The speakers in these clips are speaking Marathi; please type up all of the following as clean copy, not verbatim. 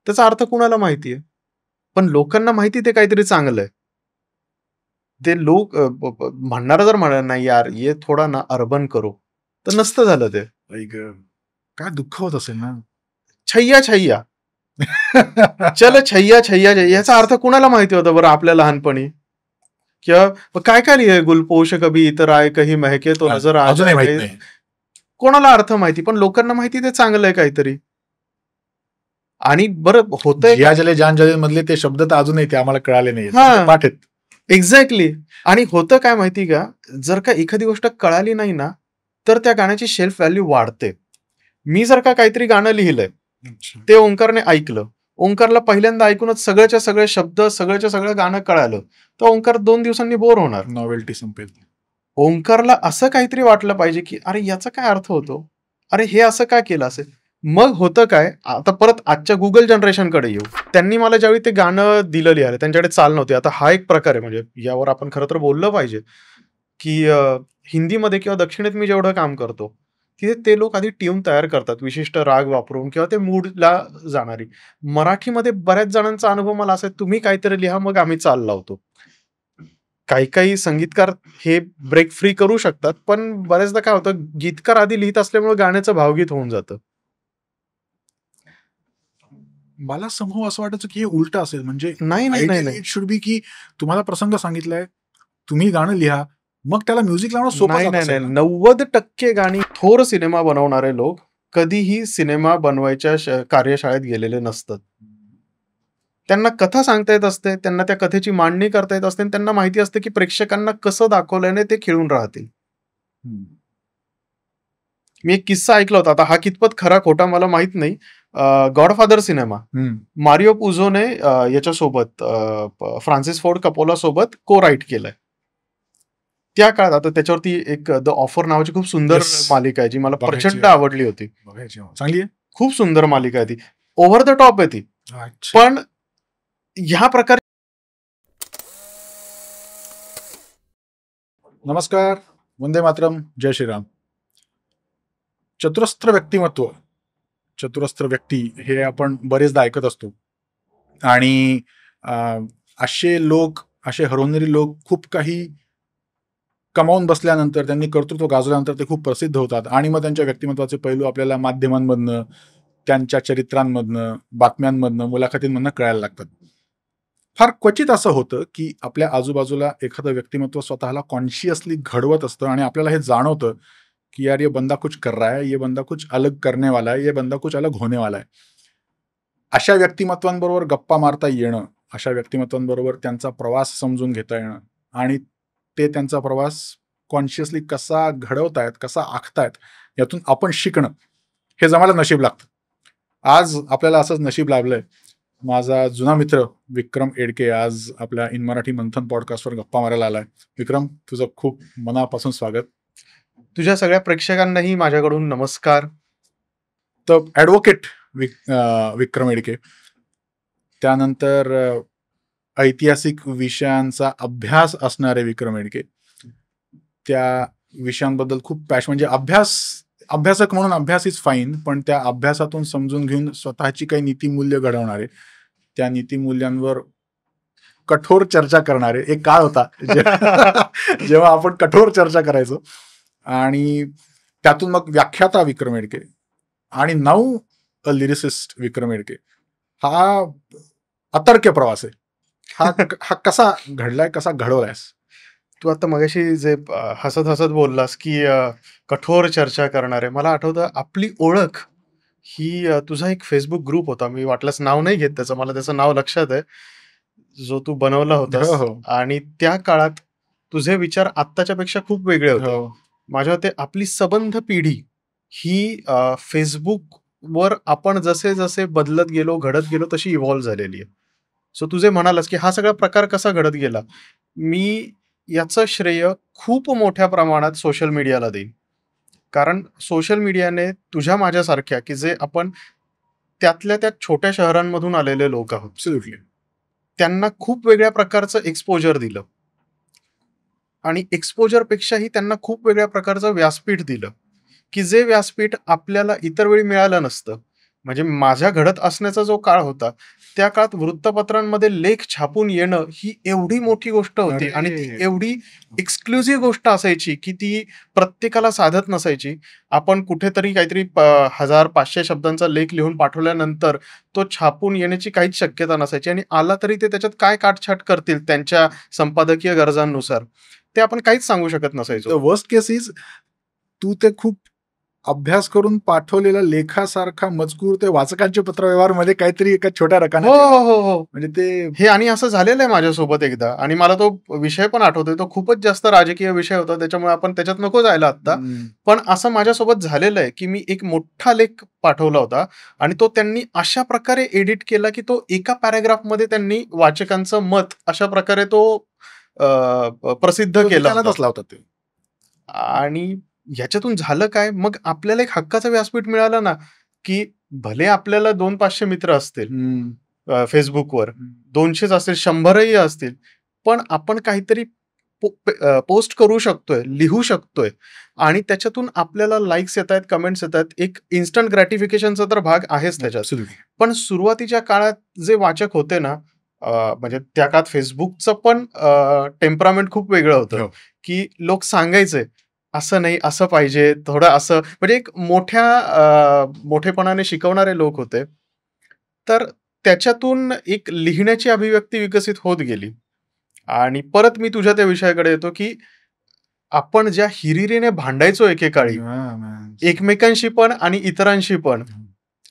त्याचा अर्थ कुणाला माहितीये? पण लोकांना माहिती ते काहीतरी चांगलं आहे. ते लोक म्हणणारा जर म्हणाला, "नाही यार, ये थोडा ना अर्बन करो." तर नसतं झालं ते. आई गं! काय दुःख होत असेल ना? छैया छैया. चल छैया छैया छैया. याचा अर्थ कुणाला माहिती होता बरं आपल्या लहानपणी? किंवा काय काय लिहिलंय, गुलपोश कभी इतर आए कहीं महके तो नजर आ अजूनही माहित जाए. नाही. कोणाला अर्थ माहिती, पण लोकांना माहिती ते चांगलं आहे काहीतरी. आणि बरं होतंय जिया जले जान जले मधले ते शब्द तर अजूनही ते आम्हाला कळाले नाहीत. हां. ते पाठ आहेत. एक्झॅक्टली. आणि होतं काय माहिती का, जर का एखादी गोष्ट कळाली नाही ना, तर त्या गाण्याची शेल्फ व्हॅल्यू वाढते. मी जर का काहीतरी गाणं लिहिलंय, ते ओंकारने ऐकलं. ओंकारला पहिल्यांदा ऐकूनच सगळ्याच्या सगळे शब्द, सगळ्याच्या सगळं गाणं कळालं. तर ओंकार 2 दिवसांनी बोर होणार. नॉवेल्टी संपेल. ओंकारला असं काहीतरी वाटलं पाहिजे, की अरे याचा काय अर्थ होतो? अरे हे असं का केलं असेल? मग होतं काय, आता परत आजच्या Google जनरेशनकडे येऊ. त्यांनी मला ज्यावेळी ते गाणं दिलं लिहायला, त्यांच्याकडे चाल नव्हती. आता हा एक प्रकार आहे, म्हणजे यावर आपण खरं तर बोललं पाहिजे, की हिंदीमध्ये किंवा दक्षिणेत मी जेवढं काम करतो, तिथे ते लोक आधी ट्यून तयार करतात, विशिष्ट राग वापरून किंवा ते मूडला जाणारी. मराठीमध्ये बऱ्याच जणांचा अनुभव मला असा आहे, तुम्ही काहीतरी लिहा, मग आम्ही चाल लावतो. काही संगीतकार हे ब्रेक फ्री करू शकतात, पण बऱ्याचदा काय होतं, गीतकार आधी लिहित असल्यामुळे गाण्याचं भावगीत होऊन जातं. मला समूह असं वाटायचं की हे उलट असेल. म्हणजे नाही, नाही, नाही, नाही. इट शुड बी की तुम्हाला प्रसंग सांगितलाय, तुम्ही गाणं लिहा, मग त्याला म्युझिक लावणं सोपं नाही, जात नाही, असेल नाही. ना? 90% गाणी थोर सिनेमा बनवणारे लोक कधीही सिनेमा बनवायच्या कार्यशाळेत गेलेले नसतात. त्यांना कथा सांगता येत असते, त्यांना त्या कथेची मांडणी करता येत असते आणि त्यांना माहिती असते, की प्रेक्षकांना कसं दाखवल्याने ते खिळून राहतील. हं. मी एक किस्सा ऐकला होता. आता हा कितपत खरा खोटा मला माहित नाही. Godfather cinema. हं. मारिओ पुझोने याच्यासोबत फ्रान्सिस फोर्ड कपोला सोबत को-राईट केलंय. त्या काळात आता त्याच्यावरती एक द ऑफर नावाची खूप सुंदर Yes. मालिका आहे, जी मला बघायची प्रचंड आहे. आवडली होती. बघायची आहे. चांगली आहे? खूप सुंदर मालिका आहे ती. ओव्हर द टॉप आहे ती. अच्छा. पण ह्या प्रकार नमस्कार. वंदे मातरम. जय श्रीराम. चतुरस्त्र व्यक्तिमत्व, चतुरस्त्र व्यक्ती हे आपण बरेचदा ऐकत असतो. आणि असे लोक, असे हरवणारे लोक खूप काही कमावून बसल्यानंतर, त्यांनी कर्तृत्व गाजवल्यानंतर ते खूप प्रसिद्ध होतात आणि मग त्यांच्या व्यक्तिमत्वाचे पैलू आपल्याला माध्यमांमधनं, त्यांच्या चरित्रांमधनं, बातम्यांमधनं, मुलाखतींमधनं कळायला लागतात. फार क्वचित असं होतं, की आपल्या आजूबाजूला एखादं व्यक्तिमत्व स्वतःला कॉन्शियसली घडवत असतं आणि आपल्याला हे जाणवतं, की यार ये बंदा कुछ कर रहा है, ये बंदा कुछ अलग करने वाला है, ये बंदा कुछ अलग होने वाला है. अशा व्यक्तिमत्वांबरोबर गप्पा मारता येणं, अशा व्यक्तिमत्वांबरोबर त्यांचा प्रवास समजून घेता येणं आणि ते त्यांचा प्रवास कॉन्शियसली कसा घडवतायत, कसा आखतायत, यातून आपण शिकणं, हे जमायला नशीब लागतं. आज आपल्याला असंच नशीब लाभलंय. माझा जुना मित्र विक्रम एडके आज आपल्या इन मराठी मंथन पॉडकास्टवर गप्पा मारायला आलाय. विक्रम, तुझं खूप मनापासून स्वागत. तुझ्या सगळ्या प्रेक्षकांनाही माझ्याकडून नमस्कार. तर ॲडव्होकेट विक्रम एडके, त्यानंतर ऐतिहासिक विषयांचा अभ्यास असणारे विक्रम एडके, त्या विषयांबद्दल खूप म्हणजे अभ्यासक म्हणून अभ्यास इज फाईन, पण त्या अभ्यासातून समजून घेऊन स्वतःची काही नीतिमूल्य घडवणारे, त्या नीतिमूल्यांवर कठोर चर्चा करणारे एक काळ होता जेव्हा आपण कठोर चर्चा करायचो. आणि त्यातून मग व्याख्याता विक्रम एडके आणि नाऊ अ लिरिसिस्ट विक्रम एडके. हा अतर्क्य प्रवास आहे. हा कसा घडलाय, कसा घडवलायस? तू आता मगाशी जे हसत हसत बोललास, की कठोर चर्चा करणारे, मला आठवतं आपली ओळख ही तुझा एक फेसबुक ग्रुप होता. मी वाटल्यास नाव नाही घेत त्याचं, मला त्याचं नाव लक्षात आहे, जो तू बनवला होतास. हो, हो. आणि त्या काळात तुझे विचार आत्ताच्या पेक्षा खूप वेगळे होते. हो. माझ्या मते आपली सबंध पिढी ही फेसबुकवर आपण जसे जसे बदलत गेलो, घडत गेलो, तशी इव्हॉल्व्ह झालेली आहे. सो तुझे म्हणालास, की हा सगळा प्रकार कसा घडत गेला, मी याचं श्रेय खूप मोठ्या प्रमाणात सोशल मीडियाला देईन. कारण सोशल मीडियाने तुझ्या माझ्यासारख्या, की जे आपण त्यातल्या त्या छोट्या शहरांमधून आलेले लोक आहोत, ॲब्सोल्युटली. त्यांना खूप वेगळ्या प्रकारचं एक्सपोजर दिलं. आणि एक्सपोजरपेक्षाही त्यांना खूप वेगळ्या प्रकारचं व्यासपीठ दिलं, की जे व्यासपीठ आपल्याला इतर वेळी मिळालं नसतं. म्हणजे माझ्या घडत असण्याचा जो काळ होता, त्या काळात वृत्तपत्रांमध्ये लेख छापून येणं ही एवढी मोठी गोष्ट होती आणि ती अरे! एवढी एक्सक्लुझिव्ह गोष्ट असायची, की ती प्रत्येकाला साधत नसायची. आपण कुठेतरी काहीतरी 1000-500 शब्दांचा लेख लिहून पाठवल्यानंतर तो छापून येण्याची काहीच शक्यता नसायची आणि आला तरी ते त्याच्यात काय काटछाट करतील त्यांच्या संपादकीय गरजांनुसार, ते आपण काहीच सांगू शकत नसायचो. द वर्स्ट केस इज तू ते खूप अभ्यास करून पाठवलेल्या लेखासारखा मजकूर ते वाचकांच्या पत्रव्यवहारमध्ये काहीतरी एका छोट्या हो, रकाना हो, हो, हो. म्हणजे ते हे आणि असं झालेलं आहे माझ्यासोबत एकदा आणि मला तो विषय पण आठवतोय. तो खूपच जास्त राजकीय विषय होता. त्याच्यामुळे आपण त्याच्यात नको जायला आत्ता. पण असं माझ्यासोबत झालेलं आहे, की मी एक मोठा लेख पाठवला होता आणि तो त्यांनी अशा प्रकारे एडिट केला, की तो एका पॅराग्राफमध्ये त्यांनी वाचकांचं मत अशा प्रकारे तो प्रसिद्ध तो केला निकालात होता. असला होता ते. आणि ह्याच्यातून झालं काय, मग आपल्याला एक हक्काचं व्यासपीठ मिळालं ना, की भले आपल्याला 200-500 मित्र असतील Facebookवर, 200च असतील, 100ही असतील, पण आपण काहीतरी पोस्ट करू शकतोय, लिहू शकतोय आणि त्याच्यातून आपल्याला लाइक्स येतायत, कमेंट्स येतायत. एक इन्स्टंट ग्रॅटिफिकेशनचा तर भाग आहेच त्याच्यात. Absolutely. पण सुरुवातीच्या काळात जे वाचक होते ना, म्हणजे त्या काळात Facebookचं पण टेम्परामेंट खूप वेगळं होतं, हो. की लोक सांगायचे, "असं नाही, असं पाहिजे, थोडं असं." म्हणजे एक मोठेपणाने शिकवणारे लोक होते. तर त्याच्यातून एक लिहिण्याची अभिव्यक्ती विकसित होत गेली. आणि परत मी तुझ्या त्या विषयाकडे येतो, की आपण ज्या हिरिरीने भांडायचो एकेकाळी, हां, man. एकमेकांशी पण आणि इतरांशी पण. हं.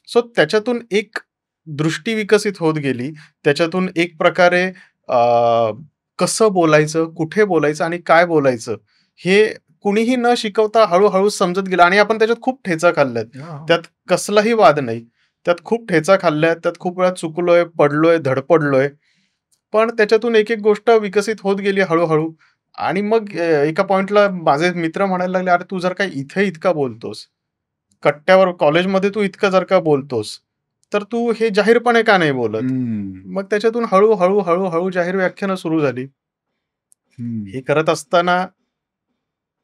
सो त्याच्यातून एक दृष्टी विकसित होत गेली. त्याच्यातून एक प्रकारे अ, कसं बोलायचं, कुठे बोलायचं आणि काय बोलायचं, हे कुणीही न शिकवता हळू समजत गेलं आणि आपण त्याच्यात खूप ठेचा खाल्ल्यात. हां. त्यात कसलाही वाद नाही. त्यात खूप ठेचा खाल्ल्यात, त्यात खूप वेळा चुकलोय, पडलोय, धडपडलोय. पण त्याच्यातून एक-एक गोष्ट विकसित होत गेली हळू-हळू आणि मग एका पॉइंटला माझे मित्र म्हणायला लागले, "अरे, तू जर का इथे इतका बोलतोस, कट्ट्यावर कॉलेजमध्ये तू इतकं जर का बोलतोस, तर तू हे जाहीरपणे का नाही बोलत?" हं. मग त्याच्यातून हळू जाहीर व्याख्यानं सुरू झाली. हं. हे करत असताना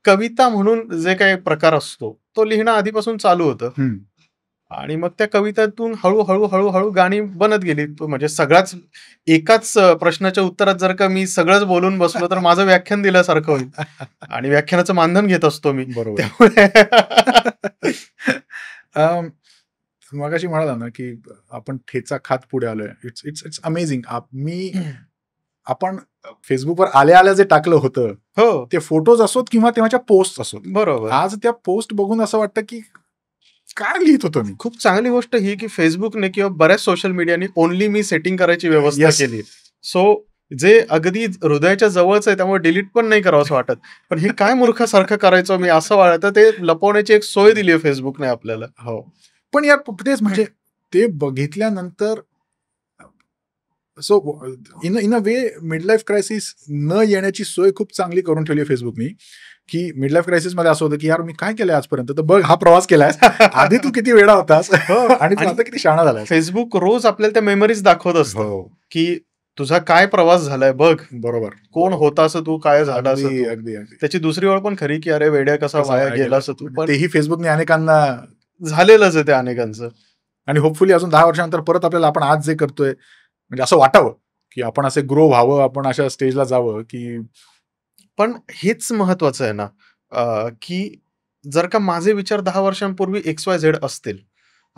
कविता म्हणून जे काही प्रकार असतो, तो लिहिणं आधीपासून चालू होतं. हं. आणि मग त्या कवितातून हळू गाणी बनत गेली. तो म्हणजे सगळाच एकाच प्रश्नाच्या उत्तरात जर का मी सगळंच बोलून बसलो, तर माझं व्याख्यान दिल्यासारखं होईल आणि व्याख्यानाचं मानधन घेत असतो मी. बरोबर. त्यामुळे अं, मगाशी म्हणाला ना, की आपण ठेचा खात पुढे आलोय. It's it's it's amazing. आपण Facebookवर आल्या-आल्या जे टाकलं होतं, हो, ते फोटोज असोत किंवा तेव्हाच्या पोस्ट असोत. बरोबर. आज त्या पोस्ट बघून असं वाटतं, की काय लिहित होतो मी? खूप चांगली गोष्ट ही, की Facebookने किंवा बऱ्याच सोशल मीडियाने ओन्ली मी सेटिंग करायची व्यवस्था Yes. केली. सो जे अगदी हृदयाच्या जवळचं आहे, त्यामुळे डिलीट पण नाही करावंसं वाटत. पण हे काय मूर्खासारखं करायचो मी असं वाटतं, ते लपवण्याची एक सोय दिली आहे Facebookने आपल्याला. हो. पण यार तेच म्हणजे ते बघितल्यानंतर so in a way mid life crisis न येण्याची सोय खूप चांगली करून ठेवली आहे Facebookनी, की मिड लाईफ क्रायसिसमध्ये असं होतं, की यार मी काय केलंय आजपर्यंत? तर बघ हा प्रवास केलायस. आधी तू किती वेडा होतास आणि तू आणि आता किती शहाणा झालास. Facebook रोज आपल्याला त्या मेमरीज दाखवत असतं, हो. की तुझा काय प्रवास झालाय बघ. बरोबर. कोण होतास तू, काय झालास अगदी, तू. अगदी, अगदी. त्याची दुसरी ओळ पण खरी, की अरे वेड्या कसा कसा वाया वाया गेलास गेला. तू. म्हणजे पण तेही Facebookने अनेकांना झालेलंच आहे ते अनेकांचं. आणि होपफुली अजून 10 वर्षानंतर परत आपल्याला आपण आज जे करतोय, म्हणजे असं वाटावं, की आपण असे ग्रो व्हावं, आपण अशा स्टेजला जावं, की पण हेच महत्वाचं आहे ना, की जर का माझे विचार 10 वर्षांपूर्वी XYZ असतील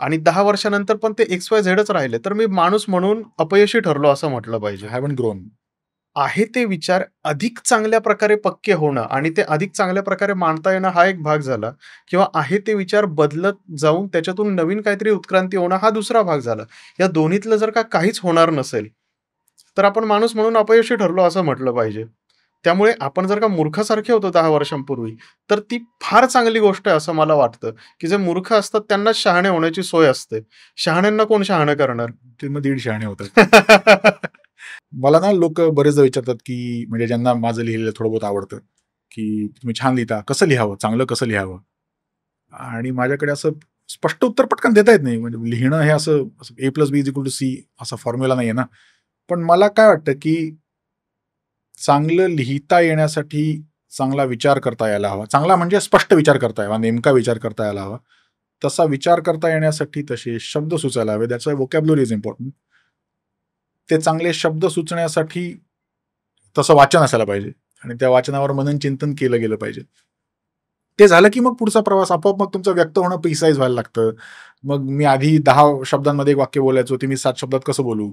आणि 10 वर्षानंतर पण ते XYZच राहिले, तर मी माणूस म्हणून अपयशी ठरलो असं म्हटलं पाहिजे. हॅव्हंट ग्रोन. आहे ते विचार अधिक चांगल्या प्रकारे पक्के होणं आणि ते अधिक चांगल्या प्रकारे मांडता येणं हा एक भाग झाला किंवा आहे ते विचार बदलत जाऊन त्याच्यातून नवीन काहीतरी उत्क्रांती होणं हा दुसरा भाग झाला. या दोन्हीतलं जर का काहीच होणार नसेल, तर आपण माणूस म्हणून अपयशी ठरलो असं म्हटलं पाहिजे. त्यामुळे आपण जर का मूर्खासारखे होतो 10 वर्षांपूर्वी, तर ती फार चांगली गोष्ट आहे असं मला वाटतं, की जे मूर्ख असतात त्यांनाच शहाणे होण्याची सोय असते. शहाण्यांना कोण शहाणं करणार? ते मग 1.5 शहाणे होतात. मला ना लोक बरेचदा विचारतात, की म्हणजे ज्यांना माझं लिहिलेलं थोडं बहुत आवडतं, की तुम्ही छान लिहिता, कसं लिहावं, चांगलं कसं लिहावं? आणि माझ्याकडे असं स्पष्ट उत्तर पटकन देता येत नाही. म्हणजे लिहिणं हे असं A+B=C असा फॉर्म्युला नाहीये ना. पण मला काय वाटतं, की चांगलं लिहिता येण्यासाठी चांगला विचार करता यायला हवा. चांगला म्हणजे स्पष्ट विचार करता यावा, नेमका विचार करता यायला हवा. तसा विचार करता येण्यासाठी तसे शब्द सुचायला हवे. That's why vocabulary is important. ते चांगले शब्द सुचण्यासाठी तसं वाचन असायला पाहिजे आणि त्या वाचनावर मनन चिंतन केलं गेलं पाहिजे. ते झालं की मग पुढचा प्रवास आपोआप मग तुमचं व्यक्त होणं प्रिसाईज व्हायला लागतं. मग मी आधी 10 शब्दांमध्ये एक वाक्य बोलायचो, ते मी 7 शब्दात कसं बोलू?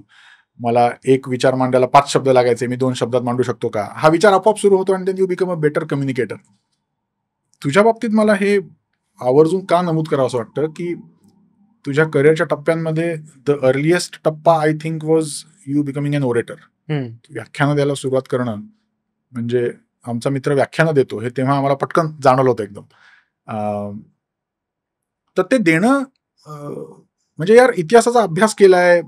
मला एक विचार मांडायला 5 शब्द लागायचे, मी 2 शब्दात मांडू शकतो का? हा विचार आपोआप सुरू होतो आणि then you become a better communicator. तुझ्या बाबतीत मला हे आवर्जून का नमूद करावं असं वाटतं, की तुझ्या करिअरच्या टप्प्यांमध्ये द अर्लिएस्ट टप्पा I think was you becoming an orator. व्याख्यानं द्यायला सुरुवात करणं म्हणजे आमचा मित्र व्याख्यानं देतो हे तेव्हा आम्हाला पटकन जाणवलं होतं एकदम. तर ते देणं म्हणजे यार इतिहासाचा अभ्यास केलाय,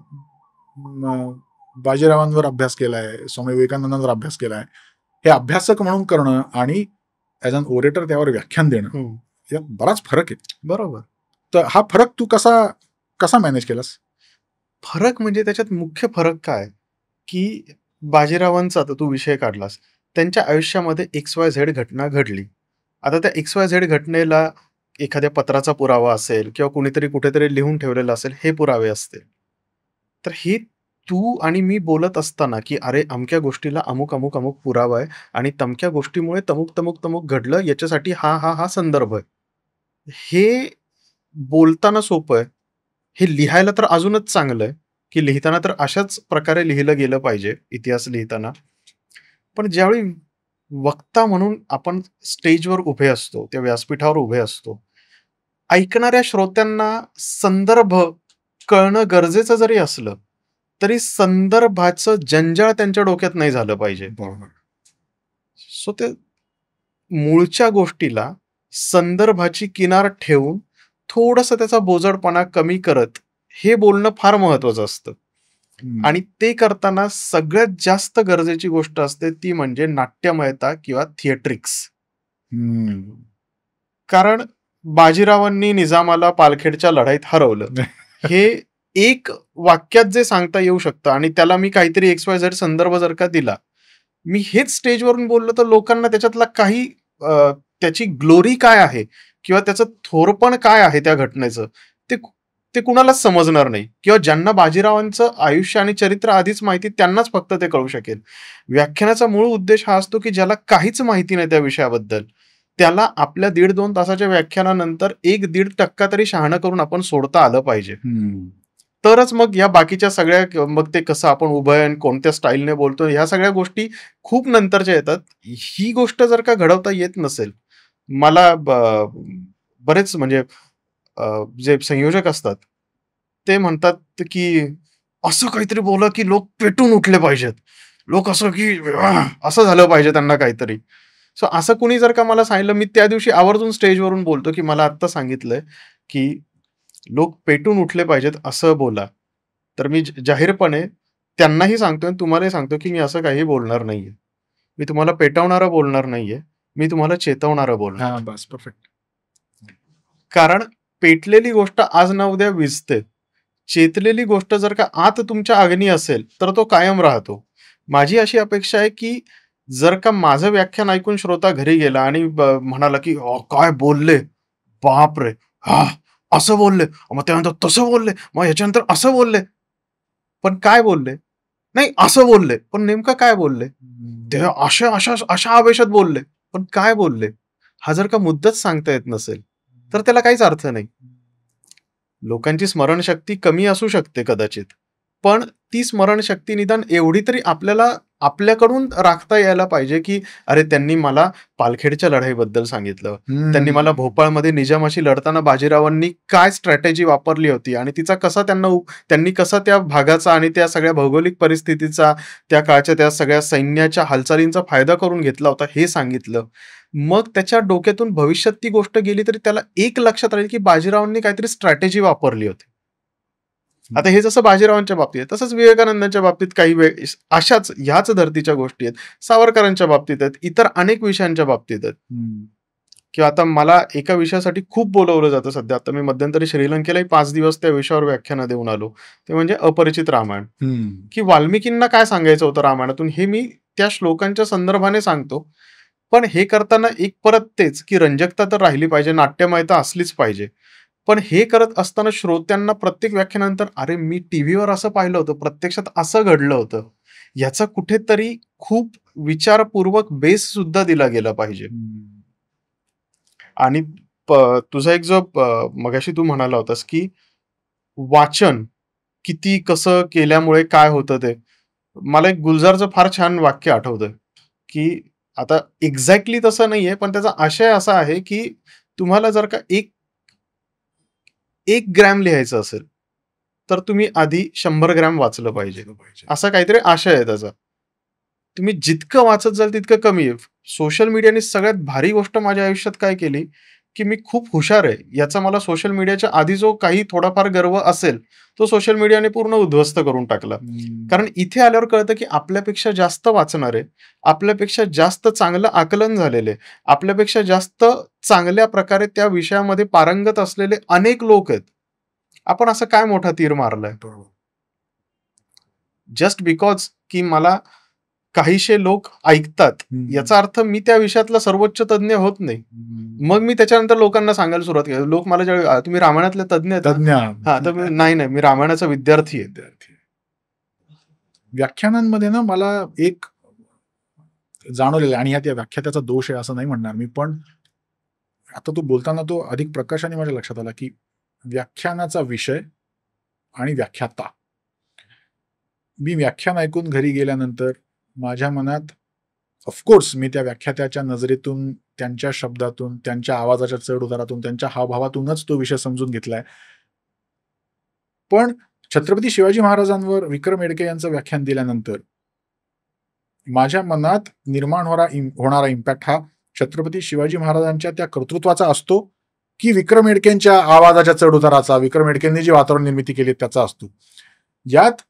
बाजीरावांवर अभ्यास केलाय, स्वामी विवेकानंदांवर अभ्यास केलाय, हे अभ्यासक म्हणून करणं आणि ॲज अन ओरेटर त्यावर व्याख्यान देणं यात बराच फरक आहे. बरोबर. तर हा फरक तू कसा मॅनेज केलास? फरक म्हणजे त्याच्यात मुख्य फरक काय, की बाजीरावांचा आता तू विषय काढलास. त्यांच्या आयुष्यामध्ये XYZ घटना घडली. आता त्या XYZ घटनेला एखाद्या पत्राचा पुरावा असेल किंवा कुणीतरी कुठेतरी लिहून ठेवलेलं असेल, हे पुरावे असतील. तर हे तू आणि मी बोलत असताना, की अरे अमक्या गोष्टीला अमुक, अमुक, अमुक पुरावा आहे आणि तमक्या गोष्टीमुळे तमुक, तमुक, तमुक घडलं, याच्यासाठी हा संदर्भ आहे. हे बोलताना सोपं आहे. हे लिहायला तर अजूनच चांगलं आहे, की लिहिताना तर अशाच प्रकारे लिहिलं गेलं पाहिजे, इतिहास लिहिताना. पण ज्यावेळी वक्ता म्हणून आपण स्टेजवर उभे असतो, त्या व्यासपीठावर उभे असतो, ऐकणाऱ्या श्रोत्यांना संदर्भ कळणं गरजेचं जरी असलं, तरी संदर्भाचं जंजाळ त्यांच्या डोक्यात नाही झालं पाहिजे. बरोबर. सो ते मूळच्या गोष्टीला संदर्भाची किनार ठेवून थोडंसं त्याचा बोजडपणा कमी करत हे बोलणं फार महत्वाचं असतं. आणि ते करताना सगळ्यात जास्त गरजेची गोष्ट असते ती म्हणजे नाट्यमयता किंवा थिएट्रिक्स. कारण बाजीरावांनी निजामाला पालखेडच्या लढाईत हरवलं हे एक वाक्यात जे सांगता येऊ शकतं आणि त्याला मी काहीतरी XYZ संदर्भ जर का दिला, मी हेच स्टेजवरून बोललो तर लोकांना त्याच्यातला काही त्याची ग्लोरी काय आहे किंवा त्याचं थोरपण काय आहे त्या घटनेचं ते कुणालाच समजणार नाही किंवा ज्यांना बाजीरावांचं आयुष्य आणि चरित्र आधीच माहिती त्यांनाच फक्त ते कळू शकेल. व्याख्यानाचा मूळ उद्देश हा असतो की ज्याला काहीच माहिती नाही त्या विषयाबद्दल, त्याला आपल्या 1.5-2 तासाच्या व्याख्यानानंतर 1-1.5% तरी शहाणं करून आपण सोडता आलं पाहिजे. तरच मग या बाकीच्या सगळ्या मग ते कसं आपण उभं आहे आणि कोणत्या स्टाईलने बोलतो ह्या सगळ्या गोष्टी खूप नंतरच्या येतात. ही गोष्ट जर का घडवता येत नसेल, मला बरेच म्हणजे जे संयोजक असतात ते म्हणतात की असं काहीतरी बोला की लोक पेटून उठले पाहिजेत, लोक असं की असं झालं पाहिजे त्यांना काहीतरी. सो असं कुणी जर का मला सांगितलं, मी त्या दिवशी आवर्जून स्टेजवरून बोलतो की मला आत्ता सांगितलंय की लोक पेटून उठले पाहिजेत असं बोला. तर मी जाहीरपणे त्यांनाही सांगतोय आणि तुम्हालाही सांगतो की मी असं काही बोलणार नाहीये. मी तुम्हाला पेटवणारं बोलणार नाहीये, मी तुम्हाला चेतवणारं बोलणार. बस परफेक्ट. कारण पेटलेली गोष्ट आज ना उद्या विझते. चेतलेली गोष्ट जर का आत तुमच्या अग्नी असेल तर तो कायम राहतो. माझी अशी अपेक्षा आहे की जर का माझं व्याख्यान ऐकून श्रोता घरी गेला आणि म्हणाला की काय बोलले, बापरे, हा असं बोलले, मग त्यानंतर तसं बोलले, मग ह्याच्यानंतर असं बोलले. पण काय बोलले? नाही असं बोलले, पण नेमकं काय बोलले? ते अशा आवेशात बोलले, पण काय बोलले? हा जर का मुद्दाच सांगता येत नसेल तर त्याला काहीच अर्थ नाही. लोकांची स्मरणशक्ती कमी असू शकते कदाचित, पण ती स्मरणशक्ती निदान एवढी तरी आपल्याकडून राखता यायला पाहिजे की अरे त्यांनी मला पालखेडच्या लढाईबद्दल सांगितलं, त्यांनी मला भोपाळमध्ये निजामाशी लढताना बाजीरावांनी काय स्ट्रॅटेजी वापरली होती आणि तिचा कसा त्यांनी कसा त्या भागाचा आणि त्या सगळ्या भौगोलिक परिस्थितीचा, त्या काळच्या त्या सगळ्या सैन्याच्या हालचालींचा फायदा करून घेतला होता हे सांगितलं. मग त्याच्या डोक्यातून भविष्यात ती गोष्ट गेली तरी त्याला एक लक्षात राहील की बाजीरावांनी काहीतरी स्ट्रॅटेजी वापरली होती. आता हे जसं बाजीरावांच्या बाबतीत आहे तसंच विवेकानंदांच्या बाबतीत काही वेळ अशाच ह्याच धर्तीच्या गोष्टी आहेत, सावरकरांच्या बाबतीत आहेत, इतर अनेक विषयांच्या बाबतीत आहेत. किंवा आता मला एका विषयासाठी खूप बोलवलं जातं सध्या. आता मी मध्यंतरी श्रीलंकेलाही 5 दिवस त्या विषयावर व्याख्यानं देऊन आलो. ते म्हणजे अपरिचित रामायण, की वाल्मिकींना काय सांगायचं होतं रामायणातून हे मी त्या श्लोकांच्या संदर्भाने सांगतो. पण हे करताना एक परत तेच की रंजकता तर राहिली पाहिजे, नाट्यमयता असलीच पाहिजे. पण हे करत असताना श्रोत्यांना प्रत्येक व्याख्यानानंतर अरे मी टीव्हीवर असं पाहिलं होतं, प्रत्यक्षात असं घडलं होतं. याचा कुठेतरी खूप विचारपूर्वक बेस सुद्धा दिला गेला पाहिजे. आणि तुझा एक जो मगाशी तू म्हणाला होतास, की वाचन किती कसं केल्यामुळे काय होतं ते. मला एक गुलजारचं फार छान वाक्य आठवतंय, की आता एक्झॅक्टली तसं नाहीये, पण त्याचा आशय असा आहे, की तुम्हाला जर का 1 ग्रॅम लिहायचं असेल, तर तुम्ही आधी 100 ग्रॅम वाचलं पाहिजे. असा काहीतरी आशय आहे त्याचा. तुम्ही जितकं वाचत जाल तितकं कमी आहे. सोशल मीडियाने सगळ्यात भारी गोष्ट माझ्या आयुष्यात काय केली, की मी खूप हुशार आहे, याचा मला सोशल मीडियाच्या आधी जो काही थोडाफार गर्व असेल, तो सोशल मीडियाने पूर्ण उद्ध्वस्त करून टाकला. कारण इथे आल्यावर कळतं, की आपल्यापेक्षा जास्त वाचणारे, आपल्यापेक्षा जास्त चांगलं आकलन झालेले, आपल्यापेक्षा जास्त चांगल्या प्रकारे त्या विषयामध्ये पारंगत असलेले अनेक लोक आहेत. आपण असं काय मोठा तीर मारलाय? जस्ट बिकॉज की मला काहीशे लोक ऐकतात, याचा अर्थ मी त्या विषयातला सर्वोच्च तज्ञ होत नाही. मग मी त्याच्यानंतर लोकांना सांगायला सुरुवात केली. लोक मला ज्यावेळी तुम्ही रामायणातले तज्ञ आहेत ना? तर नाही मी रामायणाचा विद्यार्थी आहे. व्याख्यानांमध्ये ना मला एक जाणवलेलं, आणि ह्या व्याख्यात्याचा दोष आहे असं नाही म्हणणार मी, पण आता तू बोलताना तो अधिक प्रकाशाने माझ्या लक्षात आला, की व्याख्यानाचा विषय आणि व्याख्याता. मी व्याख्यान ऐकून घरी गेल्यानंतर माझ्या मनात ऑफकोर्स मी त्या व्याख्यात्याच्या नजरेतून, त्यांच्या शब्दातून, त्यांच्या आवाजाच्या चढ उतारातून, त्यांच्या हावभावातूनच तो विषय समजून घेतलाय. पण छत्रपती शिवाजी महाराजांवर विक्रम येडके यांचं व्याख्यान दिल्यानंतर माझ्या मनात निर्माण होणारा इम्पॅक्ट हा छत्रपती शिवाजी महाराजांच्या त्या कर्तृत्वाचा असतो, की विक्रम येडकेंच्या आवाजाच्या चढ उताराचा, विक्रम येडकेंनी जी वातावरण निर्मिती केली त्याचा असतो. यात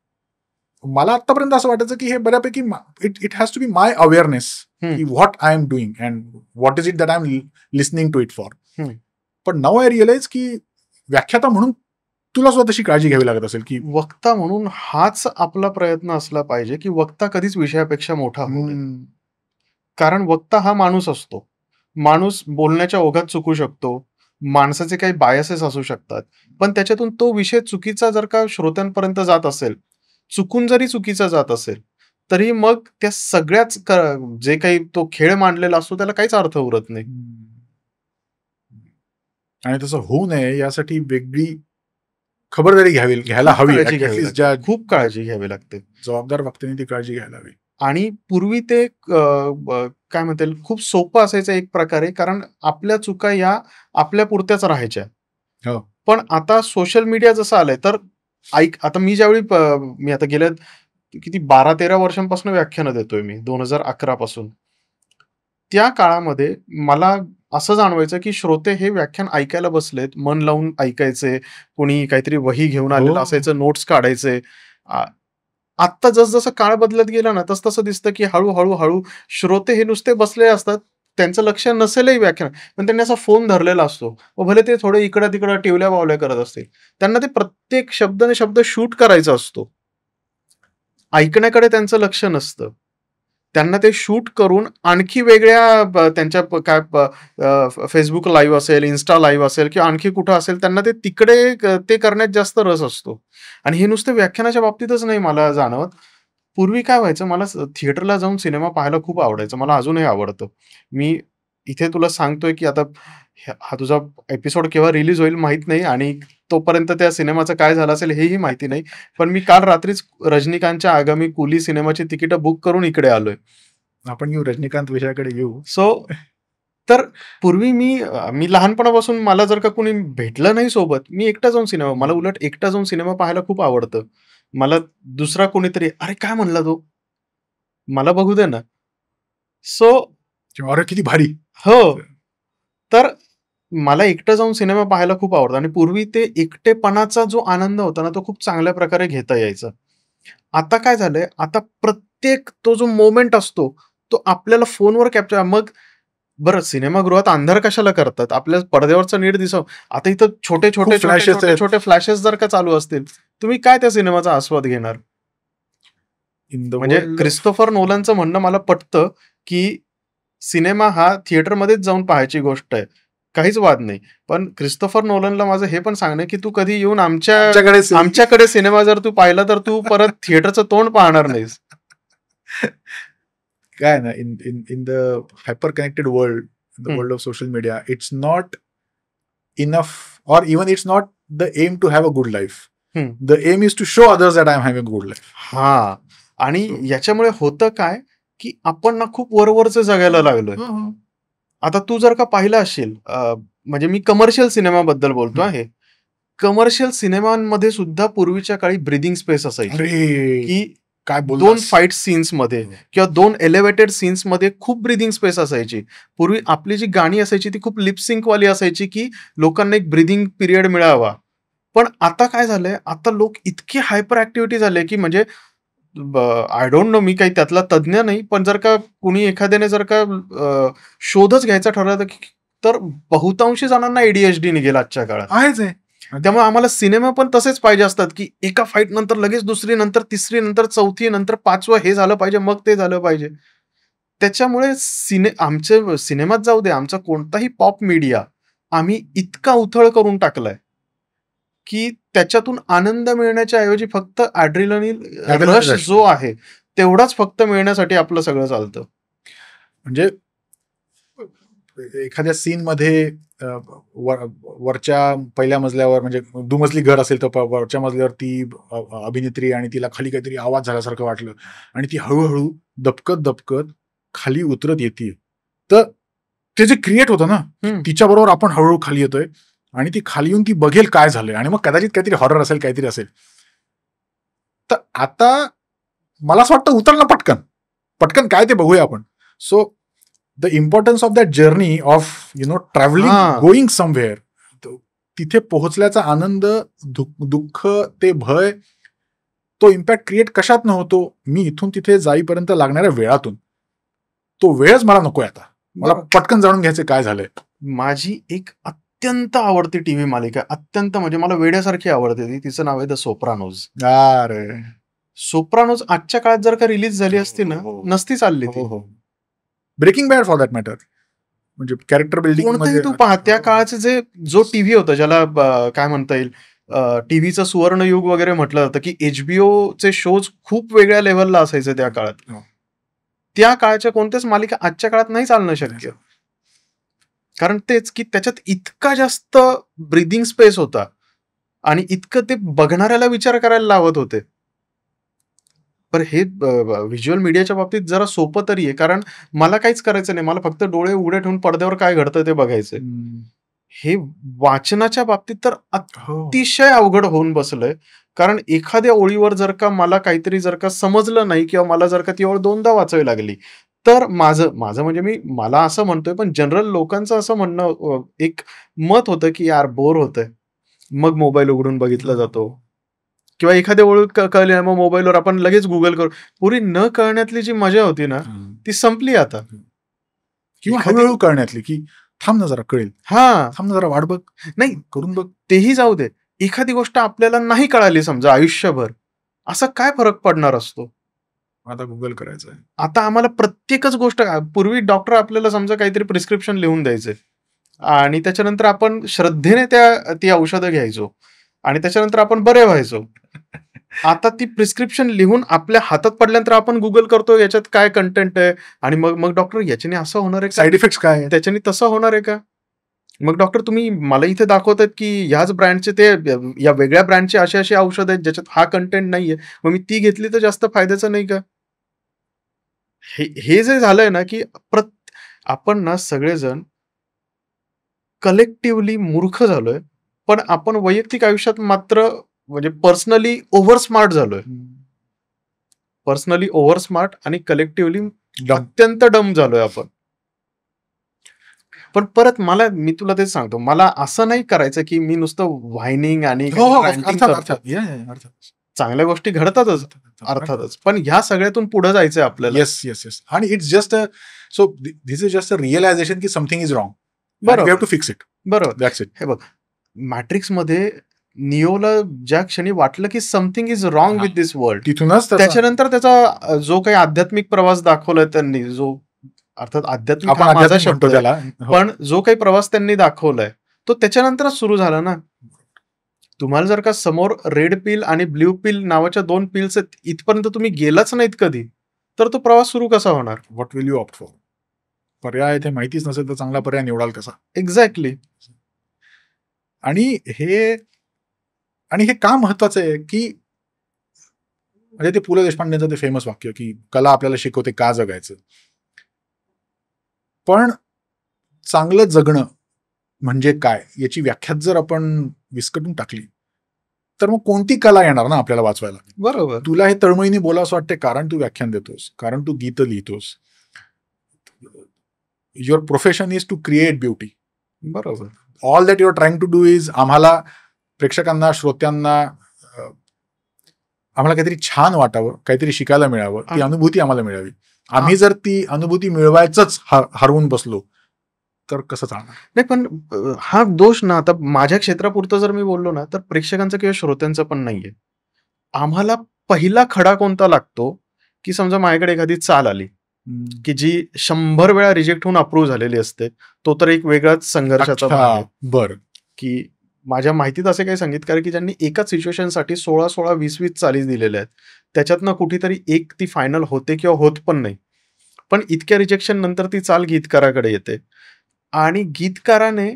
मला आतापर्यंत असं वाटायचं की हे बऱ्यापैकी it has to be my awareness, की what I am doing and what is it that I am listening to it for. पण नाऊ आय रिअलाइज की व्याख्याता म्हणून तुला सुद्धा तशी काळजी घ्यावी लागत असेल, की वक्ता म्हणून हाच आपला प्रयत्न असला पाहिजे, की वक्ता कधीच विषयापेक्षा मोठा होऊ नये. कारण वक्ता हा माणूस असतो. माणूस बोलण्याच्या ओघात चुकू शकतो. माणसाचे काही बायसेस असू शकतात. पण त्याच्यातून तो विषय चुकीचा जर का श्रोत्यांपर्यंत जात असेल, चुकून जरी चुकीचा जात असेल, तरी मग त्या सगळ्याच जे काही तो खेळ मांडलेला असतो त्याला काहीच अर्थ उरत नाही. आणि तसं होऊ नये यासाठी वेगळी खबरदारी घ्यायला हवी. खूप काळजी घ्यावी लागते. जबाबदार वक्त्यांनी ती काळजी घ्यायला हवी. आणि पूर्वी ते काय म्हणता येईल, खूप सोपं असायचं एक प्रकारे, कारण आपल्या चुका या आपल्या पुरत्याच राहायच्या. हो. पण आता सोशल मीडिया जसं आलंय, तर आता मी ज्यावेळी मी आता गेल्या किती 12-13 वर्षांपासून व्याख्यानं देतोय मी, 2011 पासून. त्या काळामध्ये मला असं जाणवायचं, की श्रोते हे व्याख्यान ऐकायला बसलेत, मन लावून ऐकायचे, कोणी काहीतरी वही घेऊन आलेलं असायचं, नोट्स काढायचे. आत्ता जसं काळ बदलत गेला ना, तसं दिसतं, की हळू श्रोते हे नुसते बसले असतात. त्यांचं लक्ष नसेलही व्याख्यान, पण त्यांनी असा फोन धरलेला असतो. भले ते थोडे इकडं-तिकडं टिवल्या-बावल्या करत असतील. त्यांना ते प्रत्येक शब्दाने शब्द शूट करायचा असतो. ऐकण्याकडे त्यांचं लक्ष नसतं. त्यांना ते शूट करून आणखी वेगळ्या त्यांच्या काय फेसबुक लाईव्ह असेल, इन्स्टा लाईव्ह असेल किंवा आणखी कुठं असेल, त्यांना ते तिकडे ते करण्यात जास्त रस असतो. आणि हे नुसतं व्याख्यानाच्या बाबतीतच नाही मला जाणवत. पूर्वी काय व्हायचं, मला थिएटरला जाऊन सिनेमा पाहायला खूप आवडायचं. मला अजूनही आवडतं. मी इथे तुला सांगतोय, की आता हा तुझा एपिसोड केव्हा रिलीज होईल माहित नाही आणि तोपर्यंत त्या सिनेमाचं काय झालं असेल हेही माहिती नाही. पण मी काल रात्रीच रजनीकांतच्या आगामी कुली सिनेमाची तिकीटं बुक करून इकडे आलोय. आपण येऊ रजनीकांत विषयाकडे येऊ. तर पूर्वी मी लहानपणापासून मला जर का कोणी भेटलं नाही सोबत, मी एकटा जाऊन मला उलट एकटा जाऊन सिनेमा पाहायला खूप आवडतं. मला दुसरा कोणीतरी "अरे काय म्हणला तो? मला बघू दे ना." अरे किती भारी. हो. तर मला एकटं जाऊन सिनेमा पाहायला खूप आवडतं आणि पूर्वी ते एकटेपणाचा जो आनंद होता ना, तो खूप चांगल्या प्रकारे घेता यायचा. आता काय झालंय, आता प्रत्येक तो जो मोमेंट असतो, तो आपल्याला फोनवर कॅप्चर. मग बरं, सिनेमागृहात अंधार कशाला करतात? आपल्या पडद्यावरचं नीट दिसावं. आता इथं छोटे फ्लॅशेस जर का चालू असतील, तुम्ही काय त्या सिनेमाचा आस्वाद घेणार? म्हणजे क्रिस्टोफर नोलनचं म्हणणं मला पटतं, की सिनेमा हा थिएटरमध्येच जाऊन पाहायची गोष्ट आहे. काहीच वाद नाही. पण क्रिस्टोफर नोलनला माझं हे पण सांगणं की तू कधी येऊन आमच्याकडे आमच्याकडे सिनेमा जर तू पाहिला तर तू परत थिएटरचं तोंड पाहणार नाहीस. काय ना, in the hyper connected world, the hmm. World of social media, it's not enough और even it's not the aim to have a good life. Hmm. The aim is to show others that I am having a good life. हा, आणि याच्यामुळे होतं काय की आपण ना खूप वरवरचं जगायला लागलोय. आता तू जर का पाहिलं असेल, म्हणजे मी कमर्शियल सिनेमाबद्दल बोलतो आहे. कमर्शियल सिनेमांमध्ये सुद्धा पूर्वीच्या काळी ब्रिदिंग स्पेस असायची, अरे की काय 2 बोलतोस? फाईट सीन्स मध्ये किंवा 2 एलिव्हेटेड सीन्स मध्ये खूप ब्रिदिंग स्पेस असायची. पूर्वी आपली जी गाणी असायची ती खूप लिपसिंक वाली असायची, की लोकांना एक ब्रिदिंग पिरियड मिळावा. पण आता काय झालंय, आता लोक इतके हायपर ऍक्टिव्हिटी झाले की म्हणजे आय डोंट नो, मी काही त्यातला तज्ञ नाही, पण जर का कुणी एखाद्याने जर का शोधच घ्यायचा ठरवला तर बहुतांशी जणांना ADHD निघेल आजच्या काळात. आहेच आहे. त्यामुळे आम्हाला सिनेमा पण तसेच पाहिजे असतात, की एका फाईट नंतर लगेच दुसरी, नंतर तिसरी, नंतर चौथी, नंतर 5वं हे झालं पाहिजे, मग ते झालं पाहिजे. त्याच्यामुळे आमचे सिनेमात जाऊ दे, आमचा कोणताही पॉप मीडिया आम्ही इतका उथळ करून टाकलाय, की त्याच्यातून आनंद मिळण्याच्या ऐवजी फक्त ॲड्रिनलिन रश rush. जो आहे तेवढाच फक्त मिळण्यासाठी आपलं सगळं चालतं. म्हणजे एखाद्या सीन मध्ये वरच्या पहिल्या मजल्यावर, म्हणजे दुमजली घर असेल तर वरच्या मजल्यावर ती अभिनेत्री आणि तिला खाली काहीतरी आवाज झाल्यासारखं वाटलं आणि ती हळूहळू दबकत खाली उतरत येते. तर ते जे क्रिएट होतं ना, तिच्या बरोबर आपण हळूहळू खाली येतोय आणि ती खाली येऊन ती बघेल काय झालंय आणि मग कदाचित काहीतरी हॉरर असेल, काहीतरी असेल. तर आता मला असं वाटतं उतरणं पटकन काय ते बघूया आपण. So the importance of that journey of travelling, going somewhere, तिथे पोहोचल्याचा आनंद, दुःख, ते भय, तो इम्पॅक्ट क्रिएट कशात नव्हतो, मी इथून तिथे जाईपर्यंत लागणाऱ्या वेळातून. तो वेळच मला नकोय आता. मला पटकन जाणून घ्यायचं काय झालंय. माझी एक अत्यंत आवडती टीव्ही मालिका, अत्यंत म्हणजे मला वेड्यासारखी आवडते ती, तिचं नाव आहे द सोप्रानोज. अरे सोप्रानोज आजच्या काळात जर का रिलीज झाली असती ना, नसती चालली ती. Breaking bad for that matter. म्हणजे कॅरेक्टर बिल्डिंग कोणतंही तू पहा, त्या काळाचे जो टीव्ही होता, ज्याला काय म्हणता येईल, टीव्हीचं सुवर्ण युग वगैरे म्हटलं जातं, की HBO चे शोज खूप वेगळ्या लेव्हलला असायचे त्या काळात. त्या काळाच्या कोणत्याच मालिका आजच्या काळात नाही चालणं शक्य. कारण तेच की त्याच्यात इतका जास्त ब्रिदिंग स्पेस होता आणि इतकं ते बघणाऱ्याला विचार करायला लावत होते. पण हे व्हिज्युअल मीडियाच्या बाबतीत जरा सोपं तरी आहे, कारण मला काहीच करायचं नाही, मला फक्त डोळे उघडे ठेवून पडद्यावर काय घडतं ते बघायचंय. हे वाचनाच्या बाबतीत तर अतिशय अवघड होऊन बसलंय, कारण एखाद्या ओळीवर जर का मला काहीतरी जर का समजलं नाही किंवा मला जर का ती ओळ 2दा वाचावी लागली, तर माझं म्हणजे मला असं म्हणतोय, पण जनरल लोकांचं असं म्हणणं, एक मत होतं की यार बोर होतंय, मग मोबाईल उघडून बघितला जातो किंवा एखाद्या ओळख कळली मग मोबाईलवर आपण लगेच गुगल करू. पूर्वी न कळण्यातली जी मजा होती ना, ती संपली आता. किंवा हळूहळू कळण्यातली, की थांब ना जरा कळेल, थांब ना जरा वाट बघ, नाही करून बघ. तेही जाऊ दे, एखादी गोष्ट आपल्याला नाही कळाली समजा आयुष्यभर, असा काय फरक पडणार असतो? आता गुगल करायचं आहे. आता आम्हाला प्रत्येकच गोष्ट, पूर्वी डॉक्टर आपल्याला समजा काहीतरी प्रिस्क्रिप्शन लिहून द्यायचे आणि त्याच्यानंतर आपण श्रद्धेने ती औषधं घ्यायचो आणि त्याच्यानंतर आपण बरे व्हायचो. आता ती प्रिस्क्रिप्शन लिहून आपल्या हातात पडल्यानंतर आपण गुगल करतो याच्यात काय कंटेंट आहे आणि मग डॉक्टर याच्याने असं होणार आहे, साईड इफेक्ट्स काय, त्याच्याने तसं होणार आहे का? मग डॉक्टर तुम्ही मला इथे दाखवतात की ह्याच ब्रँडचे ते या वेगळ्या ब्रँडचे असे औषध आहेत ज्याच्यात हा कंटेंट नाहीये, मग मी ती घेतली तर जास्त फायद्याचं नाही का? हे जे झालंय ना, की आपण ना सगळेजण कलेक्टिव्हली मूर्ख झालोय, पण आपण वैयक्तिक आयुष्यात मात्र म्हणजे पर्सनली ओव्हर स्मार्ट झालोय. पर्सनली ओव्हर स्मार्ट आणि कलेक्टिव्हली अत्यंत डम झालोय आपण. पण परत मी तुला तेच सांगतो, मला असं नाही करायचं की मी नुसतं व्हायनिंग आणि चांगल्या गोष्टी घडतातच अर्थातच, पण ह्या सगळ्यातून पुढे जायचंय आपल्याला. येस आणि it's just so this is just a realization की समथिंग इज रॉंग, बरोबर, we have to fix it. बरोबर, दॅट्स इट. हे बघ, मॅट्रिक्स मध्ये निओला ज्या क्षणी वाटलं की something is wrong with this world, तिथूनच त्याच्यानंतर त्याचा जो काही आध्यात्मिक प्रवास दाखवलाय त्यांनी, जो अर्थात आध्यात्मिक आपण हा माझा आध्यात्मिक शब्द म्हणतो आहे. त्याला. हो. पण जो काही प्रवास त्यांनी दाखवलाय तो त्याच्यानंतरच सुरू झाला ना. तुम्हाला जर का समोर रेड पिल आणि ब्ल्यू पिल नावाच्या 2 पिल्स आहेत, इथपर्यंत तुम्ही गेलाच नाहीत कधी, तर तो प्रवास सुरू कसा होणार? What will you opt for? पर्याय ते माहितीच नसेल तर चांगला पर्याय निवडाल कसा? एक्झॅक्टली. आणि हे का महत्वाचं आहे, की म्हणजे ते पु. ल. देशपांडेंचं ते फेमस वाक्य, की कला आपल्याला शिकवते का जगायचं. पण चांगलं जगणं म्हणजे काय याची व्याख्यात जर आपण विस्कटून टाकली, तर मग कोणती कला येणार ना आपल्याला वाचवायला? बरोबर. तुला हे तळमळीने बोलावंसं वाटते कारण तू व्याख्यान देतोस, कारण तू गीतं लिहितोस. Your profession is to create beauty. बरोबर. All that you are trying to do is आम्हाला प्रेक्षकांना, श्रोत्यांना आम्हाला काहीतरी छान वाटावं, काहीतरी शिकायला मिळावं, ती अनुभूती आम्हाला मिळावी. आम्ही जर ती अनुभूती मिळवायचंच हरवून बसलो तर कसं चालणार? नाही, पण हा दोष ना आता माझ्या क्षेत्रापुरतं जर मी बोललो ना, तर प्रेक्षकांचा किंवा श्रोत्यांचा पण नाहीये. आम्हाला पहिला खडा कोणता लागतो, की समजा माझ्याकडे एखादी चाल आली, की जी 100 वेळा रिजेक्ट होऊन अप्रूव्ह झालेली असते. तो तर एक वेगळाच संघर्षाचा भाग आहे. बरं. की माझ्या माहितीत असे काही संगीतकार की ज्यांनी एकाच सिच्युएशनसाठी 16-16, 20-20 चाली दिलेल्या आहेत. त्याच्यातनं कुठेतरी एक ती फायनल होते किंवा होत पण नाही. पण इतक्या रिजेक्शन नंतर ती चाल गीतकाराकडे येते. आणि गीतकाराने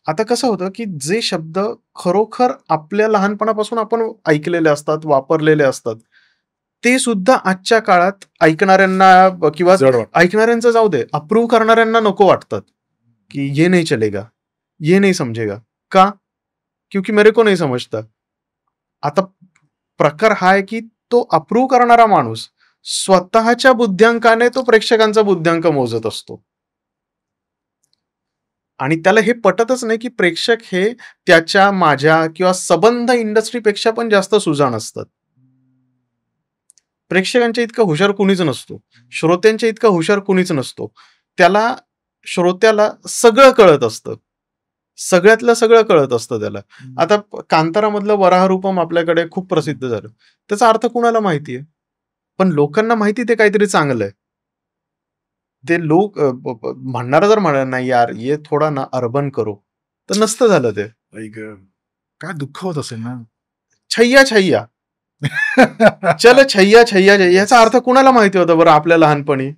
आता कसं होतं, की जे शब्द खरोखर आपल्या लहानपणापासून आपण ऐकलेले असतात, वापरलेले असतात, ते सुद्धा आजच्या काळात ऐकणाऱ्यांना किंवा जड वाटतं. ऐकणाऱ्यांचं जाऊ दे, अप्रूव्ह करणाऱ्यांना नको वाटतात, की ये नहीं चलेगा, ये नहीं समझेगा. का? क्योंकि मेरे को नहीं समजता. आता प्रकार हा आहे, की तो अप्रूव्ह करणारा माणूस स्वतःच्या बुद्ध्यांकाने तो प्रेक्षकांचा बुद्ध्यांक मोजत असतो. आणि त्याला हे पटतच नाही, की प्रेक्षक हे त्याच्या, माझ्या किंवा संबंध इंडस्ट्रीपेक्षा पण जास्त सुजाण असतात. प्रेक्षकांच्या इतका हुशार कुणीच नसतो. श्रोत्यांच्या इतका हुशार कुणीच नसतो. श्रोत्याला सगळं कळत असतं. सगळ्यातलं सगळं कळत असतं त्याला. आता कांतारामधलं वराहरूपम आपल्याकडे खूप प्रसिद्ध झालं. त्याचा अर्थ कुणाला माहितीये? पण लोकांना माहिती ते काहीतरी चांगलं आहे. ते लोक म्हणणारा जर म्हणाला, "नाही यार, ये थोडा ना अर्बन करो." तर नसतं झालं ते. काय दुःख होत असेल ना. छैया छैया. चल छैया छैया याचा अर्थ कुणाला माहिती होता बरं आपल्या लहानपणी?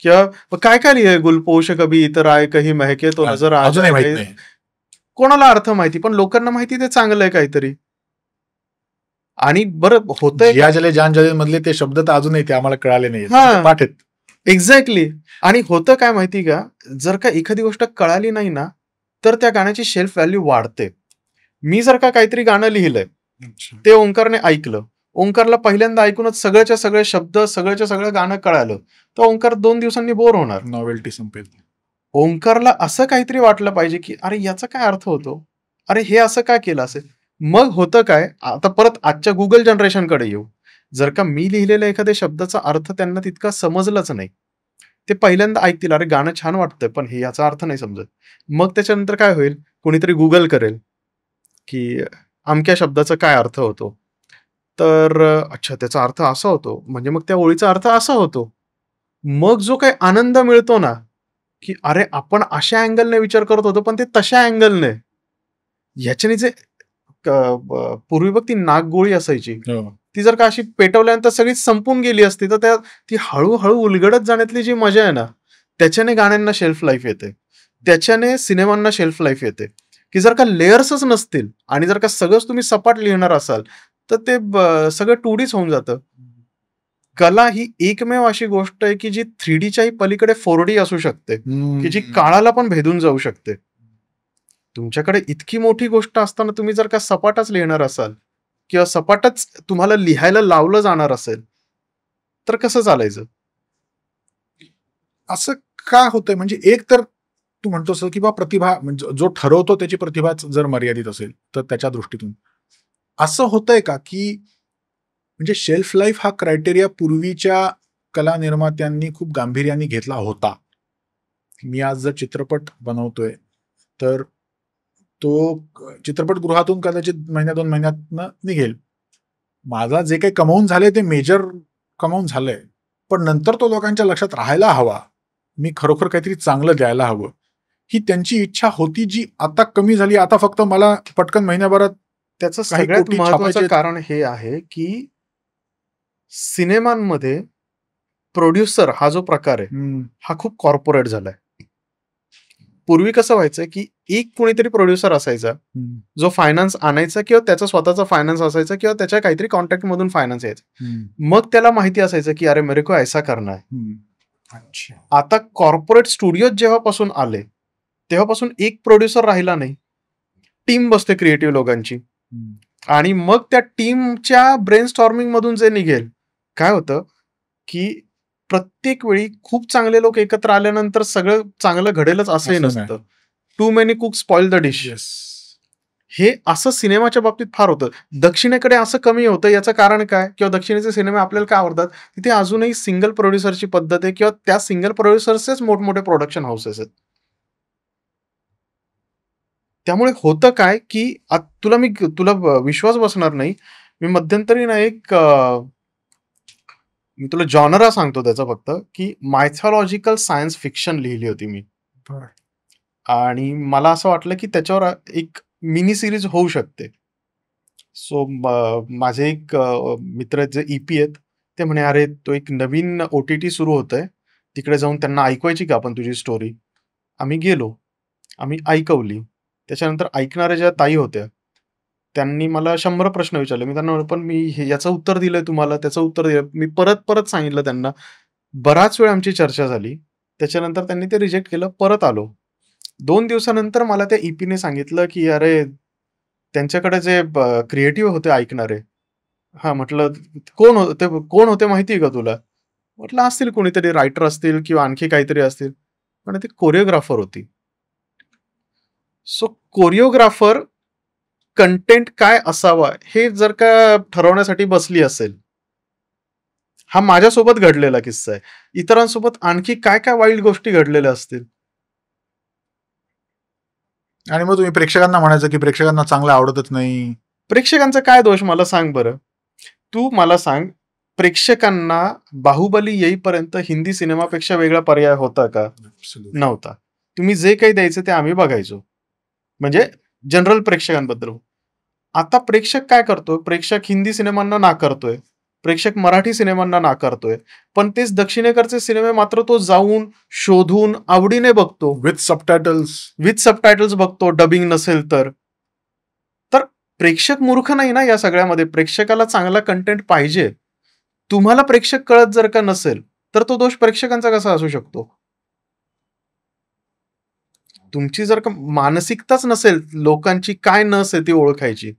किंवा काय काय लिहिलंय, गुलपोश कभी इतर आए कहीं महके तो नजर आ अजूनही माहित जाए. नाही. कोणाला अर्थ माहिती, पण लोकांना माहिती ते चांगलं आहे काहीतरी. आणि बरं होतंय जिया जले जान जले मधले ते शब्द तर अजूनही ते आम्हाला कळाले नाही. हां. पाठ आहेत. एक्झॅक्टली. आणि होतं काय माहिती का, जर का एखादी गोष्ट कळाली नाही ना, तर त्या गाण्याची शेल्फ व्हॅल्यू वाढते. मी जर का काहीतरी गाणं लिहिलंय, ते ओंकारने ऐकलं. ओंकारला पहिल्यांदा ऐकूनच सगळ्याच्या सगळे शब्द, सगळ्याच्या सगळं गाणं कळालं, तर ओंकार 2 दिवसांनी बोर होणार. नॉवेल्टी संपेल. ओंकारला असं काहीतरी वाटलं पाहिजे, की अरे याचा काय अर्थ होतो? अरे हे असं का केलं असेल? मग होतं काय, आता परत आजच्या गुगल जनरेशनकडे येऊ. जर का मी लिहिलेल्या एखाद्या शब्दाचा अर्थ त्यांना तितका समजलाच नाही, ते पहिल्यांदा ऐकतील, अरे गाणं छान वाटतंय, पण हे याचा अर्थ नाही समजत. मग त्याच्यानंतर काय होईल, कोणीतरी गुगल करेल, की अमक्या शब्दाचा काय अर्थ होतो? तर अच्छा त्याचा अर्थ असा होतो, म्हणजे मग त्या ओळीचा अर्थ असा होतो. मग जो काही आनंद मिळतो ना, की अरे आपण अशा अँगलने विचार करत होतो, पण ते तशा अँगलने. ह्याच्याने जे पूर्वी बघ ती नागगोळी असायची, ती जर का अशी पेटवल्यानंतर सगळी संपून गेली असती, तर ती हळूहळू उलगडत जाण्यातली जी मजा आहे ना, त्याच्याने गाण्यांना शेल्फ लाईफ येते. त्याच्याने सिनेमांना शेल्फ लाईफ येते, की जर का लेयर्सच नसतील आणि जर का सगळंच तुम्ही सपाट लिहिणार असाल, तर ते सगळं 2Dच होऊन जातं. कला ही एकमेव अशी गोष्ट आहे, की जी 3Dच्याही पलीकडे 4D असू शकते, की जी काळाला पण भेदून जाऊ शकते. तुमच्याकडे इतकी मोठी गोष्ट असताना तुम्ही जर का सपाटच लिहिणार असाल किंवा सपाटच तुम्हाला लिहायला लावलं जाणार असेल, तर कसं चालायचं? असं का होतंय? म्हणजे एक तर तू म्हणतोस की बा प्रतिभा म्हणजे जो ठरवतो त्याची प्रतिभाच जर मर्यादित असेल तर त्याच्या दृष्टीतून असं होतंय का, की म्हणजे शेल्फ लाईफ हा क्रायटेरिया पूर्वीच्या कला निर्मात्यांनी खूप गांभीर्याने घेतला होता. मी आज जर चित्रपट बनवतोय तर तो चित्रपटगृहातून कदाचित 1-2 महिन्यातनं निघेल. माझा जे काही कमावून झालंय ते मेजर कमावून झालंय, पण नंतर तो लोकांच्या लक्षात राहायला हवा. मी खरोखर काहीतरी चांगलं द्यायला हवं, ही त्यांची इच्छा होती, जी आता कमी झाली. आता फक्त मला पटकन महिन्याभरात त्याचं काही सगळ्यात कोटी महत्वाचं छापायचे. कारण हे आहे, की सिनेमांमध्ये प्रोड्युसर हा जो प्रकार आहे, हा खूप कॉर्पोरेट झालाय. पूर्वी कसं व्हायचं, की एक कोणीतरी प्रोड्युसर असायचा, जो फायनान्स आणायचा किंवा त्याचा स्वतःचा फायनान्स असायचा किंवा त्याच्या काहीतरी कॉन्ट्रॅक्टमधून फायनान्स यायचा. मग त्याला माहिती असायचं, की अरे मेरे को ऐसा करना है. अच्छा. आता कॉर्पोरेट स्टुडिओज जेव्हापासून आले, तेव्हापासून एक प्रोड्युसर राहिला नाही. टीम बसते क्रिएटिव्ह लोकांची आणि मग त्या टीमच्या ब्रेनस्टॉर्मिंग मधून जे निघेल, काय होतं, की प्रत्येक वेळी खूप चांगले लोक एकत्र आल्यानंतर सगळं चांगलं घडेलच असंही असं नाही. नसतं. Too many cook spoil the dish. Yes. हे असं सिनेमाच्या बाबतीत फार होतं. दक्षिणेकडे असं कमी होतं. याचं कारण काय? किंवा दक्षिणेचे सिनेमे आपल्याला का आवडतात? तिथे अजूनही सिंगल प्रोड्युसरची पद्धत आहे किंवा त्या सिंगल प्रोड्युसर्सचेच मोठमोठे प्रोडक्शन हाऊसेस आहेत. त्यामुळे होतं काय, की तुला विश्वास बसणार नाही. मी मध्यंतरी ना मी तुला जॉनरा सांगतो त्याचा फक्त, की मायथॉलॉजिकल सायन्स फिक्शन लिहिली होती मी. बरं. आणि मला असं वाटलं, की त्याच्यावर एक मिनी सीरीज होऊ शकते. सो माझे एक मित्र आहेत जे ई-पी आहेत. ते म्हणे, "अरे, तो एक नवीन ओ-टी-टी सुरू होतंय. तिकडे जाऊन त्यांना ऐकवायची का आपण तुझी स्टोरी?" आम्ही गेलो. आम्ही ऐकवली. त्याच्यानंतर ऐकणाऱ्या ज्या ताई होत्या, त्यांनी मला 100 प्रश्न विचारले. मी त्यांना म्हणालो, "पण मी याचं उत्तर दिलंय तुम्हाला, त्याचं उत्तर दिलं." मी परत-परत सांगितलं त्यांना. बराच वेळ आमची चर्चा झाली. त्याच्यानंतर त्यांनी ते रिजेक्ट केलं. परत आलो. 2 दिवसानंतर मला त्या ई-पीने सांगितलं, की "अरे, त्यांच्याकडे जे क्रिएटिव्ह होते ऐकणारे." हां, म्हटलं, कोण होते माहिती आहे का तुला? म्हटलं, "असतील कोणीतरी रायटर असतील किंवा आणखी काहीतरी असतील." पण ती कोरिओग्राफर होती. सो कोरिओग्राफर कंटेंट काय असावा हे जर का ठरवण्यासाठी बसली असेल, हा माझ्यासोबत घडलेला किस्सा आहे. इतरांसोबत आणखी काय वाईल्ड गोष्टी घडलेल्या असतील. आणि मग तुम्ही प्रेक्षकांना म्हणायचं, की प्रेक्षकांना चांगलं आवडतच नाही. प्रेक्षकांचा काय दोष मला सांग बरं? तू मला सांग, प्रेक्षकांना बाहुबली येईपर्यंत हिंदी सिनेमापेक्षा वेगळा पर्याय होता का? नव्हता. तुम्ही जे काही द्यायचं ते आम्ही बघायचो. म्हणजे जनरल प्रेक्षकांबद्दल. आता प्रेक्षक काय करतोय? प्रेक्षक हिंदी सिनेमांना नाकारतोय. प्रेक्षक मराठी सिनेमांना नाकारतोय. पण तेच दक्षिणेकडचे सिनेमे मात्र तो जाऊन, शोधून, आवडीने बघतो. विथ सबटायटल्स बघतो, डबिंग नसेल तर. तर प्रेक्षक मूर्ख नाही ना या सगळ्यामध्ये. प्रेक्षकाला चांगला कंटेंट पाहिजे. तुम्हाला प्रेक्षक कळत जर का नसेल, तर तो दोष प्रेक्षकांचा कसा असू शकतो? तुमची जर का मानसिकताच नसेल, लोकांची काय नस आहे ती ओळखायची.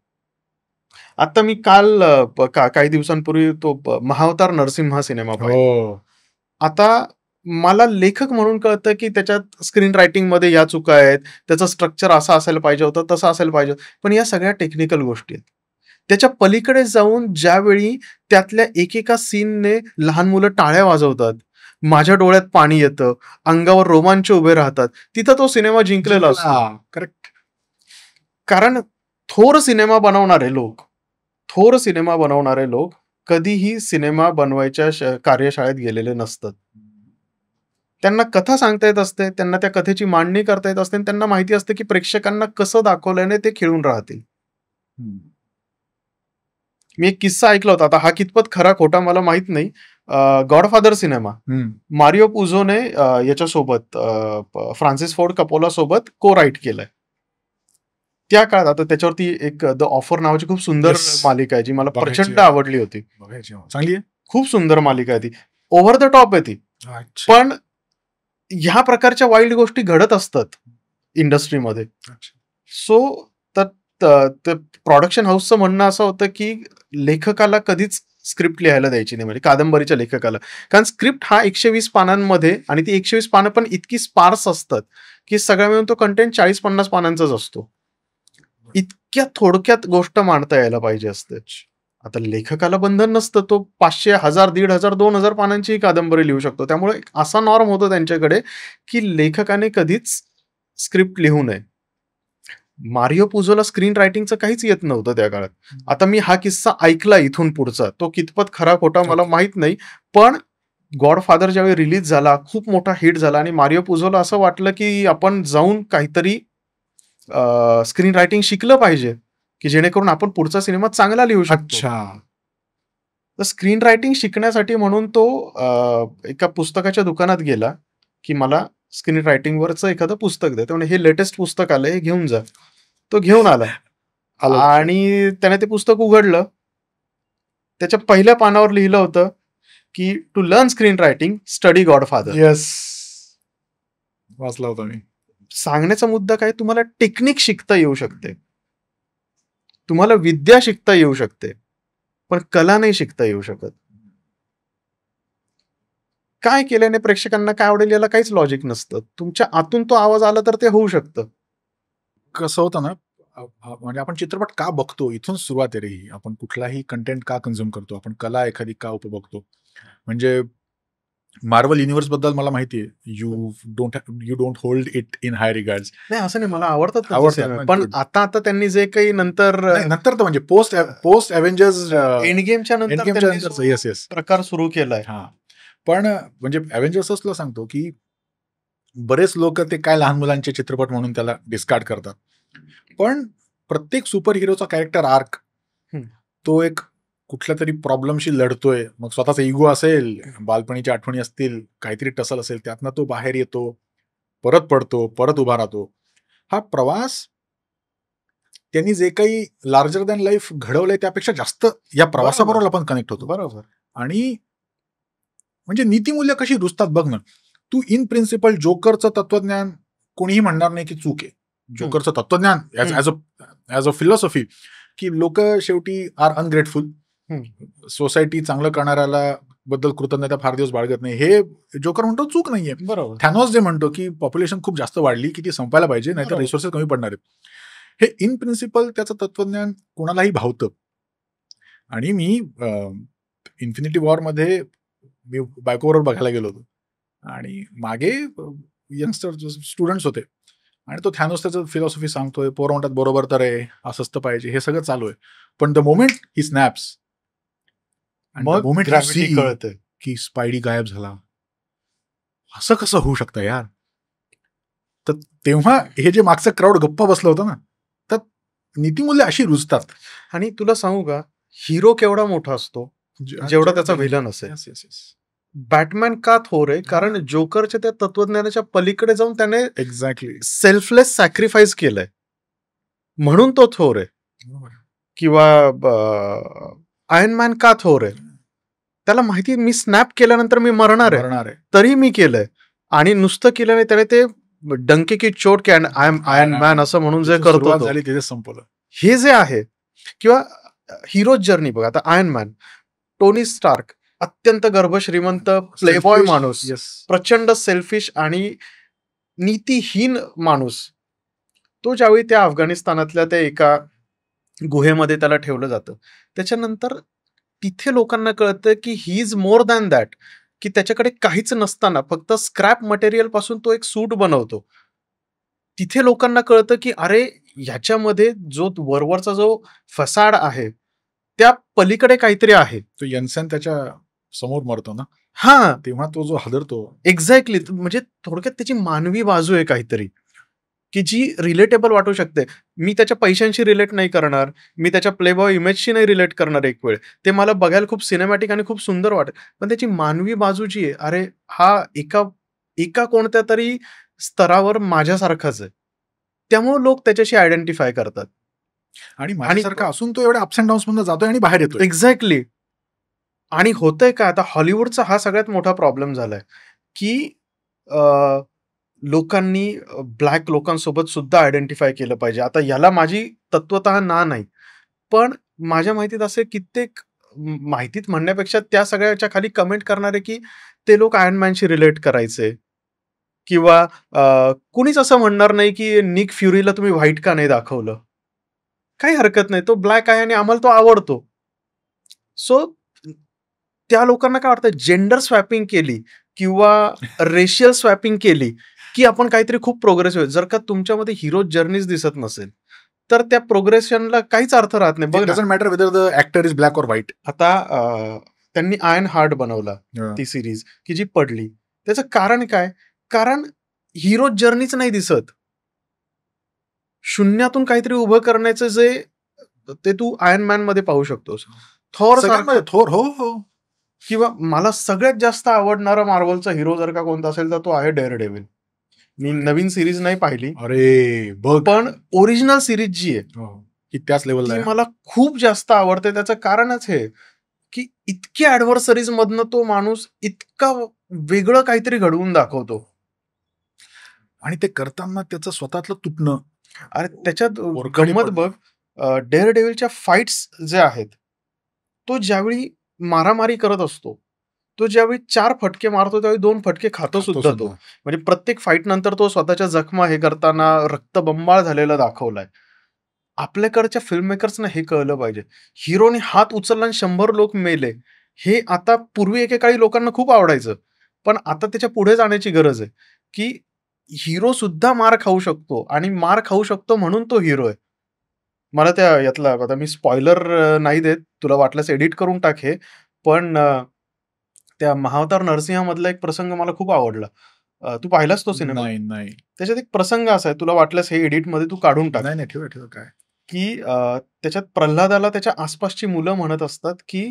आता मी काल काही दिवसांपूर्वी तो महाअवतार नरसिम्हा सिनेमा पाहिला. हो. आता मला लेखक म्हणून कळतं, की त्याच्यात स्क्रीन रायटिंगमध्ये या चुका आहेत, त्याचं स्ट्रक्चर असं असायला पाहिजे होतं, तसं असायला पाहिजे होतं. पण या सगळ्या टेक्निकल गोष्टी आहेत. त्याच्या पलीकडे जाऊन ज्यावेळी त्यातल्या एकेका सीनने लहान मुलं टाळ्या वाजवतात, माझ्या डोळ्यात पाणी येतं, अंगावर रोमांच उभे राहतात, तिथं तो सिनेमा जिंकलेला असतो. करेक्ट. कारण थोर सिनेमा बनवणारे लोक कधीही सिनेमा बनवायच्या कार्यशाळेत गेलेले नसतात. त्यांना कथा सांगता येत असते, त्यांना त्या कथेची मांडणी करता येत असते आणि त्यांना माहिती असते, की प्रेक्षकांना कसं दाखवल्याने ते खिळून राहतील. मी एक किस्सा ऐकला होता. आता हा कितपत खरा खोटा मला माहित नाही. गॉडफादर सिनेमा मारिओ पुझोने याच्यासोबत फ्रान्सिस फोर्ड कपोला सोबत को-राईट केलाय. त्या काळात आता त्याच्यावरती एक द ऑफर नावाची खूप सुंदर मालिका आहे, जी मला प्रचंड आवडली होती. चांगली आहे. खूप सुंदर मालिका आहे ती. ओव्हर द टॉप आहे ती. पण ह्या प्रकारच्या वाईल्ड गोष्टी घडत असतात इंडस्ट्रीमध्ये. सो तर प्रोडक्शन हाऊसचं म्हणणं असं होतं, की लेखकाला कधीच स्क्रिप्ट लिहायला द्यायची नाही, म्हणजे कादंबरीच्या लेखकाला. कारण स्क्रिप्ट हा 120 पानांमध्ये आणि ती 120 पानं पण इतकी स्पार्स असतात, की सगळ्या मिळून तो कंटेंट 40-50 पानांचाच असतो. इतक्या थोडक्यात गोष्ट मांडता यायला पाहिजे असते. आता लेखकाला बंधन नसतं. तो 500, 1000, 1500, 2000 पानांची कादंबरी लिहू शकतो. त्यामुळे असा नॉर्म होतो त्यांच्याकडे, की लेखकाने कधीच स्क्रिप्ट लिहू नये. मारिओ पुझोला स्क्रीन रायटिंगचं काहीच येत नव्हतं त्या काळात. आता मी हा किस्सा ऐकला इथून पुढचा. तो कितपत खरा खोटा मला माहित नाही. पण गॉडफादर ज्यावेळी रिलीज झाला, खूप मोठा हिट झाला आणि मारिओ पुझोला असं वाटलं, की आपण जाऊन काहीतरी स्क्रीन रायटिंग शिकलं पाहिजे, की जेणेकरून आपण पुढचा सिनेमा चांगला लिहू शकतो. अच्छा. तर स्क्रीन रायटिंग शिकण्यासाठी म्हणून तो एका पुस्तकाच्या दुकानात गेला, की मला स्क्रीन रायटिंगवरचं एखादं पुस्तक द्या. ते म्हणे, "हे लेटेस्ट पुस्तक आलंय, हे घेऊन जा." तो घेऊन आला आलं लक्षात. आणि त्याने ते पुस्तक उघडलं. त्याच्या पहिल्या पानावर लिहिलं होतं, की "to learn screen writing, study Godfather." Yes. वाचला होता मी. सांगण्याचा मुद्दा काय, तुम्हाला टेक्निक शिकता येऊ शकते. तुम्हाला विद्या शिकता येऊ शकते. पण कला नाही शिकता येऊ शकत. काय केल्याने प्रेक्षकांना काय आवडेल याला काहीच लॉजिक नसतं. तुमच्या आतून तो आवाज आला तर ते होऊ शकतं. कसं होतं ना, म्हणजे आपण चित्रपट का बघतो इथून सुरुवात आहे रे ही. आपण कुठलाही कंटेंट का कन्झ्युम करतो, आपण कला एखादी का उपभोगतो. म्हणजे मार्वल युनिव्हर्स बद्दल मला माहिती आहे. You don't hold it in high regards. नाही असं नाही, मला आवडतात त्यांचे आवडतात सिनेमे. ना, पण good. आता त्यांनी जे काही नंतर नंतर तर म्हणजे पोस्ट अव्हेंजर्स एंड गेमच्या नंतर एंडगेमच्या त्यांनी नंतरचं जो येस येस प्रकार सुरू केलाय. हा. पण म्हणजे अव्हेंजर्सच तुला सांगतो की बरेच लोक ते काय लहान मुलांचे चित्रपट म्हणून त्याला डिस्कार्ड करतात. पण प्रत्येक सुपर हिरोचा कॅरेक्टर आर्क हम्म. तो एक कुठल्या तरी प्रॉब्लेमशी लढतोय. मग स्वतःचा इगो असेल, बालपणीच्या आठवणी असतील, काहीतरी टसल असेल, त्यातनं तो बाहेर येतो, परत पडतो, परत उभा राहतो. हा प्रवास त्यांनी जे काही लार्जर दॅन लाईफ घडवलंय त्यापेक्षा जास्त या प्रवासाबरोबर आपण कनेक्ट होतो. बरोबर. आणि म्हणजे नीतिमूल्य कशी रुजतात बघ ना. तू इन प्रिन्सिपल जोकरचं तत्वज्ञान कोणीही म्हणणार नाही की चूक आहे. जोकरचं तत्वज्ञान ऍज अ फिलॉसॉफी की लोक शेवटी आर अनग्रेटफुल. सोसायटी चांगलं करणाऱ्याला बद्दल कृतज्ञता फार दिवस बाळगत नाही. हे जोकर म्हणतो चूक नाहीये. बरोबर. थॅनॉस जे म्हणतो की पॉप्युलेशन खूप जास्त वाढली की ती संपायला पाहिजे, नाहीतर बरोबर. रिसोर्सेस कमी पडणार आहेत. हे इन प्रिन्सिपल त्याचं तत्वज्ञान कोणालाही भावतं. आणि मी इन्फिनिटी वॉरमध्ये मी बायकोबरोबर बघायला गेलो होतो आणि मागे यंगस्टर स्टुडंट्स होते आणि तो थॅनोस त्याचं फिलॉसॉफी सांगतोय. पोरं म्हणतात बरोबर तर आहे, असंच तर पाहिजे, हे सगळं चालू आहे. पण द मोमेंट ही स्नॅप्स मग मोमेंट ग्रॅव्हिटी कळते की स्पायडी गायब झाला, असं कसं होऊ शकतं यार. तर तेव्हा हे जे मागचं क्राऊड गप्पा बसलं होतं ना, तर नीतिमूल्य अशी रुजतात. आणि तुला सांगू का, हिरो केवढा मोठा असतो जेवढा त्याचा व्हिलन असेल. बॅटमॅन का थोर आहे, कारण जोकरच्या त्या तत्वज्ञानाच्या पलीकडे जाऊन त्याने एक्झॅक्टली सेल्फलेस सॅक्रिफाईस केलंय म्हणून तो थोर आहे. किंवा आयर्न मॅन का थोर आहे, त्याला माहिती मी स्नॅप केल्यानंतर मी मरणार आहे, तरी मी केलंय. आणि नुसतं केलं नाही, त्याने ते डंके की चोट की आय एम आयर्न मॅन असं म्हणून जे करतो झाली तिथे संपवलं. हे जे आहे. किंवा हिरोज जर्नी बघा, आता आयर्न मॅन, टोनी स्टार्क अत्यंत गर्भश्रीमंत प्लेबॉय माणूस, प्रचंड सेल्फिश आणि नीतिहीन माणूस. तो ज्यावेळी त्या अफगाणिस्तानातल्या त्या एका गुहेमध्ये त्याला ठेवलं जातं, त्याच्यानंतर तिथे लोकांना कळतं की he is more than that, की त्याच्याकडे काहीच नसताना फक्त स्क्रॅप मटेरियल पासून तो एक सूट बनवतो. तिथे लोकांना कळतं की अरे ह्याच्यामध्ये जो वरवरचा जो फसाड आहे त्या पलीकडे काहीतरी आहे. तो यन्सेन त्याच्या समोर मरतो ना, हा तेव्हा तो जो हादरतो. एक्झॅक्टली. म्हणजे थोडक्यात त्याची मानवी बाजू आहे काहीतरी, की जी रिलेटेबल वाटू शकते. मी त्याच्या पैशांशी रिलेट नाही करणार, मी त्याच्या प्लेबॉय इमेजशी नाही रिलेट करणार एक वेळ. ते मला बघायला खूप सिनेमॅटिक आणि खूप सुंदर वाटेल. पण त्याची मानवी बाजू जी आहे, अरे हा एका कोणत्या तरी स्तरावर माझ्यासारखाच आहे. त्यामुळे लोक त्याच्याशी आयडेंटिफाय करतात. आणि माझ्यासारखा असून तो एवढ्या अप्स अँड डाऊन्स मधून जातोय आणि बाहेर येतोय. एक्झॅक्टली. आणि होतंय काय आता, हॉलिवूडचा हा सगळ्यात मोठा प्रॉब्लेम झालाय, की लोकांनी ब्लॅक लोकांसोबत सुद्धा आयडेंटिफाय केलं पाहिजे. आता याला माझी तत्वतः नाही. पण माझ्या माहितीत असे कित्येक, माहितीत म्हणण्यापेक्षा त्या सगळ्याच्या खाली कमेंट करणारे, की ते लोक आयर्न मॅनशी रिलेट करायचे. किंवा कुणीच असं म्हणणार नाही, की निक फ्युरीला तुम्ही व्हाईट का नाही दाखवलं. काही हरकत नाही, तो ब्लॅक आहे आणि आम्हाला तो आवडतो. सो त्या लोकांना काय वाटतं, जेंडर स्वॅपिंग केली किंवा रेशियल स्वॅपिंग केली की आपण काहीतरी खूप प्रोग्रेसिव्ह. जर का तुमच्यामध्ये हिरो जर्नीज दिसत नसेल तर त्या प्रोग्रेशनला काहीच अर्थ राहत नाही. Doesn't matter whether the actor is black or white. आता त्यांनी आयर्न हार्ट बनवला हा. ती सिरीज की जी पडली. त्याचं कारण काय? कारण हिरो जर्नीच नाही दिसत. शून्यातून काहीतरी उभं करण्याचं जे ते तू आयर्न मॅन मध्ये पाहू शकतोस. थॉर सारखं सगळ्यांमध्ये थोर. हो हो. किंवा मला सगळ्यात जास्त आवडणारा मार्वलचा हिरो जर का कोणता असेल तर तो आहे डेअर डेव्हिल. मी नवीन सिरीज नाही पाहिली, अरे बघ. पण ओरिजिनल सिरीज जी आहे हो. की त्याच लेवलला ती आहे. मला खूप जास्त आवडते. त्याचं कारणच हे की इतक्या ऍडव्हर्सरीज मधनं तो माणूस इतका वेगळं काहीतरी घडवून दाखवतो. आणि ते करताना त्याचं स्वतःतलं तुटणं. अरे त्याच्यात पोरकडी गंमत पडणं. बघ, डेअर डेव्हिलच्या फाईट्स जे आहेत, तो ज्यावेळी मारामारी करत असतो, तो ज्यावेळी 4 फटके मारतो त्यावेळी 2 फटके खातो सुद्धा तो. म्हणजे प्रत्येक फाईट नंतर तो स्वतःच्या जखमा हे करताना रक्तबंबाळ झालेला दाखवलाय. आपल्याकडच्या फिल्म मेकर्सना हे कळलं पाहिजे. हिरोने हात उचलला आणि 100 लोक मेले. हे आता पूर्वी एकेकाळी लोकांना खूप आवडायचं. पण आता त्याच्या पुढे जाण्याची गरज आहे, की हिरो सुद्धा मार खाऊ शकतो आणि मार खाऊ शकतो म्हणून तो हिरो आहे. मला त्या यातला आता मी स्पॉइलर नाही देत. तुला वाटल्यास एडिट करून टाक हे. पण त्या महाअवतार नरसिंहामधला एक प्रसंग मला खूप आवडला. तू पाहिलास तो सिनेमा? नाही. त्याच्यात एक प्रसंग असा आहे, तुला वाटल्यास हे एडिटमध्ये तू काढून टाक. नाही ठेवा काय. की त्याच्यात प्रल्हादाला त्याच्या आसपासची मुलं म्हणत असतात, की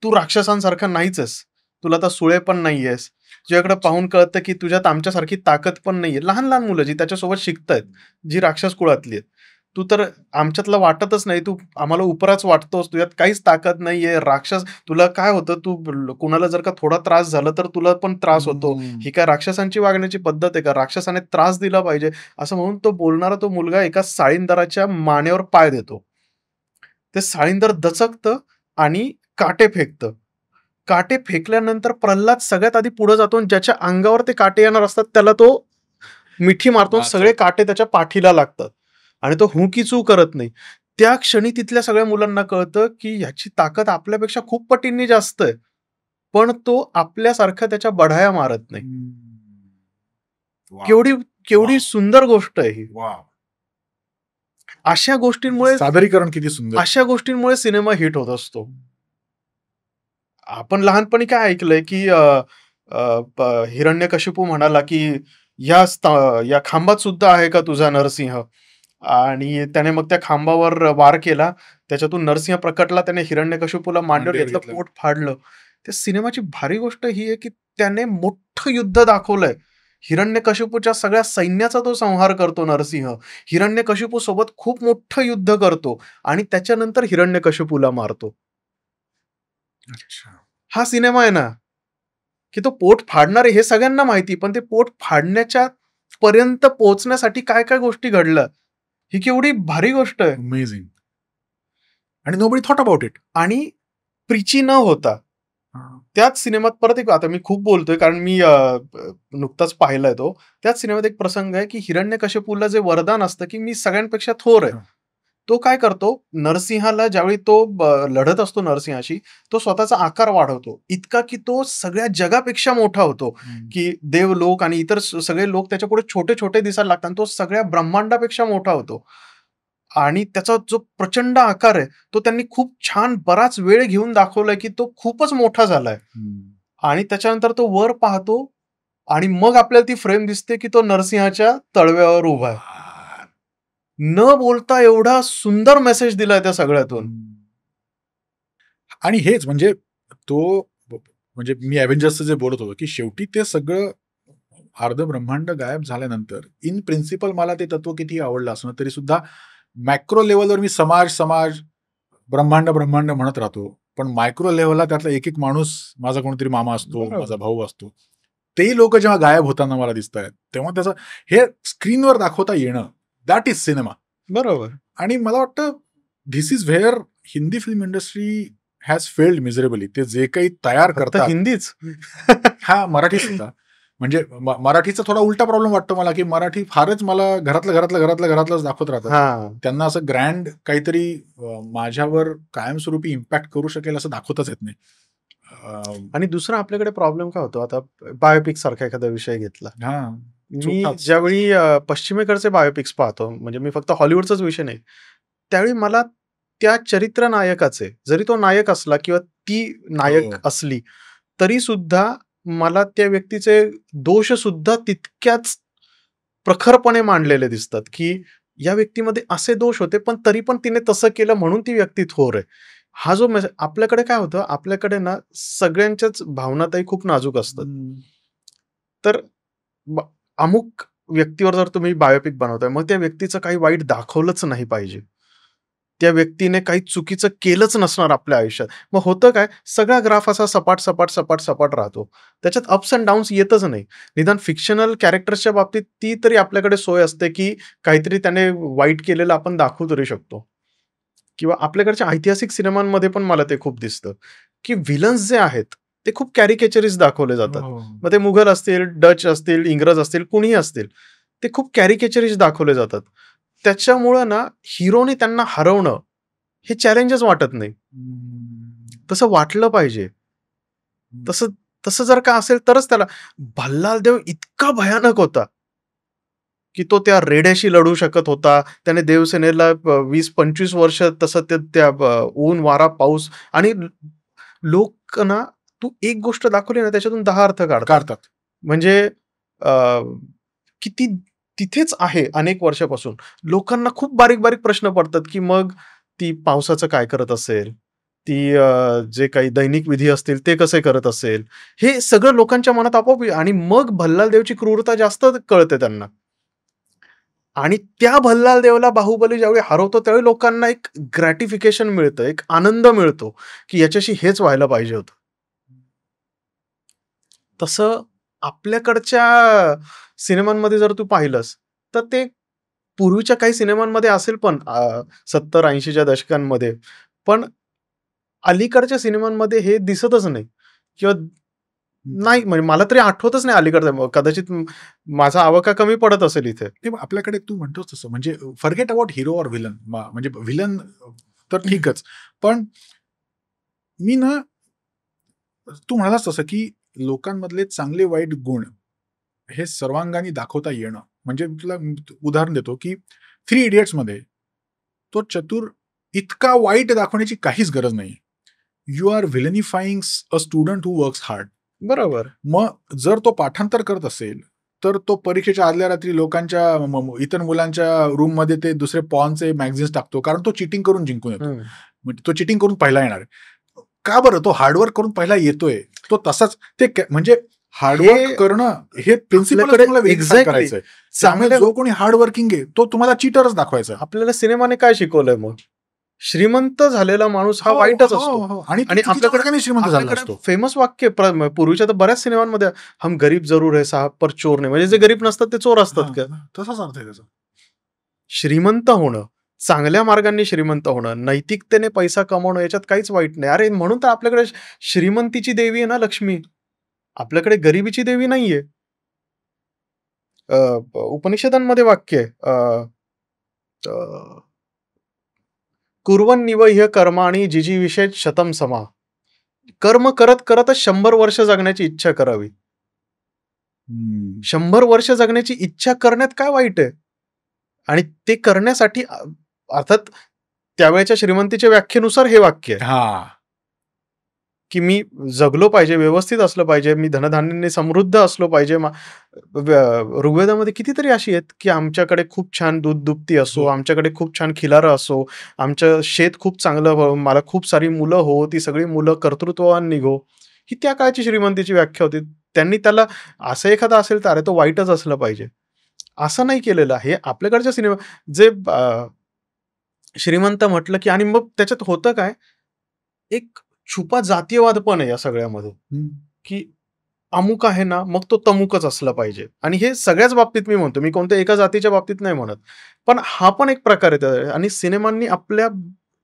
"तू राक्षसांसारखा नाहीच आहेस. तुला आता सुळे पण नाहीयेस. तुझ्याकडे पाहून कळतं, की तुझ्यात आमच्यासारखी ताकद पण नाहीये." लहान-लहान मुलं जी त्याच्यासोबत शिकतायत, जी राक्षस कुळातली आहेत. "तू तर आमच्यातलं वाटतच नाही. तू आम्हाला उपराच वाटतोस. तुझ्यात काहीच ताकद नाहीये. राक्षस तुला काय होतं, तू कुणाला जर का थोडा त्रास झाला, तर तुला पण त्रास होतो. ही काय राक्षसांची वागण्याची पद्धत आहे का? राक्षसाने त्रास दिला पाहिजे." असं म्हणून तो बोलणारा तो मुलगा एका साळींदराच्या मानेवर पाय देतो. ते साळींदर दचकतं आणि काटे फेकतं. काटे फेकल्यानंतर प्रल्हाद सगळ्यात आधी पुढे जातो आणि ज्याच्या अंगावर ते काटे येणार असतात त्याला तो मिठी मारतो. सगळे काटे त्याच्या पाठीला लागतात आणि तो हू की चू करत नाही. त्या क्षणी तिथल्या सगळ्या मुलांना कळतं, की ह्याची ताकद आपल्यापेक्षा खूप पटींनी जास्त आहे. पण तो आपल्यासारखं त्याच्या बढाया मारत नाही. केवढी सुंदर गोष्ट आहे ही. अशा गोष्टींमुळे सादरीकरण किती सुंदर. अशा गोष्टींमुळे सिनेमा हिट होत असतो. आपण लहानपणी काय ऐकलंय, की हिरण्यकशिपू म्हणाला, की या खांबात सुद्धा आहे का तुझा नरसिंह? आणि त्याने मग त्या खांबावर वार केला. त्याच्यातून नरसिंह प्रकटला. त्याने हिरण्यकशिपूला मांडीवर घेतलं, पोट फाडलं. त्या सिनेमाची भारी गोष्ट ही आहे, की त्याने मोठं युद्ध दाखवलंय. हिरण्यकशिपूच्या सगळ्या सैन्याचा तो संहार करतो नरसिंह. हिरण्यकशिपू सोबत खूप मोठं युद्ध करतो आणि त्याच्यानंतर हिरण्यकशिपूला मारतो. अच्छा. हा सिनेमा आहे ना, की तो पोट फाडणार आहे हे सगळ्यांना माहिती, पण ते पोट फाडण्याच्या पर्यंत पोहोचण्यासाठी काय काय गोष्टी घडल्या, ही केवढी भारी गोष्ट आहे. अमेझिंग. आणि नोबडी थॉट अबाउट इट. आणि प्रिची न होता त्याच सिनेमात परत एक, आता मी खूप बोलतोय कारण मी नुकताच पाहिलाय तो. त्याच सिनेमात एक प्रसंग आहे, की हिरण्यकशिपूला जे वरदान असतं, की मी सगळ्यांपेक्षा थोर आहे. तो काय करतो, नरसिंहाला ज्यावेळी तो लढत असतो नरसिंहाशी, तो स्वतःचा आकार वाढवतो. इतका की तो सगळ्या जगापेक्षा मोठा होतो, की देवलोक आणि इतर सगळे लोक त्याच्यापुढे छोटे-छोटे दिसायला लागतात आणि तो सगळ्या ब्रह्मांडापेक्षा मोठा होतो. आणि त्याचा जो प्रचंड आकार आहे, तो त्यांनी खूप छान बराच वेळ घेऊन दाखवलाय, की तो खूपच मोठा झालाय. आणि त्याच्यानंतर तो वर पाहतो आणि मग आपल्याला ती फ्रेम दिसते, की तो नरसिंहाच्या तळव्यावर उभा आहे. न बोलता एवढा सुंदर मेसेज दिलाय त्या सगळ्यातून. आणि हेच म्हणजे म्हणजे मी अव्हेंजर्सचं जे बोलत होतो, की शेवटी ते सगळं अर्ध ब्रह्मांड गायब झाल्यानंतर इन प्रिन्सिपल मला ते तत्व किती आवडलं असणं तरी सुद्धा मॅक्रो लेवलवर मी समाज ब्रह्मांड म्हणत राहतो. पण मायक्रो लेवलला त्यातला एक माणूस माझा कोणतरी मामा असतो, माझा भाऊ असतो. तेही लोक जेव्हा गायब होताना मला दिसत आहेत, तेव्हा त्याचं हे स्क्रीनवर दाखवता येणं, दॅट इज सिनेमा. बरोबर. आणि मला वाटतं this is where Hindi film industry has failed miserably. ते जे काही तयार करतात हिंदीच हा मराठी सुद्धा, म्हणजे मराठीचा थोडा उलटा प्रॉब्लेम वाटतो मला, की मराठी फारच मला घरातलंच दाखवत राहतात. त्यांना असं ग्रँड काहीतरी माझ्यावर कायमस्वरूपी इम्पॅक्ट करू शकेल असं दाखवतच येत नाही. आणि दुसरा आपल्याकडे प्रॉब्लेम काय होतो, आता बायोपिक सारखा एखादा विषय घेतला, मी ज्यावेळी पश्चिमेकडचे बायोपिक्स पाहतो, म्हणजे मी फक्त हॉलिवूडचाच विषय नाही, त्यावेळी मला त्या चरित्र नायकाचे, जरी तो नायक असला किंवा ती नायक हो. असली, तरी सुद्धा मला त्या व्यक्तीचे दोष सुद्धा तितक्याच प्रखरपणे मांडलेले दिसतात, की या व्यक्तीमध्ये असे दोष होते, पण तरी पण तिने तसं केलं म्हणून ती व्यक्ती थोर आहे. हा जो आपल्याकडे काय होतं, आपल्याकडे ना सगळ्यांच्याच भावनाताही खूप नाजूक असतात. हं. तर ब अमुक व्यक्तीवर जर तुम्ही बायोपिक बनवताय, मग त्या व्यक्तीचं काही वाईट दाखवलंच नाही पाहिजे. त्या व्यक्तीने काही चुकीचं केलंच नसणार आपल्या आयुष्यात. मग होतं काय, सगळा ग्राफ असा सपाट, सपाट, सपाट, सपाट राहतो. त्याच्यात अप्स एंड डाउन्स येतच नाही. निदान फिक्शनल कॅरेक्टर्सच्या बाबतीत ती तरी आपल्याकडे सोय असते, की काहीतरी त्याने वाईट केलेलं आपण दाखवू तरी शकतो. किंवा आपल्याकडच्या ऐतिहासिक सिनेमांमध्ये पण मला ते खूप दिसतं, की व्हिलन्स जे आहेत, ते खूप कॅरिकेचरिस्ट दाखवले जातात. हो. मग ते मुघल असतील, डच असतील, इंग्रज असतील, कुणीही असतील. ते खूप कॅरिकेचरिस्ट दाखवले जातात. त्याच्यामुळं ना हिरोने त्यांना हरवणं, हे चॅलेंजच वाटत नाही. हं. तसं वाटलं पाहिजे. तसं तसं जर का असेल तरच त्याला भल्लाल देव इतका भयानक होता, की तो त्या रेड्याशी लढू शकत होता. त्याने देवसेनेला 20-25 वर्ष तसं ते त्या ऊन, वारा, पाऊस आणि लोक ना, तू एक गोष्ट दाखवली ना, त्याच्यातून 10 अर्थ काढतात. काढतात. म्हणजे अ, किती तिथेच आहे अनेक वर्षापासून. लोकांना खूप बारीक-बारीक प्रश्न पडतात, की मग ती पावसाचं काय करत असेल? ती जे काही दैनिक विधी असतील ते कसे करत असेल? हे सगळं लोकांच्या मनात आपोआप आणि मग भल्लाल देवची क्रूरता जास्त कळते त्यांना. आणि त्या भल्लाल देवला बाहुबली ज्यावेळी हरवतो, त्यावेळी लोकांना एक ग्रॅटिफिकेशन मिळतं, एक आनंद मिळतो, की याच्याशी हेच व्हायला पाहिजे होतं. तसं आपल्याकडच्या सिनेमांमध्ये जर तू पाहिलंस, तर ते पूर्वीच्या काही सिनेमांमध्ये असेल पण 70-80च्या दशकांमध्ये. पण अलीकडच्या सिनेमांमध्ये हे दिसतच नाही किंवा नाही म्हणजे मला तरी आठवतच नाही अलीकडचं. कदाचित माझा आवाका कमी पडत असेल इथे. ते आपल्याकडे तू म्हणतोस तसं म्हणजे फॉरगेट अबाउट हिरो और व्हिलन म्हणजे व्हिलन तर ठीकच. पण मी ना तू म्हणालास तसं की लोकांमधले चांगले वाईट गुण हे सर्वांगाने दाखवता येणं. म्हणजे मी तुला उदाहरण देतो की थ्री इडियट्समध्ये तो चतुर इतका वाईट दाखवण्याची काहीच गरज नाही. You are villainifying a student who works hard. बरोबर. मग जर तो पाठांतर करत असेल, तर तो परीक्षेच्या आदल्या रात्री लोकांच्या इतर मुलांच्या रूममध्ये ते दुसरे पॉर्नचे मॅगझिन्स टाकतो. कारण तो चीटिंग करून जिंकून येतो. हं. म्हणजे तो चीटिंग करून पहिला येणार आहे. का बरं? तो हार्डवर्क करून पहिला येतोय. तो तसाच ते म्हणजे हार्डवर्क हे करणं हे प्रिन्सिपलच आपल्याकडे तुम्हाला व्हेरिफाय एक्झॅक्टली करायचंय. त्यामुळे चांगल्या जो कोणी हार्डवर्किंग आहे, तो तुम्हाला चीटरच दाखवायचा आहे. आपल्याला सिनेमाने काय शिकवलंय मग? श्रीमंत झालेला माणूस हा हो, वाईटच हो, असतो. हो. आणि तो आणि चुकीच्या मार्गाने श्रीमंत झालेला आपल्याकडे असतो. फेमस वाक्य पूर्वीच्या तर बऱ्याच सिनेमांमध्ये हम गरीब जरूर है साहब पर चोर नहीं. म्हणजे जे गरीब नसतात ते चोर असतात हां, का? तसाच अर्थ आहे त्याचा. श्रीमंत होणं, चांगल्या मार्गाने श्रीमंत होणं, नैतिकतेने पैसा कमवणं याच्यात काहीच वाईट नाही. अरे म्हणून तर आपल्याकडे श्रीमंतीची देवी आहे ना लक्ष्मी. आपल्याकडे गरिबीची देवी नाहीये. उपनिषदांमध्ये वाक्य आहे. अ, कुर्वन्निव ह्य कर्माणि जिजीविषेत शतम समा. कर्म करत करतच 100 वर्ष जगण्याची इच्छा करावी. हं. 100 वर्ष जगण्याची इच्छा करण्यात काय वाईट आहे? आणि ते करण्यासाठी अर्थात त्यावेळच्या श्रीमंतीच्या व्याख्येनुसार हे वाक्य आहे, हां. की मी जगलो पाहिजे, व्यवस्थित असलं पाहिजे, मी धनधान्याने समृद्ध असलो पाहिजे. ऋग्वेदामध्ये कितीतरी अशी आहेत, की आमच्याकडे खूप छान दूध-दुभती असो, हो. आमच्याकडे खूप छान खिलारं असो, आमचं शेत खूप चांगलं व्हावं, मला खूप सारी मुलं हो, ती सगळी मुलं कर्तृत्ववान निघो. ही त्या काळची श्रीमंतीची व्याख्या होती. त्यांनी त्याला असं एखादा असेल तर अरे तो वाईटच असलं पाहिजे. असं नाही केलेलं आहे. आपल्याकडच्या सिनेमा जे श्रीमंत म्हटलं, की आणि मग त्याच्यात होतं काय, एक छुपा जातीयवाद पण आहे या सगळ्यामध्ये, हं. की अमुक आहे ना, मग तो तमुकच असला पाहिजे. आणि हे सगळ्याच बाबतीत मी म्हणतो. मी कोणत्या एका जातीच्या बाबतीत नाही म्हणत. पण हा पण एक प्रकार आहे आणि सिनेमांनी आपल्या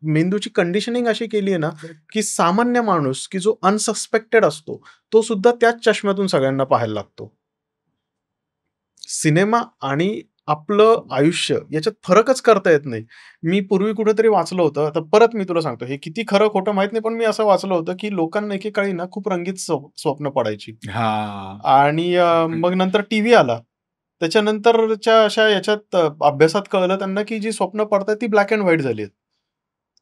मेंदूची कंडिशनिंग अशी केली आहे ना, की सामान्य माणूस, की जो अनसस्पेक्टेड असतो, तो सुद्धा त्याच चष्म्यातून सगळ्यांना पाहायला लागतो. सिनेमा आणि आपलं आयुष्य याच्यात फरकच करता येत नाही. मी पूर्वी कुठेतरी वाचलं होतं. आता परत मी तुला सांगतो, हे किती खरं खोटं माहीत नाही, पण मी असं वाचलं होतं, की लोकांना एकेकाळी ना खूप रंगीत स्वप्न पडायची. हां. आणि मग नंतर टीव्ही आला. त्याच्यानंतरच्या अशा याच्यात अभ्यासात कळलं त्यांना, की जी स्वप्न पडतात ती ब्लॅक एंड व्हाईट झाली आहेत.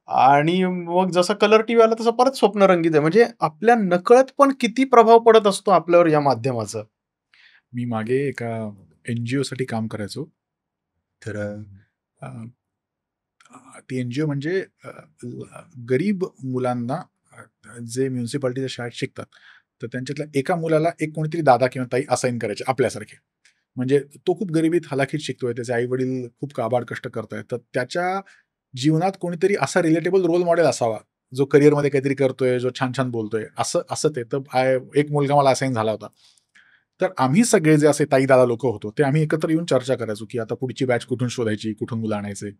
आणि मग जसा कलर टीव्ही आला तसं परत स्वप्नरंगीत आहे. म्हणजे आपल्या नकळत पण किती प्रभाव पडत असतो आपल्यावर या माध्यमाचा. मी मागे एका NGO साठी काम करायचो. तर अ, ती NGO म्हणजे गरीब मुलांना जे म्युनिसिपालिटीच्या शाळेत शिकतात, तर त्यांच्यातल्या एका मुलाला एक कोणीतरी दादा किंवा ताई असाइन करायचे आपल्यासारखे. म्हणजे तो खूप गरिबीत हलाखीत शिकतोय, त्याचे आई-वडील खूप काबाड कष्ट करतायत. तर त्याच्या जीवनात कोणीतरी असा रिलेटेबल रोल मॉडेल असावा, जो करिअरमध्ये काहीतरी करतोय, जो छान-छान बोलतोय. असं असं ते. तर एक मुलगा मला असाइन झाला होता. तर आम्ही सगळे जे असे ताई-दादा लोकं होतो, ते आम्ही एकत्र येऊन चर्चा करायचो, की आता पुढची बॅच कुठून शोधायची, कुठून मुलं आणायचे.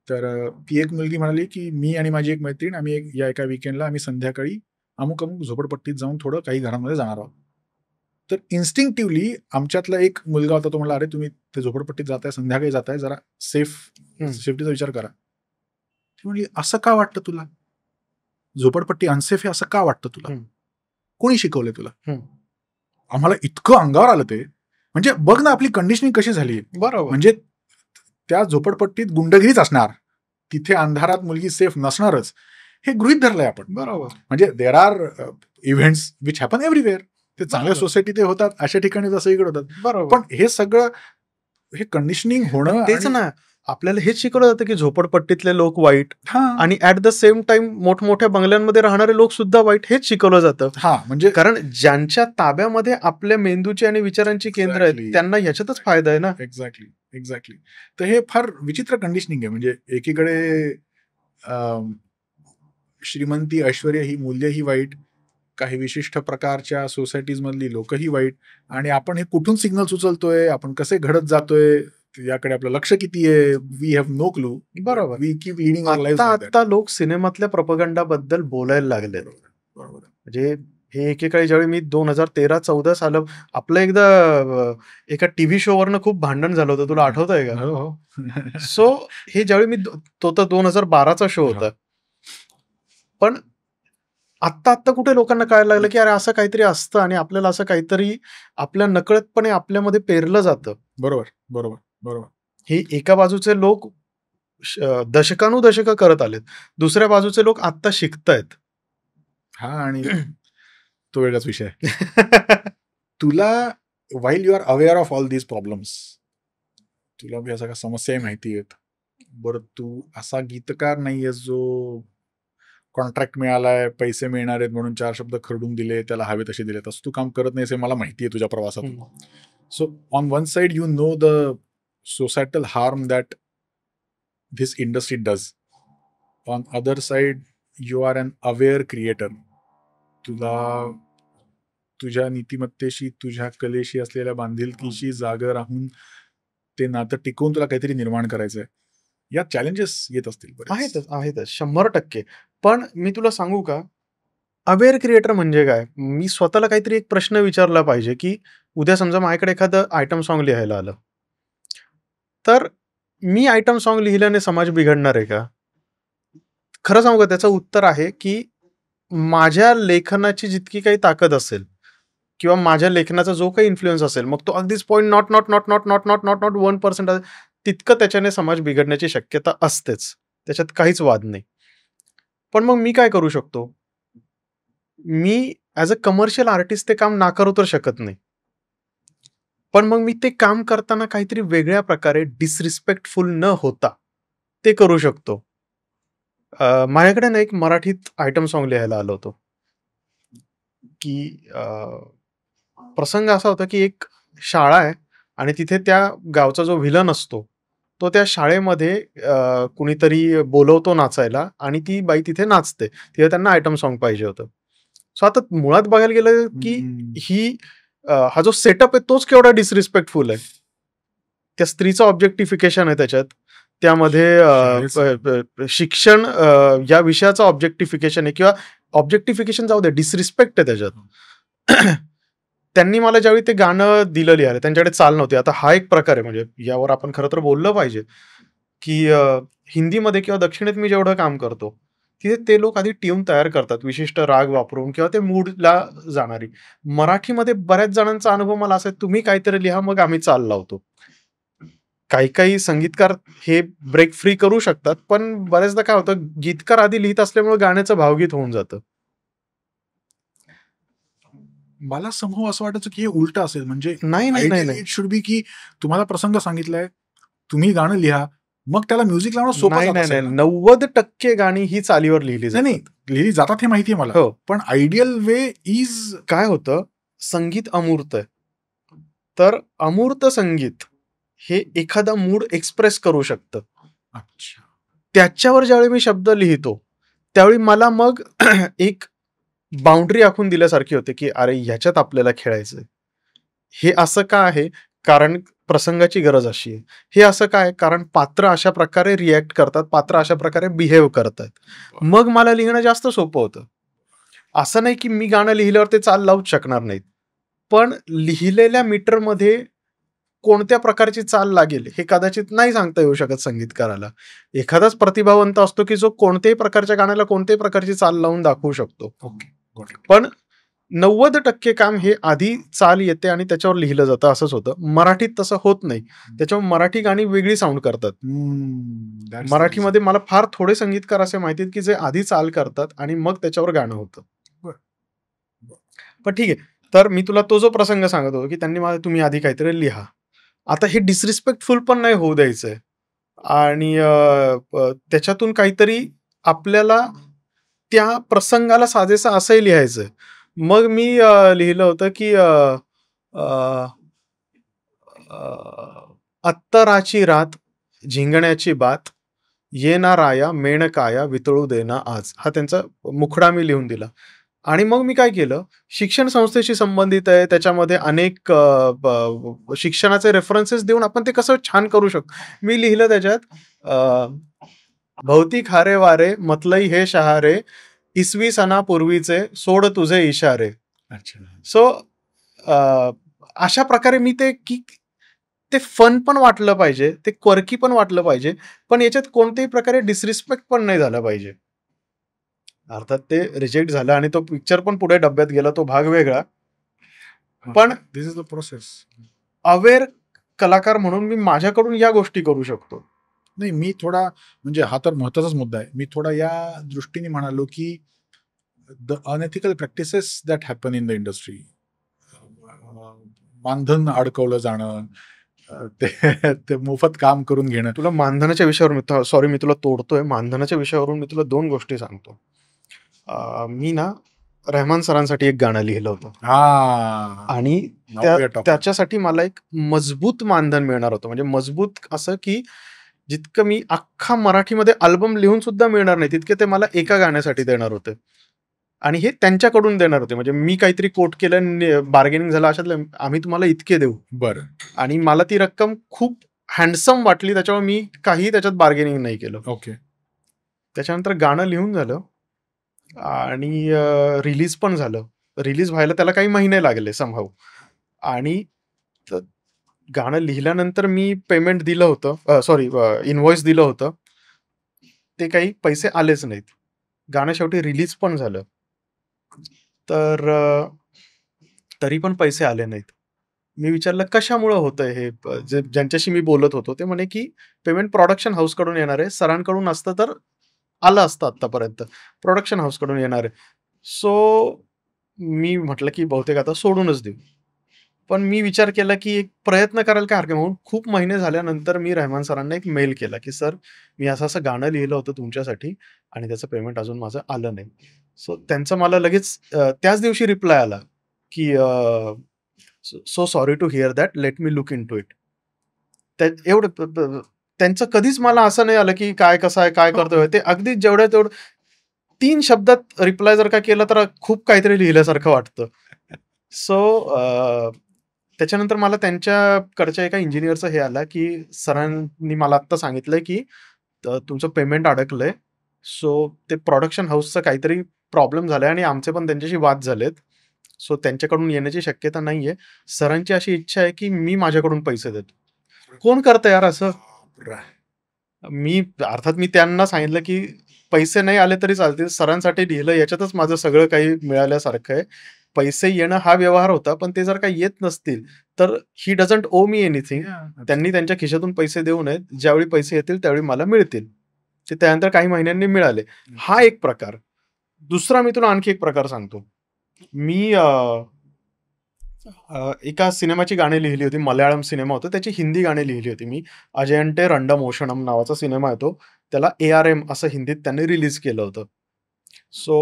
तर ती एक मुलगी म्हणाली, की मी आणि माझी एक मैत्रीण आम्ही या एका वीकेंडला आम्ही संध्याकाळी अमुक-अमुक झोपडपट्टीत जाऊन थोडं काही घरांमध्ये जाणार आहोत. तर इन्स्टिंक्टिव्हली आमच्यातला एक मुलगा होता, तो म्हणला, "अरे, तुम्ही ते झोपडपट्टीत जाताय, संध्याकाळी जाताय, जरा हं, सेफ्टीचा विचार करा." ती म्हणली, "असं का वाटतं तुला? झोपडपट्टी अनसेफ आहे असं का वाटतं तुला? हं, कोणी शिकवलंय तुला?" हं. आम्हाला इतकं अंगावर आलं ते. म्हणजे बघ ना आपली कंडिशनिंग कशी झाली. बरोबर, म्हणजे त्या झोपडपट्टीत गुंडगिरीच असणार. तिथे अंधारात मुलगी सेफ नसणारच. हे गृहीत धरलंय आपण. बरोबर, म्हणजे there are events which happen everywhere. ते चांगल्या बरोबर, सोसायटी ते होतात, अशा ठिकाणी तसं इकडे होतात. बरोबर. पण हे सगळं हे कंडिशनिंग मग होणं तेच आणि ना, आपल्याला हेच शिकवलं जातं, की झोपडपट्टीतले लोक वाईट हां, आणि ॲट द सेम टाईम मोठमोठ्या बंगल्यांमध्ये राहणारे लोक सुद्धा वाईट हेच शिकवलं जातं. हां, म्हणजे कारण ज्यांच्या ताब्यामध्ये आपल्या मेंदूची आणि विचारांची केंद्र आहेत, एक्झॅक्टली, त्यांना ह्याच्यातच फायदा आहे ना. Exactly, exactly. तर हे फार विचित्र कंडिशनिंग आहे. म्हणजे एकीकडे श्रीमंती, ऐश्वर्य ही मूल्यही वाईट, काही विशिष्ट प्रकारच्या सोसायटीज मधली लोकही वाईट आणि आपण हे कुठून सिग्नल उचलतोय, आपण कसे घडत जातोय, याकडे आपलं लक्ष किती आहे, वी हॅव नो क्लू. बरोबर. वी कीप लिडिंग आवर लाईव्हज आत्ता लाईक दॅट. आत्ता लोक सिनेमातल्या प्रोपगंडाबद्दल बोलायला लागलेत. बरोबर, बरोबर. म्हणजे हे एकेकाळी ज्यावेळी मी 2013-14 सालं आपलं एकदा एका टीव्ही शोवरनं खूप भांडण झालं होतं. तुला आठवतंय का? हो, हो. सो हे ज्यावेळी तो तर 2012चा शो हां. होता. पण आत्ता कुठे लोकांना कळायला लागलं, की अरे असं काहीतरी असतं आणि आपल्याला असं काहीतरी आपल्या नकळतपणे आपल्यामध्ये पेरलं जातं. बरोबर, बरोबर, बरोबर. हे एका बाजूचे लोक दशकानुदशकं करत आलेत. दुसऱ्या बाजूचे लोक आत्ता शिकतायत. हां आणि तो वेगळाच विषय आहे. तुला while you are aware of all these problems, तुला या सगळ्या समस्याही माहिती आहेत. बरं तू असा गीतकार नाहीयेस जो कॉन्ट्रॅक्ट मिळालाय, पैसे मिळणार आहेत म्हणून 4 शब्द खरडून दिले, त्याला हवे तसे दिले. तसं तू काम करत नाहीस हे मला माहिती आहे तुझ्या प्रवासातून. हं. So on one side you know the societal harm that this industry does. On other side you are unaware creator. तुला तुझ्या नीतिमत्तेशी, तुझ्या कलेशी असलेल्या बांधिलकीशी जागं राहून ते नातं टिकवून तुला काहीतरी निर्माण करायचंय. या चॅलेंजेस येत असतील बरेच. आहेतच 100%. पण मी तुला सांगू का? अवेअर क्रिएटर म्हणजे काय? मी स्वतःला काहीतरी एक प्रश्न विचारला पाहिजे, की उद्या समजा माझ्याकडे एखादं आयटम सॉन्ग लिहायला आलं. तर मी आयटम सॉन्ग लिहिल्याने समाज बिघडणार आहे का? खरं सांगू का त्याचं उत्तर आहे, की माझ्या लेखनाची जितकी काही ताकद असेल किंवा माझ्या लेखनाचा जो काही इन्फ्लुअन्स असेल, मग तो अगदीच 0.1% तितकं त्याच्याने समाज बिघडण्याची शक्यता असतेच. त्याच्यात काहीच वाद नाही. पण मग मी काय करू शकतो? मी ॲज अ कमर्शियल आर्टिस्ट ते काम नाकारू तर शकत नाही. पण मग मी ते काम करताना काहीतरी वेगळ्या प्रकारे डिसरिस्पेक्टफुल न होता ते करू शकतो. माझ्याकडे ना एक मराठीत आयटम सॉन्ग लिहायला आलं होतं, की प्रसंग असा होता, की एक शाळा आहे आणि तिथे त्या गावचा जो व्हिलन असतो, तो त्या शाळेमध्ये कुणीतरी बोलवतो नाचायला आणि ती बाई तिथे नाचते. तिथे त्यांना आयटम सॉन्ग पाहिजे होतं. सो आता मुळात बघायला गेलं, की ही हा जो सेटअप आहे तोच केवढा डिसरिस्पेक्टफुल आहे. त्या स्त्रीचं ऑब्जेक्टिफिकेशन आहे त्याच्यात. त्यामध्ये शिक्षण या विषयाचं ऑब्जेक्टिफिकेशन आहे किंवा ऑब्जेक्टिफिकेशन जाऊ दे, डिसरिस्पेक्ट आहे त्याच्यात. त्यांनी मला ज्यावेळी ते गाणं दिलं लिहायला, त्यांच्याकडे चाल नव्हती. आता हा एक प्रकार आहे म्हणजे यावर आपण खरं तर बोललं पाहिजे, की हिंदीमध्ये किंवा दक्षिणेत मी जेवढं काम करतो, तिथे ते लोक आधी ट्यून तयार करतात विशिष्ट राग वापरून किंवा ते मूडला जाणारी. मराठीमध्ये बऱ्याच जणांचा अनुभव मला असा आहे, तुम्ही काहीतरी लिहा, मग आम्ही चाल लावतो. काही काही संगीतकार हे ब्रेक फ्री करू शकतात, पण बऱ्याचदा काय होतं, गीतकार आधी लिहित असल्यामुळे गाण्याचं भावगीत होऊन जातं. मला समहाऊ असं वाटायचं की हे उलटं असेल. म्हणजे नाही, नाही, नाही, आयडियली नाही. इट शुड बी की तुम्हाला प्रसंग सांगितलाय, तुम्ही गाणं लिहा, मग त्याला म्युझिक लावणं सोपं नाही, जात नाही, असेल नाही. ना? 90% गाणी ही चालीवर लिहिली नाही, नाही. जातात. लिहिली जातात हे माहिती आहे मला. हो. पण आयडियल वे इज काय होतं, संगीत अमूर्त आहे. तर अमूर्त संगीत हे एखादा मूड एक्सप्रेस करू शकतं. अच्छा. त्याच्यावर ज्यावेळी मी शब्द लिहितो, त्यावेळी मला मग एक बाउंडरी आखून दिल्यासारखी होते, की अरे ह्याच्यात आपल्याला खेळायचंय. हे असं का आहे? कारण प्रसंगाची गरज अशी आहे. हे असं का आहे? कारण पात्र अशा प्रकारे रिएक्ट करतात, पात्र अशा प्रकारे बिहेव करतात. मग मला लिहिणं जास्त सोपं होतं. असं नाही की मी गाणं लिहिल्यावर ते चाल लावूच शकणार नाहीत. पण लिहिलेल्या मीटरमध्ये कोणत्या प्रकारची चाल लागेल हे कदाचित नाही सांगता येऊ शकत संगीतकाराला. एखादाच प्रतिभावंत असतो की जो कोणत्याही प्रकारच्या गाण्याला कोणत्याही प्रकारची चाल लावून दाखवू शकतो. ओके. Got it. पण 90% काम हे आधी चाल येते आणि त्याच्यावर लिहिलं जातं असंच होतं. मराठीत तसं होत नाही. त्याच्यामुळे मराठी गाणी वेगळी साउंड करतात. दॅट्स द मराठीमध्ये मला फार थोडे संगीतकार असे माहिती आहेत की जे आधी चाल करतात आणि मग त्याच्यावर गाणं होतं. बरं. पण ठीक आहे. तर मी तुला तो जो प्रसंग सांगत होतो की त्यांनी मला तुम्ही आधी काहीतरी लिहा. आता हे डिसरिस्पेक्टफुल पण नाही होऊ द्यायचंय आणि त्याच्यातून काहीतरी आपल्याला त्या प्रसंगाला साजेसं असंही लिहायचंय. मग मी लिहिलं होतं की अ, अ, अत्तराची रात, झिंगण्याची बात, ये ना राया मेणकाया वितळू दे ना आज. हा त्यांचा मुखडा मी लिहून दिला. आणि मग मी काय केलं, शिक्षण संस्थेशी संबंधित आहे, त्याच्यामध्ये अनेक शिक्षणाचे रेफरन्सेस देऊन आपण ते कसं छान करू शकतो. मी लिहिलं त्याच्यात भवती खारे वारे मतलई हे शहारे, इसवी सणापूर्वीचे सोड तुझे इशारे. अच्छा. सो अशा प्रकारे मी ते की ते फन पण वाटलं पाहिजे, ते क्वर्की पण वाटलं पाहिजे, पण याच्यात कोणत्याही प्रकारे डिसरिस्पेक्ट पण नाही झाला पाहिजे. अर्थात ते रिजेक्ट झालं आणि तो पिक्चर पण पुढे डब्यात गेला, तो भाग वेगळा. पण दिस इज द प्रोसेस. अवेअर कलाकार म्हणून मी माझ्याकडून या गोष्टी करू शकतो. नाही, मी थोडा म्हणजे हा तर महत्त्वाचाच मुद्दा आहे. मी थोडा या दृष्टीने म्हणालो, की the unethical practices that happen in the industry. मानधन अडकवलं जाणं, ते ते मोफत काम करून घेणं. तुला मानधनाच्या विषयावर सॉरी मी तुला तोडतोय. मानधनाच्या विषयावरून मी तुला 2 गोष्टी सांगतो. मी ना रहमान सरांसाठी एक गाणं लिहिलं होतं हां. आणि नाऊ वी आर टॉकिंग. त्याच्यासाठी मला एक मजबूत मानधन मिळणार होतं. म्हणजे मजबूत असं की जितकं मी अख्खा मराठीमध्ये अल्बम लिहून सुद्धा मिळणार नाही, तितके ते मला एका गाण्यासाठी देणार होते. आणि हे त्यांच्याकडून देणार होते. म्हणजे मी काहीतरी कोट केलं आणि बार्गेनिंग झालं अशातलं आम्ही तुम्हाला इतके देऊ. बरं. आणि मला ती रक्कम खूप हँडसम वाटली, त्याच्यामुळे मी काहीही त्याच्यात बार्गेनिंग नाही केलं. ओके. त्याच्यानंतर गाणं लिहून झालं आणि रिलीज पण झालं. रिलीज व्हायला त्याला काही महिने लागले समहाऊ आणि गाणं लिहिल्यानंतर मी पेमेंट दिलं होतं, सॉरी इन्व्हॉइस दिलं होतं. ते काही पैसे आलेच नाहीत. गाणं शेवटी रिलीज पण झालं. तर तरी पण पैसे आले नाहीत. मी विचारलं कशामुळं होतंय हे? ज्यांच्याशी मी बोलत होतो ते म्हणे, की पेमेंट प्रोडक्शन हाऊसकडून येणार आहे. सरांकडून असतं तर आलं असतं आत्तापर्यंत. प्रोडक्शन हाऊसकडून येणार आहे. सो मी म्हटलं, की बहुतेक आता सोडूनच देऊ. पण मी विचार केला, की एक प्रयत्न करायला काय हरकत आहे म्हणून खूप महिने झाल्यानंतर मी रहमान सरांना एक मेल केला, की "सर, मी असं-असं गाणं लिहिलं होतं तुमच्यासाठी आणि त्याचं पेमेंट अजून माझं आलं नाही." सो त्यांचा मला लगेच त्याच दिवशी रिप्लाय आला, की "so sorry to hear that. Let me look into it." एवढं त्यांचं कधीच मला असं नाही आलं, की काय कसं आहे, काय करतोय? ते अगदी जेवढ्या तेवढं 3 शब्दात रिप्लाय जर का केला तर खूप काहीतरी लिहिल्यासारखं वाटतं. सो त्याच्यानंतर मला त्यांच्याकडच्या एका इंजिनिअरचं हे आलं, की सरांनी मला आत्ता सांगितलंय, की तुमचं पेमेंट अडकलंय. सो ते प्रोडक्शन हाऊसचं काहीतरी प्रॉब्लेम झालाय आणि आमचे पण त्यांच्याशी वाद झालेत. सो त्यांच्याकडून येण्याची शक्यता नाहीये. सरांची अशी इच्छा आहे, की मी माझ्याकडून पैसे देतो. कोण करतं यार असं? मी अर्थात मी त्यांना सांगितलं, की पैसे नाही आले तरी चालतील. सरांसाठी लिहिलं याच्यातच माझं सगळं काही मिळाल्यासारखं आहे. पैसे येणं हा व्यवहार होता. पण ते जर काही येत नसतील, तर ही डझंट ओwe मी एनिथिंग. त्यांनी त्यांच्या खिशातून पैसे देऊ नयेत. ज्यावेळी पैसे येतील त्यावेळी मला मिळतील. ते त्यानंतर काही महिन्यांनी मिळाले. हा एक प्रकार. दुसरा मी तुला आणखी एक प्रकार सांगतो. मी एका सिनेमाची गाणी लिहिली होती. मल्याळम सिनेमा होता. त्याची हिंदी गाणी लिहिली होती मी. अजयंटे रंडमोषणम नावाचा सिनेमा आहे तो. त्याला ARM असं हिंदीत त्यांनी रिलीज केलं होतं. सो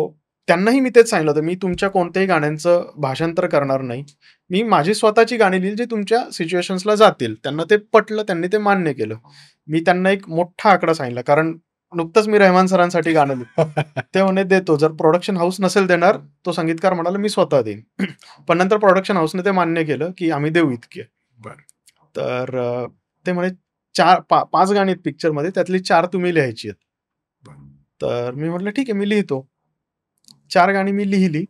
त्यांनाही मी तेच सांगितलं होतं, मी तुमच्या कोणत्याही गाण्यांचं भाषांतर करणार नाही. मी माझी स्वतःची गाणी लिहिली, जी तुमच्या सिच्युएशन्सला जातील. त्यांना ते पटलं, त्यांनी ते मान्य केलं. मी त्यांना एक मोठा आकडा सांगितला, कारण नुकतंच मी रहमान सरांसाठी गाणं लिहिलं. ते म्हणे देतो. जर प्रोडक्शन हाऊस नसेल देणार, तो संगीतकार म्हणाला मी स्वतः देईन. पण नंतर प्रोडक्शन हाऊसने ते मान्य केलं, की आम्ही देऊ इतके. बरं. तर ते म्हणे 5 गाणी आहेत पिक्चरमध्ये, त्यातली 4 तुम्ही लिहायची आहेत. तर मी म्हटलं ठीक आहे, मी लिहितो. 4 गाणी मी लिहिली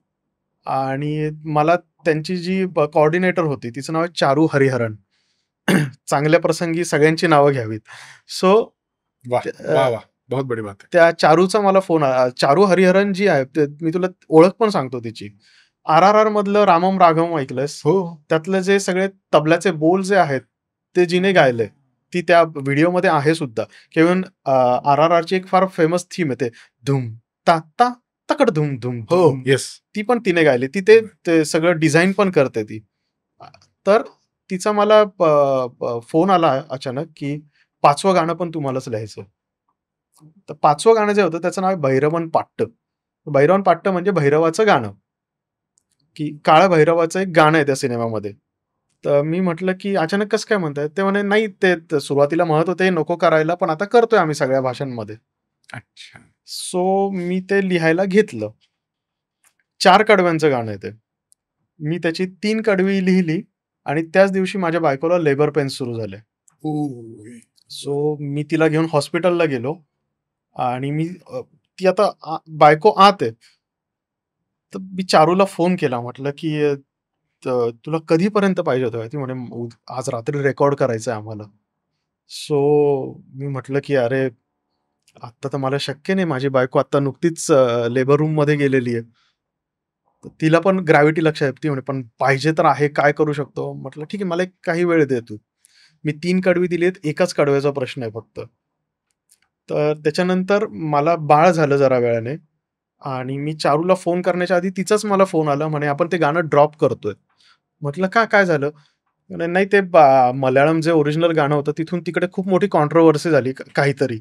आणि मला त्यांची जी कोऑर्डिनेटर होती, तिचं नाव आहे चारू हरिहरन. चांगल्या प्रसंगी सगळ्यांची नावं घ्यावीत. सो वाह! वाह! वाह! बहुत बड़ी बात है. त्या चारूचा मला फोन आला. चारू हरिहरन जी आहे, मी तुला ओळख पण सांगतो तिची. RRR मधलं रामम राघवम ऐकलंयस? हो. त्यातले जे सगळे तबल्याचे बोल जे आहेत, ते जिने गायलंय. ती त्या व्हिडिओमध्ये आहे सुद्धा. इव्हन RRRची एक फार फेमस थीम आहे, ते धूम ता ता तकड धूम धूम हो. धूम. येस. ती पण तिने गायली. ती ते सगळं डिझाइन पण करते ती. तर तिचा मला फोन आला अचानक, की 5वं गाणं पण तुम्हालाच लिहायचं. तर 5वं गाणं जे होतं त्याचं नाव आहे भैरवन पाट्ट. भैरवन पाट्ट म्हणजे भैरवाचं गाणं. की काळ्या भैरवाचं एक गाणं आहे त्या सिनेमामध्ये. तर मी म्हटलं, की अचानक कसं काय म्हणताय? ते म्हणे, "नाही, ते सुरुवातीला म्हणत होते नको करायला, पण आता करतोय आम्ही सगळ्या भाषांमध्ये." अच्छा. सो मी ते लिहायला घेतलं. 4 कडव्यांचं गाणं आहे ते. मी त्याची 3 कडवी लिहिली आणि त्याच दिवशी माझ्या बायकोला लेबर पेन्स सुरू झाले. ओह! सो मी तिला घेऊन हॉस्पिटलला गेलो आणि ती आता बायको आत आहे. तर मी चारूला फोन केला. म्हटलं, की तुला कधीपर्यंत पाहिजे होतं? ती म्हणे, आज रात्री रेकॉर्ड करायचं आहे आम्हाला." सो मी म्हटलं, की "अरे, आत्ता तर मला शक्य नाही. माझी बायको आत्ता नुकतीच लेबर रूममध्ये गेलेली आहे." तर तिला पण ग्रॅव्हिटी लक्षात आहे. ती म्हणे, "पण पाहिजे तर आहे, काय करू शकतो?" म्हटलं, "ठीक आहे, मला एक काही वेळ दे तू." मी 3 कडवी दिली आहेत. एकाच कडव्याचा प्रश्न आहे फक्त. तर त्याच्यानंतर मला बाळ झालं जरा वेळाने आणि मी चारूला फोन करण्याच्या आधी तिचाच मला फोन आला. म्हणे, "आपण ते गाणं ड्रॉप करतोय." म्हटलं, "का? काय झालं?" म्हणे, "नाही, ते मल्याळम जे ओरिजिनल गाणं होतं, तिथून तिकडे खूप मोठी कॉन्ट्रोव्हर्सी झाली काहीतरी,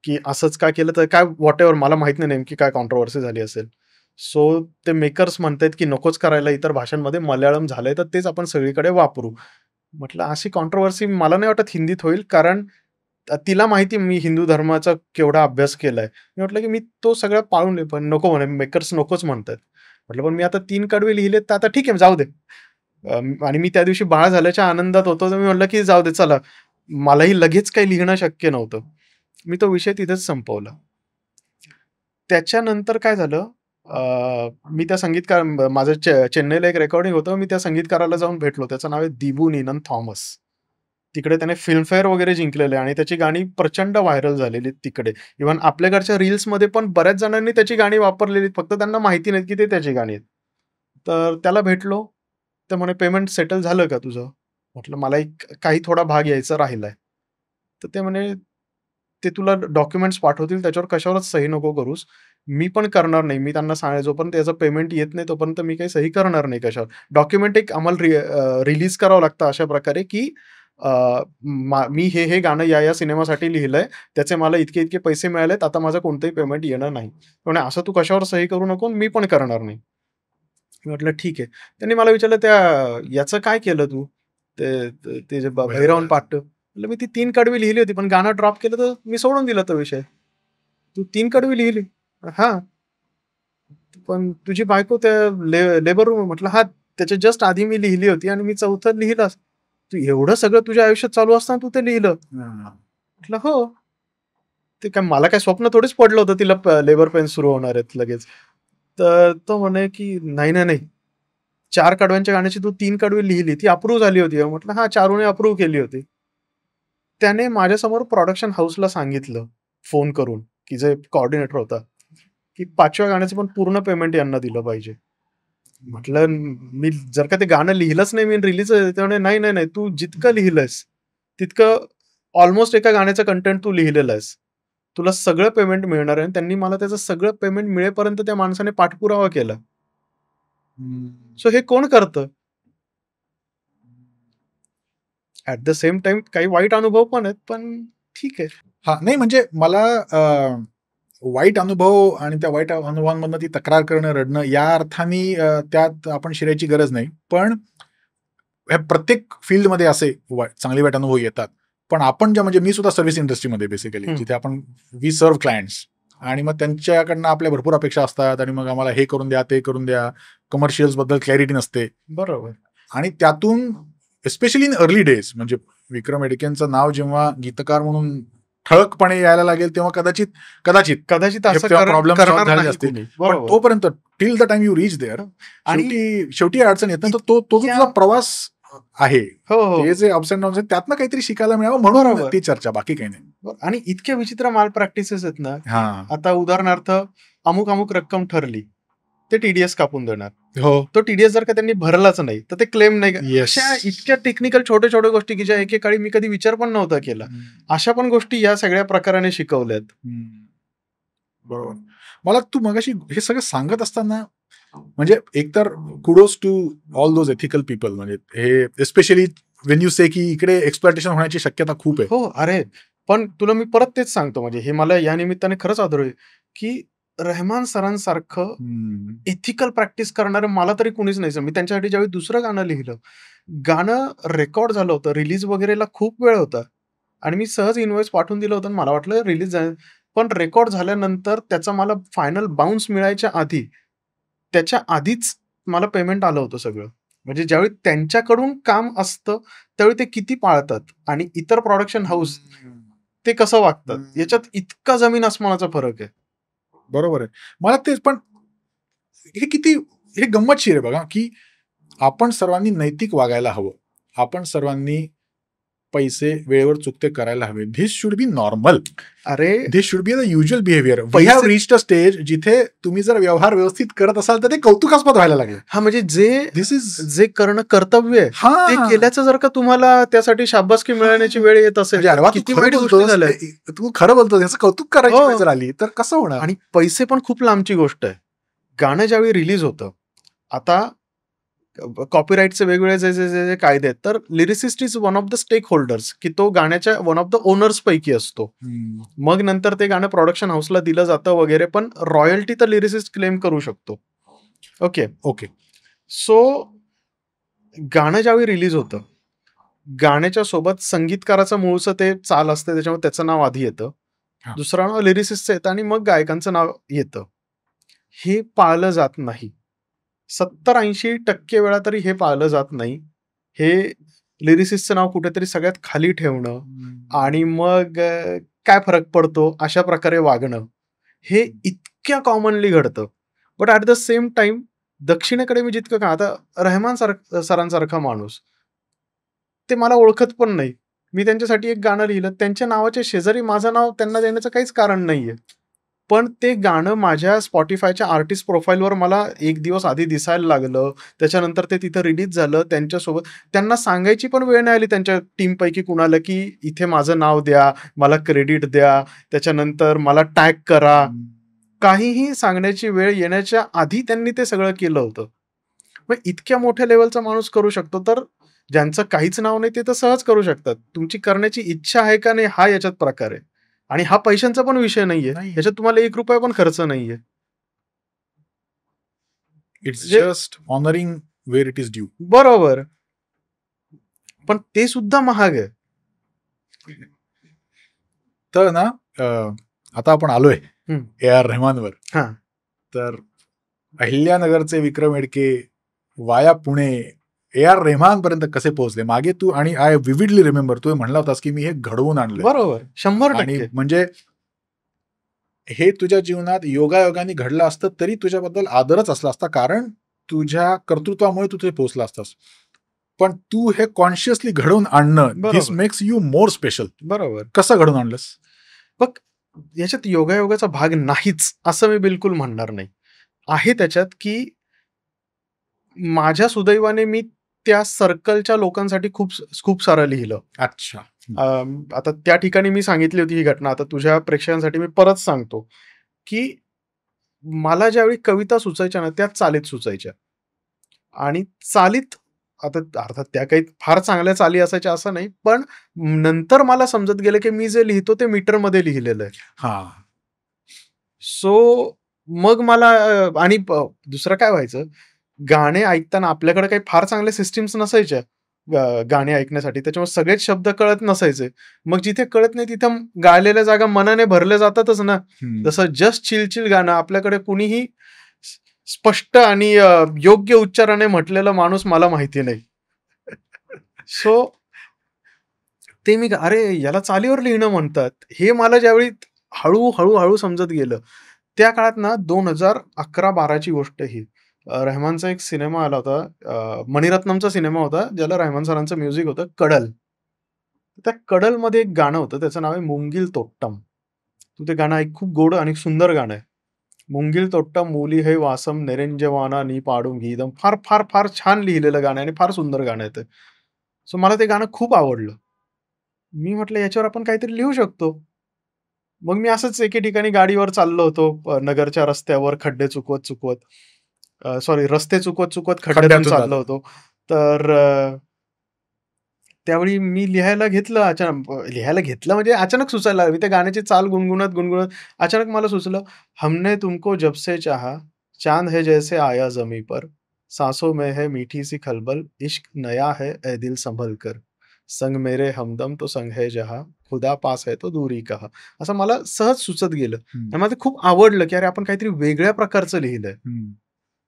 की असंच का केलं?" तर काय व्हॉटएव्हर, मला माहीत नाही नेमकी काय कॉन्ट्रोव्हर्सी झाली असेल. सो ते मेकर्स म्हणतायत, की नकोच करायला इतर भाषांमध्ये, मल्याळम झालंय तर तेच आपण सगळीकडे वापरू. म्हटलं, अशी कॉन्ट्रोव्हर्सी मला नाही वाटत हिंदीत होईल, कारण तिला माहिती मी हिंदू धर्माचा केवढा अभ्यास केलाय. मी म्हटलं, की मी तो सगळं पाळून आहे, पण नको म्हणे, मेकर्स नकोच म्हणतायत. म्हटलं, पण मी आता 3 कडवे लिहिलेत, तर आता ठीक आहे, जाऊ दे. आणि मी त्या दिवशी बाळ झाल्याच्या आनंदात होतो, तर मी म्हटलं, की जाऊ दे चला. मलाही लगेच काही लिहिणं शक्य नव्हतं. मी तो विषय तिथेच संपवला. त्याच्यानंतर काय झालं, मी त्या संगीतकार माझं चेन्नईला एक रेकॉर्डिंग होतं. मी त्या संगीतकाराला जाऊन भेटलो. त्याचं नाव आहे दिबू नीनन थॉमस. तिकडे त्याने फिल्मफेअर वगैरे जिंकलेलं आहे आणि त्याची गाणी प्रचंड व्हायरल झालेली तिकडे. इव्हन आपल्याकडच्या रील्समध्ये पण बऱ्याच जणांनी त्याची गाणी वापरलेली, फक्त त्यांना माहिती नाही की ते त्याची गाणी आहेत. तर त्याला भेटलो. तर म्हणे, "पेमेंट सेटल झालं का तुझं?" म्हटलं, "मला एक काही थोडा भाग यायचा राहिलाय." तर ते म्हणे, "ते तुला डॉक्युमेंट्स पाठवतील, त्याच्यावर कशावरच सही नको करूस. मी पण करणार नाही." मी त्यांना सांगायचो, "जोपर्यंत त्याचं पेमेंट येत नाही, तोपर्यंत मी काही सही करणार नाही कशावर." डॉक्युमेंट एक आम्हाला रिलीज करावं लागतं अशा प्रकारे, की अ, मी हे गाणं या सिनेमासाठी लिहिलंय. त्याचे मला इतके-इतके पैसे मिळालेत. आता माझं कोणतंही पेमेंट येणार नाही. म्हणे, "असं तू कशावर सही करू नको, मी पण करणार नाही." मी म्हटलं, "ठीक आहे." त्यांनी मला विचारलं, याचं काय केलं तू? ते जे भैरवन पाट्ट. म्हटलं, "मी ती 3 कडवी लिहिली होती, पण गाणं ड्रॉप केलं, तर मी सोडून दिला तो विषय." "तू 3 कडवी लिहिली?" "हां." "पण तुझी बायको त्या लेबर रूम." म्हटलं, "हां, त्याच्या जस्ट आधी मी लिहिली होती आणि मी 4थं लिहिलंच. तू एवढं सगळं तुझ्या आयुष्यात चालू असताना तू ते लिहिलं?" म्हटलं, "हो." ते काय, मला काय स्वप्न थोडीच पडलं होतं तिला लेबर पेन सुरू होणार आहेत लगेच. तर तो म्हणे, की "नाही, नाही, नाही. 4 कडव्यांच्या गाण्याची तू 3 कडवी लिहिली. ती अप्रूव्ह झाली होती." म्हटलं, "हां, चारूने अप्रूव्ह केली होती." त्याने माझ्यासमोर प्रोडक्शन हाऊसला सांगितलं फोन करून, की जे कोऑर्डिनेटर होता, की 5व्या गाण्याचं पण पूर्ण पेमेंट यांना दिलं पाहिजे. म्हटलं मी जर का ते गाणं लिहिलंच नाही मी रिलीज त्यामुळे नाही नाही नाही तू जितकं लिहिलंयस तितकं ऑलमोस्ट एका गाण्याचं कंटेंट तू लिहिलेलं आहेस. तुला सगळं पेमेंट मिळणार आहे. आणि त्यांनी मला त्याचं सगळं पेमेंट मिळेपर्यंत त्या माणसाने पाठपुरावा केला. सो हे कोण करतं? ॲट द सेम टाईम काही वाईट अनुभव पण आहेत, पण ठीक आहे. हा नाही म्हणजे मला वाईट अनुभव आणि त्या वाईट अनुभवांमधनं ती तक्रार करणं, रडणं या अर्थाने त्यात आपण शिरायची गरज नाही. पण ह्या प्रत्येक फील्डमध्ये असे चांगले वाईट अनुभव येतात. पण आपण म्हणजे मी सुद्धा सर्व्हिस इंडस्ट्रीमध्ये बेसिकली जिथे आपण वी सर्व्ह क्लायंट्स आणि मग त्यांच्याकडनं आपल्या भरपूर अपेक्षा असतात आणि मग आम्हाला हे करून द्या, ते करून द्या. कमर्शियल्स बद्दल क्लॅरिटी नसते. बरोबर. आणि त्यातून एस्पेशली इन अर्ली डेज म्हणजे विक्रम एडकेंचं नाव जेव्हा गीतकार म्हणून ठळकपणे यायला लागेल तेव्हा कदाचित असं प्रॉब्लेम सॉल्व्ह करणार झाले नाही असतील. कोणी. पण बरोबर. तोपर्यंत till the time you reach there आणि शेवटी अडचण येत नाही. तर तो तुझा प्रवास आहे. हो, हो. ते जे अप्स अँड डाऊन्स आहेत त्यातनं काहीतरी शिकायला मिळावं म्हणून बरोबर. ती चर्चा, बाकी काही नाही. आणि इतक्या विचित्र माल प्रॅक्टिसेस आहेत ना, हा आता उदाहरणार्थ अमुक रक्कम ठरली, ते टीडीएस कापून देणार. हो तो टीडीएस जर का त्यांनी भरलाच नाही तर ते क्लेम नाही. Yes. अशा इतक्या टेक्निकल छोट्या गोष्टी की ज्या एकेकाळी मी कधी विचार पण नव्हता केला, अशा पण गोष्टी या सगळ्या प्रकाराने शिकवल्यात. बरोबर. मला तू मगाशी हे सगळं सांगत असताना म्हणजे एकतर kudos to all those ethical people, म्हणजे हे एस्पेशली वेन यू से की इकडे एक्सप्लॉयटेशन होण्याची शक्यता खूप आहे. हो, अरे पण तुला मी परत तेच सांगतो, म्हणजे हे मला या निमित्ताने खरंच आदर की रहमान सरांसारखं एथिकल प्रॅक्टिस करणारं मला तरी कुणीच नाही. मी त्यांच्यासाठी ज्यावेळी दुसरं गाणं लिहिलं, गाणं रेकॉर्ड झालं होतं, रिलीज वगैरेला खूप वेळ होता आणि मी सहज इन्व्हॉइस पाठवून दिलं होतं आणि मला वाटलं रिलीज झालं. पण रेकॉर्ड झाल्यानंतर त्याचा मला फायनल बाउन्स मिळायच्या आधी, त्याच्या आधीच मला पेमेंट आलं होतं सगळं. म्हणजे ज्यावेळी त्यांच्याकडून काम असतं त्यावेळी ते किती पाळतात आणि इतर प्रोडक्शन हाऊस ते कसं वागतात, याच्यात इतका जमीन आसमानाचा फरक आहे. बरोबर आहे. मला तेच, पण हे गंमतशीर आहे बघा, की आपण सर्वांनी नैतिक वागायला हवं. आपण सर्वांनी पैसे वेळेवर चुकते करायला हवे. This should be normal. अरे this should be the usual behaviour. We have reached a stage जिथे तुम्ही जर व्यवहार व्यवस्थित करत असाल तर ते कौतुकास्पद व्हायला लागले. हा, म्हणजे जे करणं कर्तव्य आहे ते हा केल्याचं जर का तुम्हाला त्यासाठी शाबासकी मिळण्याची वेळ येत असेल, किती वाईट गोष्टी झाल्या. तू खरं बोलतो, याचं कौतुक करायची वेळ जर आली तर कसं होणार. आणि पैसे पण खूप लांबची गोष्ट आहे. गाणं ज्यावेळी रिलीज होतं, आता कॉपीराईटचे वेगवेगळे जे कायदे आहेत, तर lyricist is one of the stakeholders, की तो गाण्याच्या वन ऑफ द ओनर्स पैकी असतो. मग नंतर ते गाणं प्रोडक्शन हाऊसला दिलं जातं वगैरे, पण रॉयल्टी तर लिरिसिस्ट क्लेम करू शकतो. ओके. सो गाणं ज्यावेळी रिलीज होतं, गाण्याच्या सोबत संगीतकाराचं मूळचं ते चाल असते, त्याच्यामुळे त्याचं नाव आधी येतं, दुसरं नाव लिरिसिस्टचं येतं आणि मग गायकांचं नाव येतं. हे पाळलं जात नाही. 70-80% वेळा तरी हे पाळलं जात नाही. हे लिरिसिस्टचं नाव कुठेतरी सगळ्यात खाली ठेवणं आणि मग काय फरक पडतो अशा प्रकारे वागणं, हे इतक्या कॉमनली घडतं. But at the same time दक्षिणेकडे मी जितकं का, आता रहमान सरांसारखा माणूस, ते मला ओळखत पण नाही. मी त्यांच्यासाठी एक गाणं लिहिलं, त्यांच्या नावाच्या शेजारी माझं नाव त्यांना देण्याचं काहीच कारण नाहीये. पण ते गाणं माझ्या Spotifyच्या आर्टिस्ट प्रोफाईलवर मला एक दिवस आधी दिसायला लागलं. त्याच्यानंतर ते तिथं रिलीज झालं. त्यांच्यासोबत त्यांना सांगायची पण वेळ नाही आली त्यांच्या टीमपैकी कुणाला, की इथे माझं नाव द्या, मला क्रेडिट द्या, त्याच्यानंतर मला टॅग करा. काहीही सांगण्याची वेळ येण्याच्या आधी त्यांनी ते सगळं केलं होतं. मग इतक्या मोठ्या लेव्हलचा माणूस करू शकतो, तर ज्यांचं काहीच नाव नाही ते तर सहज करू शकतात. तुमची करण्याची इच्छा आहे का नाही, हा याच्यात प्रकार आहे. आणि हा पैशांचा पण विषय नाहीये. याच्यात तुम्हाला ₹1 पण खर्च नाहीये. It's just honouring where it is due. बरोबर. पण ते सुद्धा महाग आहे. तर ना आता आपण आलोय A.R. रहमानवर. तर अहिल्यानगरचे विक्रम एडके वाया पुणे A.R. रहमान पर्यंत कसे पोहोचले मागे तू, आणि आय विविडली रिमेंबर तू म्हणला होतास की मी हे घडवून आणलं. बरोबर, 100%. आणि म्हणजे हे तुझ्या जीवनात योगायोगाने घडलं असतं तरी तुझ्याबद्दल आदरच असला असता, कारण तुझ्या कर्तृत्वामुळे तू तिथे पोहोचला असतास. पण तू हे कॉन्शियसली घडवून आणणं, दिस मेक्स यू मोर स्पेशल. बरोबर. कसं घडवून आणलंस? बघ, याच्यात योगायोगाचा भाग नाहीच असं मी बिलकुल म्हणणार नाही. आहे त्याच्यात, की माझ्या सुदैवाने मी त्या सर्कलच्या लोकांसाठी खूप खूप सारं लिहिलं. अच्छा. आता त्या ठिकाणी मी सांगितली होती ही घटना. आता तुझ्या प्रेक्षकांसाठी मी परत सांगतो, की मला ज्यावेळी कविता सुचायच्या ना, त्या चालीत सुचायच्या. आणि चालीत आता अर्थात त्या काही फार चांगल्या चाली असायच्या असं नाही. पण नंतर मला समजत गेलं, की मी जे लिहितो ते मीटरमध्ये लिहिलेलं आहे. हां. सो मग मला आणि दुसरं काय व्हायचं, गाणे ऐकताना आपल्याकडे काही फार चांगल्या सिस्टम्स नसायच्या गाणे ऐकण्यासाठी. त्याच्यामुळे सगळेच शब्द कळत नसायचे. मग जिथे कळत नाही तिथं गायलेल्या जागा मनाने भरल्या जातातच ना. हं. जसं जस्ट चिल चिल गाणं आपल्याकडे कुणीही स्पष्ट आणि योग्य उच्चाराने म्हटलेला माणूस मला माहिती नाही. सो ते मी अरे याला चालीवर लिहिणं म्हणतात. हे मला ज्यावेळी हळू समजत गेलं. त्या काळात ना 2011-12 ची गोष्ट ही. रहमानचा एक सिनेमा आला होता. मणिरत्नमचा सिनेमा होता, ज्याला रहमान सरांचं म्युझिक होतं, कडल. त्या कडलमध्ये एक गाणं होतं, त्याचं नाव आहे मुंगील तोट्टम. तू ते गाणं ऐक, खूप गोड आणि सुंदर गाणं आहे. मुंगील तोट्टम मूली है वासम निरंजवाना नी पाडून गीदम. फार छान लिहिलेलं गाणं आहे आणि फार सुंदर गाणं आहे ते. सो मला ते गाणं खूप आवडलं. मी म्हटलं याच्यावर आपण काहीतरी लिहू शकतो. मग मी असंच एके ठिकाणी गाडीवर चाललो होतो नगरच्या रस्त्यावर खड्डे चुकवत, सॉरी रस्ते चुकवत खड्ड्यातून खड्ड्यातून चाललो जातो. होतो. तर त्यावेळी मी लिहायला घेतलं लिहायला घेतलं म्हणजे अचानक सुचायला लागलं. मी त्या गाण्याची चाल गुणगुणत अचानक मला सुचलं, हमने तुमको जब से चाहा, चांद है जैसे आया ज़मीं पर, साँसों में है मीठी सी खलबल, इश्क नया है ए दिल संभल कर, संग मेरे हमदम तो संग है जहाँ, खुदा पास है तो दूरी कहा. असं मला सहज सुचत गेलं. हं. आणि मला ते खूप आवडलं, की अरे आपण काहीतरी वेगळ्या प्रकारचं लिहिलंय. हं.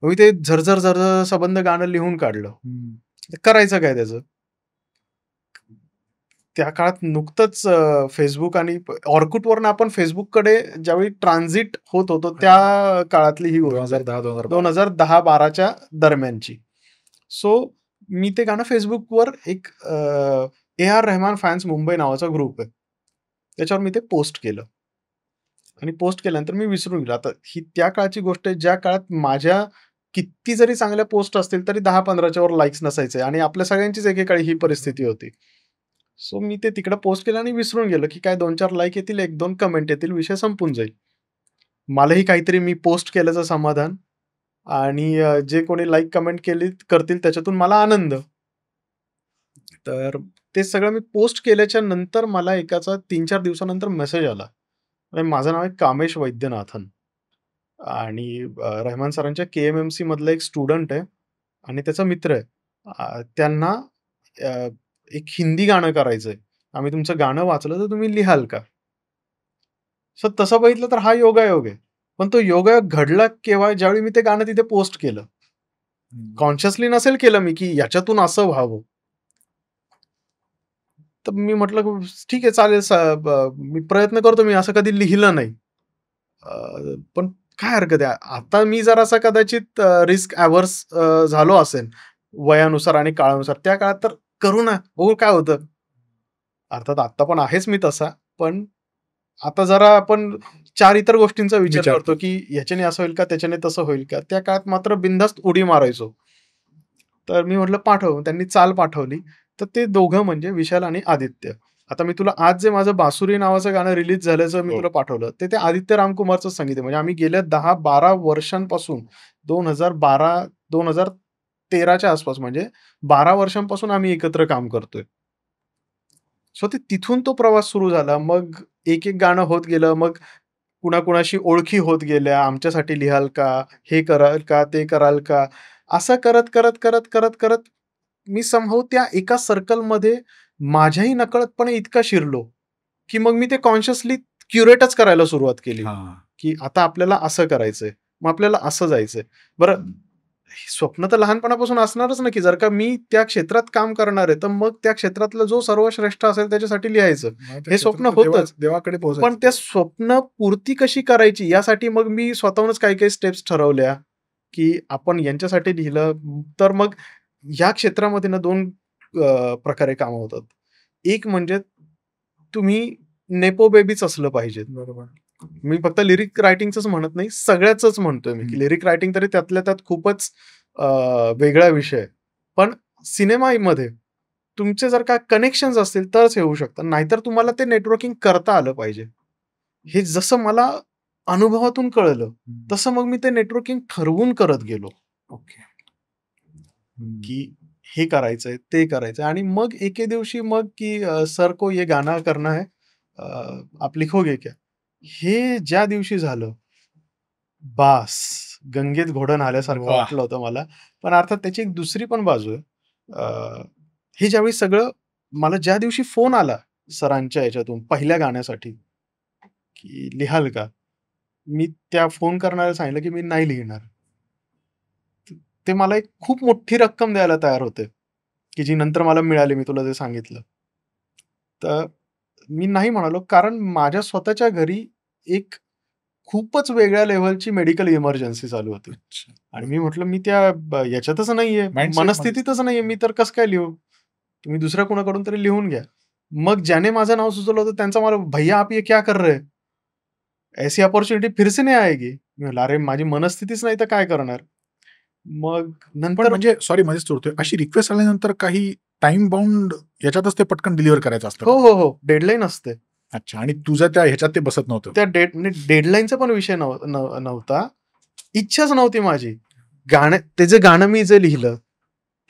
मग मी ते झरझर संबंध गाणं लिहून काढलं. हं. करायचं काय त्याचं? त्या काळात नुकतंच Facebook आणि Orkutवरनं आपण Facebookकडे ज्यावेळी ट्रान्झिट होत होतो, त्या काळातली ही गोष्ट आहे. 2010-2012. 2010-12च्या दरम्यानची. सो मी ते गाणं Facebookवर एक ए.आर. रहमान फॅन्स मुंबई नावाचा ग्रुप आहे. त्याच्यावर मी ते पोस्ट केलं. आणि पोस्ट केल्यानंतर मी विसरून गेलो. आता ही त्या काळची गोष्ट आहे, ज्या काळात माझ्या किती जरी चांगल्या पोस्ट असतील, तरी 10-15च्या वर लाइक्स नसायचे आणि आपल्या सगळ्यांचीच एकेकाळी ही परिस्थिती होती. सो मी ते तिकडं पोस्ट केलं आणि विसरून गेलो, की काय 2-4 लाइक येतील, 1-2 कमेंट येतील, विषय संपून जाईल. मलाही काहीतरी मी पोस्ट केल्याचं समाधान आणि जे कोणी लाइक, कमेंट करतील त्याच्यातून मला आनंद. तर ते सगळं मी पोस्ट केल्याच्या नंतर मला एकाचा 3-4 दिवसानंतर मेसेज आला. आणि माझं नाव आहे कामेश वैद्यनाथन आणि रहमान सरांच्या के-एम-एम-सी मधला एक स्टुडंट आहे आणि त्याचा मित्र आहे. त्यांना अ, एक हिंदी गाणं करायचंय. आम्ही तुमचं गाणं वाचलं तर तुम्ही लिहाल का? सो तसं बघितलं तर हा योगायोग आहे. पण तो योगायोग घडला केव्हा? ज्यावेळी मी ते गाणं तिथे पोस्ट केलं. हं. कॉन्शियसली नसेल केलं मी, की याच्यातून असं व्हावं. तर मी म्हटलं, "ठीक आहे, चालेल मी प्रयत्न करतो." मी असं कधी लिहिलं नाही. पण काय हरकत आहे. आता मी जर असा कदाचित रिस्क अव्हर्स झालो असेन, वयानुसार आणि काळानुसार. त्या काळात तर करू ना, बघू काय होतं. अर्थात आत्ता पण आहेच मी तसा. पण आता जरा आपण 4 इतर गोष्टींचा विचार करतो, की ह्याच्याने असं होईल का, त्याच्याने तसं होईल का? त्या काळात मात्र बिनधास्त उडी मारायचो. तर मी म्हटलं पाठव. त्यांनी चाल पाठवली. तर ते दोघं म्हणजे विशाल आणि आदित्य. आता मी तुला आज जे माझं बासुरी नावाचं गाणं रिलीज झाल्याचं मी हो. तुला पाठवलं, ते आदित्य रामकुमारचं संगीत आहे. म्हणजे आम्ही गेल्या 10-12 वर्षांपासून 2013च्या आसपास म्हणजे 12 वर्षांपासून आम्ही एकत्र काम करतोय. सो ते तिथून तो प्रवास सुरू झाला. मग एक गाणं होत गेलं. मग कुणाकुणाशी ओळखी होत गेल्या. आमच्यासाठी लिहाल का? हे कराल का? ते कराल का? असं करत मी समहाऊ त्या एका सर्कलमध्ये माझ्याही नकळतपणे इतका शिरलो, की मग मी ते कॉन्शियसली क्युरेटच करायला सुरुवात केली, हां. की आता आपल्याला असं करायचंय. मग आपल्याला असं जायचंय. बरं, स्वप्न तर लहानपणापासून असणारच ना, की जर का मी त्या क्षेत्रात काम करणार आहे, तर मग त्या क्षेत्रातला जो सर्वश्रेष्ठ असेल त्याच्यासाठी लिहायचं. हे स्वप्न होतंच. देवाकडे पण पोहोचायचं. त्या स्वप्न पूर्ती कशी करायची यासाठी मग मी स्वतःहूनच काही स्टेप्स ठरवल्या, की आपण यांच्यासाठी लिहिलं तर मग ह्या क्षेत्रामध्ये ना 2 प्रकारे कामं होतात. एक म्हणजे तुम्ही नेपो बेबीच असलं पाहिजे. बरोबर. मी फक्त लिरिक रायटिंगचंच म्हणत नाही, सगळ्याचंच म्हणतोय मी, की हं. लिरिक रायटिंग तरी त्यातल्या त्यात खूपच वेगळा विषय. पण सिनेमामध्ये तुमचे जर का कनेक्शन्स असतील तरच हे होऊ शकतं. नाहीतर तुम्हाला ते नेटवर्किंग करता आलं पाहिजे. हे जसं मला अनुभवातून कळलं, तसं मग मी ते नेटवर्किंग ठरवून करत गेलो, ओके. की हे करायचंय, ते करायचंय आणि मग एके दिवशी मग की सर को ये गाना करना है, आप लिखोगे क्या? हे ज्या दिवशी झालं, बास गंगेत घोडं न्हाल्यासारखं वाह! वाटलं होतं मला. पण अर्थात त्याची एक दुसरी पण बाजू आहे. हे ज्यावेळी सगळं मला ज्या दिवशी फोन आला सरांच्या ह्याच्यातून पहिल्या गाण्यासाठी, की लिहाल का? मी त्या फोन करणाऱ्याला सांगितलं, की मी नाही लिहिणार. ते मला एक खूप मोठी रक्कम द्यायला तयार होते, की जी नंतर मला मिळाली. मी तुला जे सांगितलं. तर मी नाही म्हणालो, कारण माझ्या स्वतःच्या घरी एक खूपच वेगळ्या लेव्हलची मेडिकल इमर्जन्सी चालू होती. अच्छा. आणि मी म्हटलं, "मी त्या याच्यातच नाहीये, माइंडसेटमध्येच. मनस्थितीतच नाहीये. मी तर कसं काय लिहू? तुम्ही दुसऱ्या कोणाकडून तरी लिहून घ्या." मग ज्याने माझं नाव सुचवलं होतं त्यांचा मला, "भैय्या आप ये क्या कर रहे? ऐसी अपॉर्च्युनिटी फिर से नहीं आएगी." मी म्हटलं, "अरे माझी मनस्थितीच नाही तर काय करणार?" मग पण नंतर म्हणजे सॉरी मध्येच तोडतोय. अशी रिक्वेस्ट आल्यानंतर काही टाइम बाउंड याच्यातच ते पटकन डिलिव्हर करायचं असतं हो, का? हो, हो. डेडलाईन असते. अच्छा आणि तुझं त्या ह्याच्यात ते बसत नव्हतं. त्या डेडलाईनचा पण विषय नव्हता. इच्छाच नव्हती माझी. ते जे गाणं मी जे लिहिलं,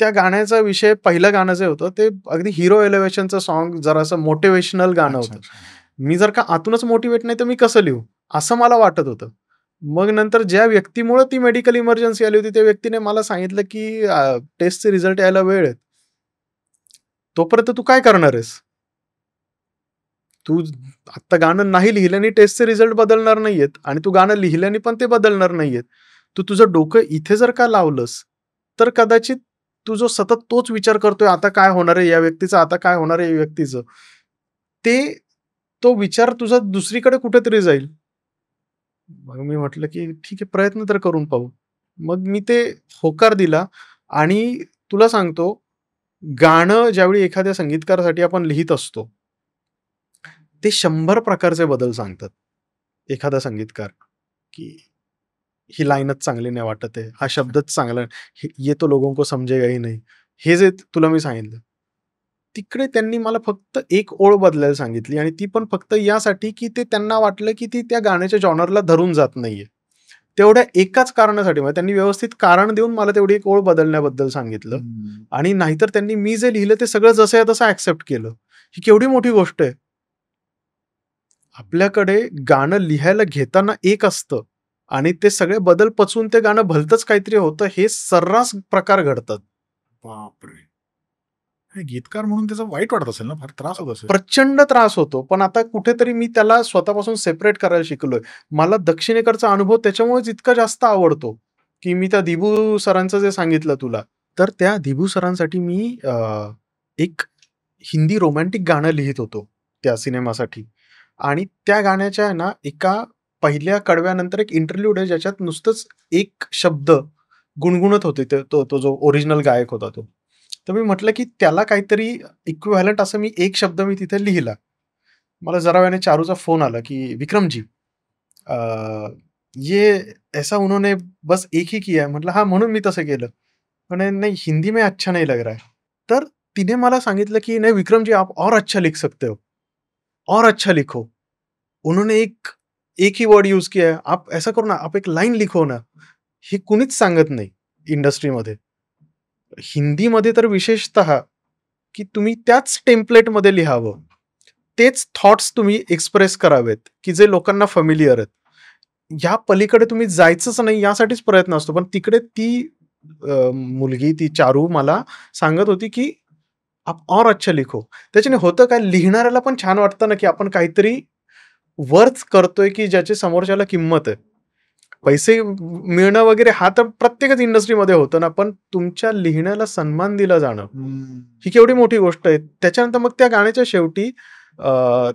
त्या गाण्याचा विषय पहिलं गाणं जे होतं ते अगदी हिरो एलिव्हेशनचं सॉन्ग जरासं मोटिव्हेशनल गाणं अच्छा, होतं. अच्छा. मी जर का आतूनच मोटिव्हेट नाही तर मी कसं लिहू? असं मला वाटत होतं. मग नंतर ज्या व्यक्तीमुळं ती मेडिकल इमर्जन्सी आली होती, त्या व्यक्तीने मला सांगितलं, की टेस्टचे रिझल्ट यायला वेळ आहे. तोपर्यंत तू काय करणार आहेस? तू आत्ता गाणं नाही लिहिल्याने टेस्टचे रिझल्ट बदलणार नाहीयेत आणि तू गाणं लिहिल्याने पण ते बदलणार नाहीयेत. तू तुझं डोकं इथे जर का लावलंस, तर कदाचित तू जो सतत तोच विचार करतोय, आता काय होणार आहे या व्यक्तीचं, आता काय होणार आहे या व्यक्तीचं, ते तो विचार तुझा दुसरीकडे कुठेतरी जाईल. मग मी म्हटलं, की ठीक आहे प्रयत्न तर करून पाहू. मग मी ते होकार दिला आणि तुला सांगतो, गाणं ज्यावेळी एखाद्या संगीतकारासाठी आपण लिहीत असतो, ते 100 प्रकारचे बदल सांगतात. एखादा संगीतकार, की ही लाईनच चांगली नाही वाटत आहे. हा शब्दच चांगला ये तो लोगों को समझेगा ही नहीं. हे जे तुला मी सांगितलं. तिकडे त्यांनी मला फक्त एक ओळ बदलायला सांगितली आणि ती पण फक्त यासाठी, की ते त्यांना वाटलं, की ती त्या गाण्याच्या जॉनरला धरून जात नाहीये. तेवढ्या एकाच कारणासाठी म्हणजे त्यांनी व्यवस्थित कारण देऊन मला तेवढी एक ओळ बदलण्याबद्दल सांगितलं आणि नाहीतर त्यांनी मी जे लिहिलं ते सगळं जसं आहे तसं ॲक्सेप्ट केलं. ही केवढी मोठी गोष्ट आहे. आपल्याकडे गाणं लिहायला घेताना एक असतं आणि ते सगळे बदल पचवून ते गाणं भलतंच काहीतरी होतं, हे सर्रास प्रकार घडतात. बापरे! हे गीतकार म्हणून त्याचं वाईट वाटत असेल ना? फार त्रास होत असेल. प्रचंड त्रास होतो. पण आता कुठेतरी मी त्याला स्वतःपासून सेपरेट करायला शिकलोय. मला दक्षिणेकडचा अनुभव त्याच्यामुळेच इतका जास्त आवडतो, की मी त्या दिबू सरांचं जे सांगितलं तुला, तर त्या दिबू सरांसाठी मी एक हिंदी रोमॅन्टिक गाणं लिहीत होतो त्या सिनेमासाठी आणि त्या गाण्याच्या आहे ना, एका पहिल्या कडव्यानंतर एक इंटरल्यूड आहे, ज्याच्यात नुसतंच एक शब्द गुणगुणत होते. तो जो ओरिजिनल गायक होता तो. तर मी म्हटलं, की त्याला काहीतरी इक्विव्हॅलंट असं मी एक शब्द मी तिथे लिहिला. मला जरा वेळाने चारूचा फोन आला, की "विक्रम जी, अ, ये ऐसा उन्होंने बस एक ही किया है." म्हटलं, "हां, म्हणून मी तसं केलं." म्हणे, "नहीं, हिंदी में अच्छा नहीं लग रहा है." तर तिने मला सांगितलं, की "नहीं विक्रम जी, आप और अच्छा लिख सकते हो, और अच्छा लिखो." उन्होंने एक ही वर्ड यूज किया है. आप ऐसा करो ना, आप एक लाईन लिखो ना. हे कुणीच सांगत नाही इंडस्ट्रीमध्ये. हिंदीमध्ये तर विशेषतः, की तुम्ही त्याच टेम्प्लेटमध्ये लिहावं. तेच थॉट्स तुम्ही एक्सप्रेस करावेत, की जे लोकांना फॅमिलियर आहेत. ह्या पलीकडे तुम्ही जायचंच नाही यासाठीच प्रयत्न असतो. पण तिकडे ती मुलगी ती चारू मला सांगत होती, की "आप और अच्छा लिखो." त्याच्याने होतं काय लिहिणाऱ्याला पण छान वाटतं ना, की आपण काहीतरी वर्थ करतोय, की ज्याची समोरच्याला किंमत आहे. पैसे मिळणं वगैरे हा तर प्रत्येकच इंडस्ट्रीमध्ये होतं ना, पण तुमच्या लिहिण्याला सन्मान दिला जाणं, ही केवढी मोठी गोष्ट आहे. त्याच्यानंतर मग त्या गाण्याच्या शेवटी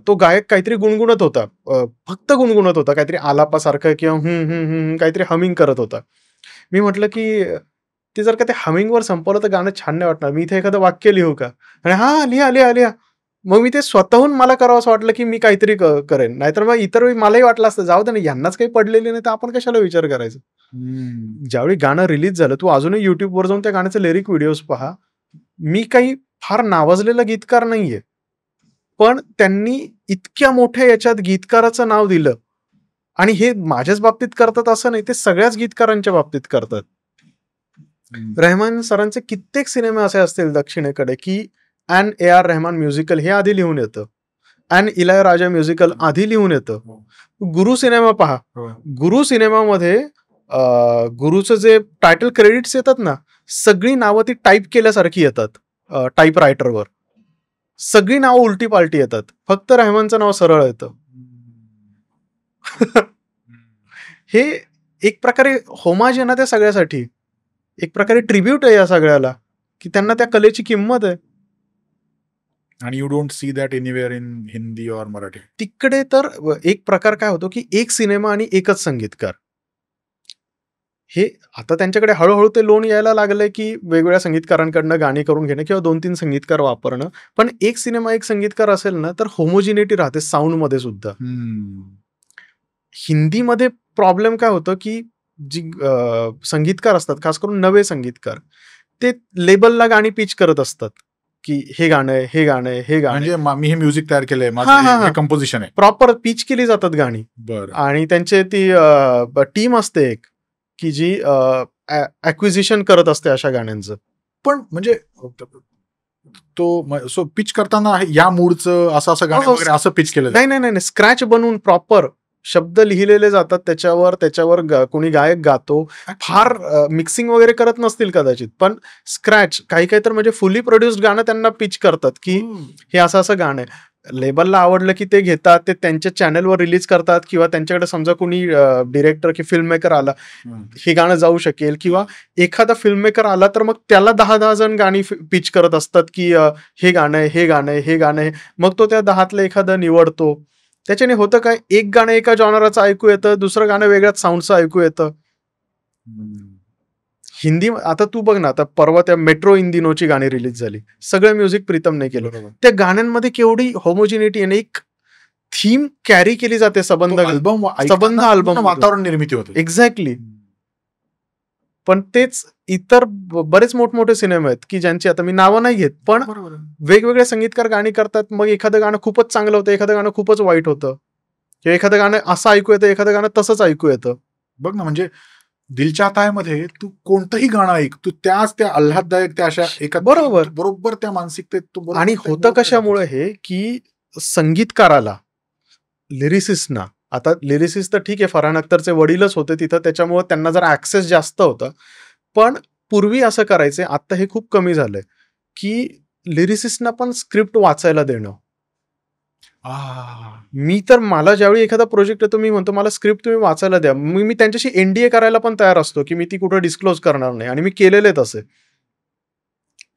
तो गायक काहीतरी गुणगुणत होता. फक्त गुणगुणत होता. काहीतरी आलापासारखं किंवा हं, हं, हं, काहीतरी हमिंग करत होता. मी म्हटलं, की ते जर का ते हमिंगवर संपवलं तर गाणं छान नाही वाटणार. मी इथे एखादं वाक्य लिहू का? आणि "हां, लिहा, लिहा, लिहा." मग मी ते स्वतःहून मला करावंसं वाटलं, की मी काहीतरी करेन. नाहीतर मग इतर वेळी मलाही वाटलं असतं, जाऊ दे ना, ह्यांनाच काही पडलेली नाही, तर आपण कशाला विचार करायचा. ज्यावेळी गाणं रिलीज झालं, तू अजूनही YouTubeवर जाऊन त्या गाण्याचे लिरिक व्हिडिओज पहा. मी काही फार नावाजलेला गीतकार नाहीये. पण त्यांनी इतक्या मोठ्या याच्यात गीतकाराचं नाव दिलं आणि हे माझ्याच बाबतीत करतात असं नाही, ते सगळ्याच गीतकारांच्या बाबतीत करतात. रहमान सरांचे कित्येक सिनेमे असे असतील दक्षिणेकडे, की ॲन A.R. रहमान म्युझिकल हे आधी लिहून येतं. ॲन इलायराजा म्युझिकल आधी लिहून येतं. गुरु सिनेमा पहा. गुरु सिनेमामध्ये गुरुचं जे टायटल क्रेडिट्स येतात ना, सगळी नावं ती टाईप केल्यासारखी येतात टाईप रायटरवर. सगळी नावं उलटी पालटी येतात. फक्त रहमानचं नाव सरळ येतं. हे एक प्रकारे होमाज आहे ना त्या सगळ्यासाठी. एक प्रकारे ट्रिब्यूट आहे या सगळ्याला, की त्यांना त्या कलेची किंमत आहे. आणि you don't see that anywhere in Hindi और मराठी. तिकडे तर एक प्रकार काय होतो, की एक सिनेमा आणि एकच संगीतकार. हे आता त्यांच्याकडे हळूहळू ते लोन यायला लागलंय, की वेगवेगळ्या संगीतकारांकडनं गाणी करून घेणं किंवा 2-3 संगीतकार वापरणं. पण एक सिनेमा एक संगीतकार असेल ना, तर होमोजिनिटी राहते साऊंडमध्ये सुद्धा. हिंदीमध्ये प्रॉब्लेम काय होतं, की जी संगीतकार असतात, खास करून नवे संगीतकार, ते लेबलला गाणी पिच करत असतात, की हे गाणं आहे, हे गाणं आहे, हे गाणं आहे. म्हणजे मी हे म्युझिक तयार केलंय, हां, हां, माझं हे हां. कंपोजिशन आहे. प्रॉपर पिच केली जातात गाणी बरं. आणि त्यांचे ती टीम असते एक, की जी ॲक्विजिशन करत असते अशा गाण्यांचं. पण म्हणजे सो पिच करताना या मूडचं असं गाणं हो. वगैरे असं पिच केलं नाही, नाही, नाही. स्क्रॅच बनवून प्रॉपर शब्द लिहिलेले जातात त्याच्यावर कोणी गायक गातो. फार मिक्सिंग वगैरे करत नसतील कदाचित, पण स्क्रॅच काही तर म्हणजे फुली प्रोड्युस्ड गाणं त्यांना पिच करतात, की हे असं गाणं आहे. लेबलला आवडलं की ते घेतात, ते त्यांच्या चॅनलवर रिलीज करतात किंवा त्यांच्याकडे समजा कोणी डिरेक्टर की फिल्म मेकर आला, हे गाणं जाऊ शकेल किंवा एखादा फिल्म मेकर आला तर मग त्याला 10 जण गाणी पिच करत असतात, की हे गाणं आहे, हे गाणं आहे, हे गाणं आहे. मग तो त्या 10तलं एखादं निवडतो. त्याच्याने होतं काय, एक गाणं एका जॉनराचं ऐकू येतं, दुसरं गाणं वेगळ्याच साऊंडचं ऐकू येतं. हिंदी आता तू बघ ना, आता परवा त्या मेट्रो इन दिनोची गाणी रिलीज झाली. सगळं म्युझिक प्रीतमने केलं. त्या गाण्यांमध्ये केवढी होमोजिनिटी आणि एक थीम कॅरी केली जाते. सबंध अल्बम वातावरण निर्मिती होते. एक्झॅक्टली. पण तेच इतर बरेच मोठमोठे सिनेमे आहेत, की ज्यांची आता मी नावं नाही घेत, पण वेगवेगळे संगीतकार गाणी करतात. मग एखादं गाणं खूपच चांगलं होतं, एखादं गाणं खूपच वाईट होतं, किंवा एखादं गाणं असं ऐकू येतं, एखादं गाणं तसंच ऐकू येतं. बघ ना, म्हणजे दिल चाहता है मध्ये तू कोणतंही गाणं ऐक, तू त्या आल्हाददायक त्या अशा एका बरोबर त्या मानसिकतेत. आणि होतं कशामुळे हे, की संगीतकाराला, लिरिसिस्टना, आता लिरिसिस्ट तर ठीक आहे, फरहान अख्तरचे वडीलच होते तिथं, त्याच्यामुळे त्यांना जरा ऍक्सेस जास्त होता. पण पूर्वी असं करायचे, आता हे खूप कमी झालंय, की लिरिसिस्टना पण स्क्रिप्ट वाचायला देणं. मी तर मला ज्यावेळी एखादा प्रोजेक्ट येतो, मी म्हणतो मला स्क्रिप्ट तुम्ही वाचायला द्या. मी त्यांच्याशी NDA करायला पण तयार असतो, की मी ती कुठं डिस्क्लोज करणार नाही. आणि मी केलेले तसे,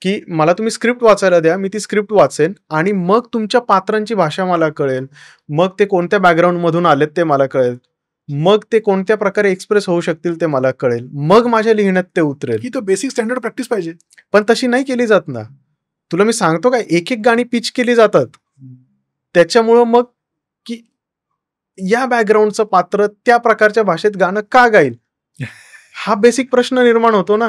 की मला तुम्ही स्क्रिप्ट वाचायला द्या, मी ती स्क्रिप्ट वाचेन आणि मग तुमच्या पात्रांची भाषा मला कळेल, मग ते कोणत्या बॅकग्राऊंड मधून आलेत ते मला कळेल, मग ते कोणत्या प्रकारे एक्सप्रेस होऊ शकतील ते मला कळेल, मग माझ्या लिहिण्यात ते उतरेल. ही तर बेसिक स्टँडर्ड प्रॅक्टिस पाहिजे. पण तशी नाही केली जात ना. तुला मी सांगतो काय, एक गाणी पिच केली जातात. त्याच्यामुळं मग, की या बॅकग्राऊंडचं पात्र त्या प्रकारच्या भाषेत गाणं का गाईल, हा बेसिक प्रश्न निर्माण होतो ना.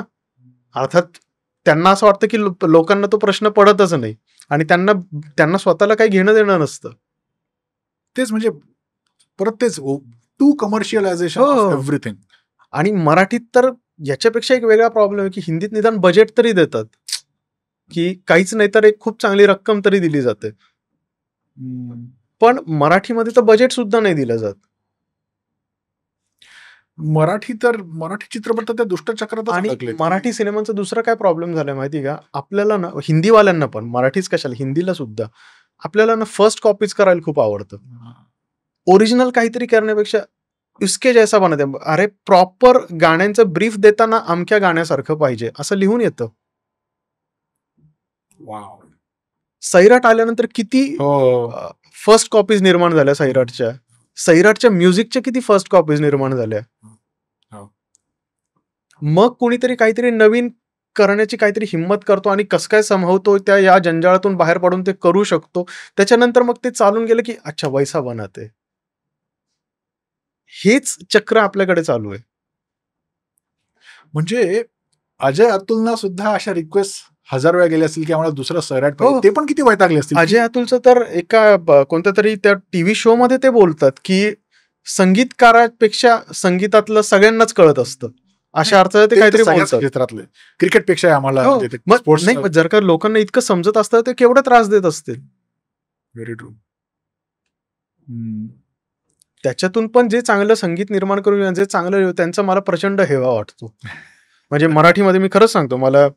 अर्थात त्यांना असं वाटतं की लोकांना तो प्रश्न पडतच नाही आणि त्यांना स्वतःला काही घेणं देणं नसतं. तेच म्हणजे परत तेच टू कमर्शियलायझेशन ऑफ एव्हरीथिंग. आणि मराठीत तर याच्यापेक्षा एक वेगळा प्रॉब्लेम आहे, की हिंदीत निदान बजेट तरी देतात, की काहीच नाही तर एक खूप चांगली रक्कम तरी दिली जाते. पण मराठीमध्ये तर बजेट सुद्धा नाही दिलं जात. मराठी चित्रपट त्या दुष्टचक्रात. आणि मराठी सिनेमांचा दुसरा काय प्रॉब्लेम झालाय माहिती का, आपल्याला ना, हिंदीवाल्यांना पण, मराठीच कशाला, हिंदीला सुद्धा आपल्याला ना फर्स्ट कॉपीज करायला खूप आवडतं. ओरिजिनल काहीतरी करण्यापेक्षा इसके जैसा बनत आहे. अरे प्रॉपर गाण्यांचं ब्रीफ देताना अमक्या गाण्यासारखं पाहिजे असं लिहून येतं. सैराट आल्यानंतर किती फर्स्ट कॉपीज निर्माण झाल्या सैराटच्या म्युझिकच्या किती फर्स्ट कॉपीज निर्माण झाल्या. मग कोणीतरी काहीतरी नवीन करण्याची काहीतरी हिंमत करतो आणि कसं काय संभवतो त्या या जंजाळातून बाहेर पडून ते करू शकतो. त्याच्यानंतर मग ते चालून गेलं की अच्छा वैसा बनाते. हेच चक्र आपल्याकडे चालू आहे. म्हणजे अजय अतुलना सुद्धा अशा रिक्वेस्ट 1000 वेळा गेले असतील की आम्हाला दुसरं सैराट हो. पाहिजे. ते पण किती वैतागले असतील. अजय अतुलचं तर एका कोणत्या तरी त्या टीव्ही शो मध्ये ते बोलतात की संगीतकारापेक्षा संगीतातलं सगळ्यांनाच कळत असतं, अशा अर्थात ते काहीतरी सगळ्याच बोलतात. क्षेत्रातले क्रिकेटपेक्षा आम्हाला हो. मग स्पोर्ट्स. नाही, जर का लोकांना इतकं समजत असतं ते केवढा त्रास देत असतील. Very true. त्याच्यातून पण जे चांगलं संगीत निर्माण करून जे चांगलं त्यांचा मला प्रचंड हेवा वाटतो. म्हणजे मराठीमध्ये मी खरंच सांगतो, मला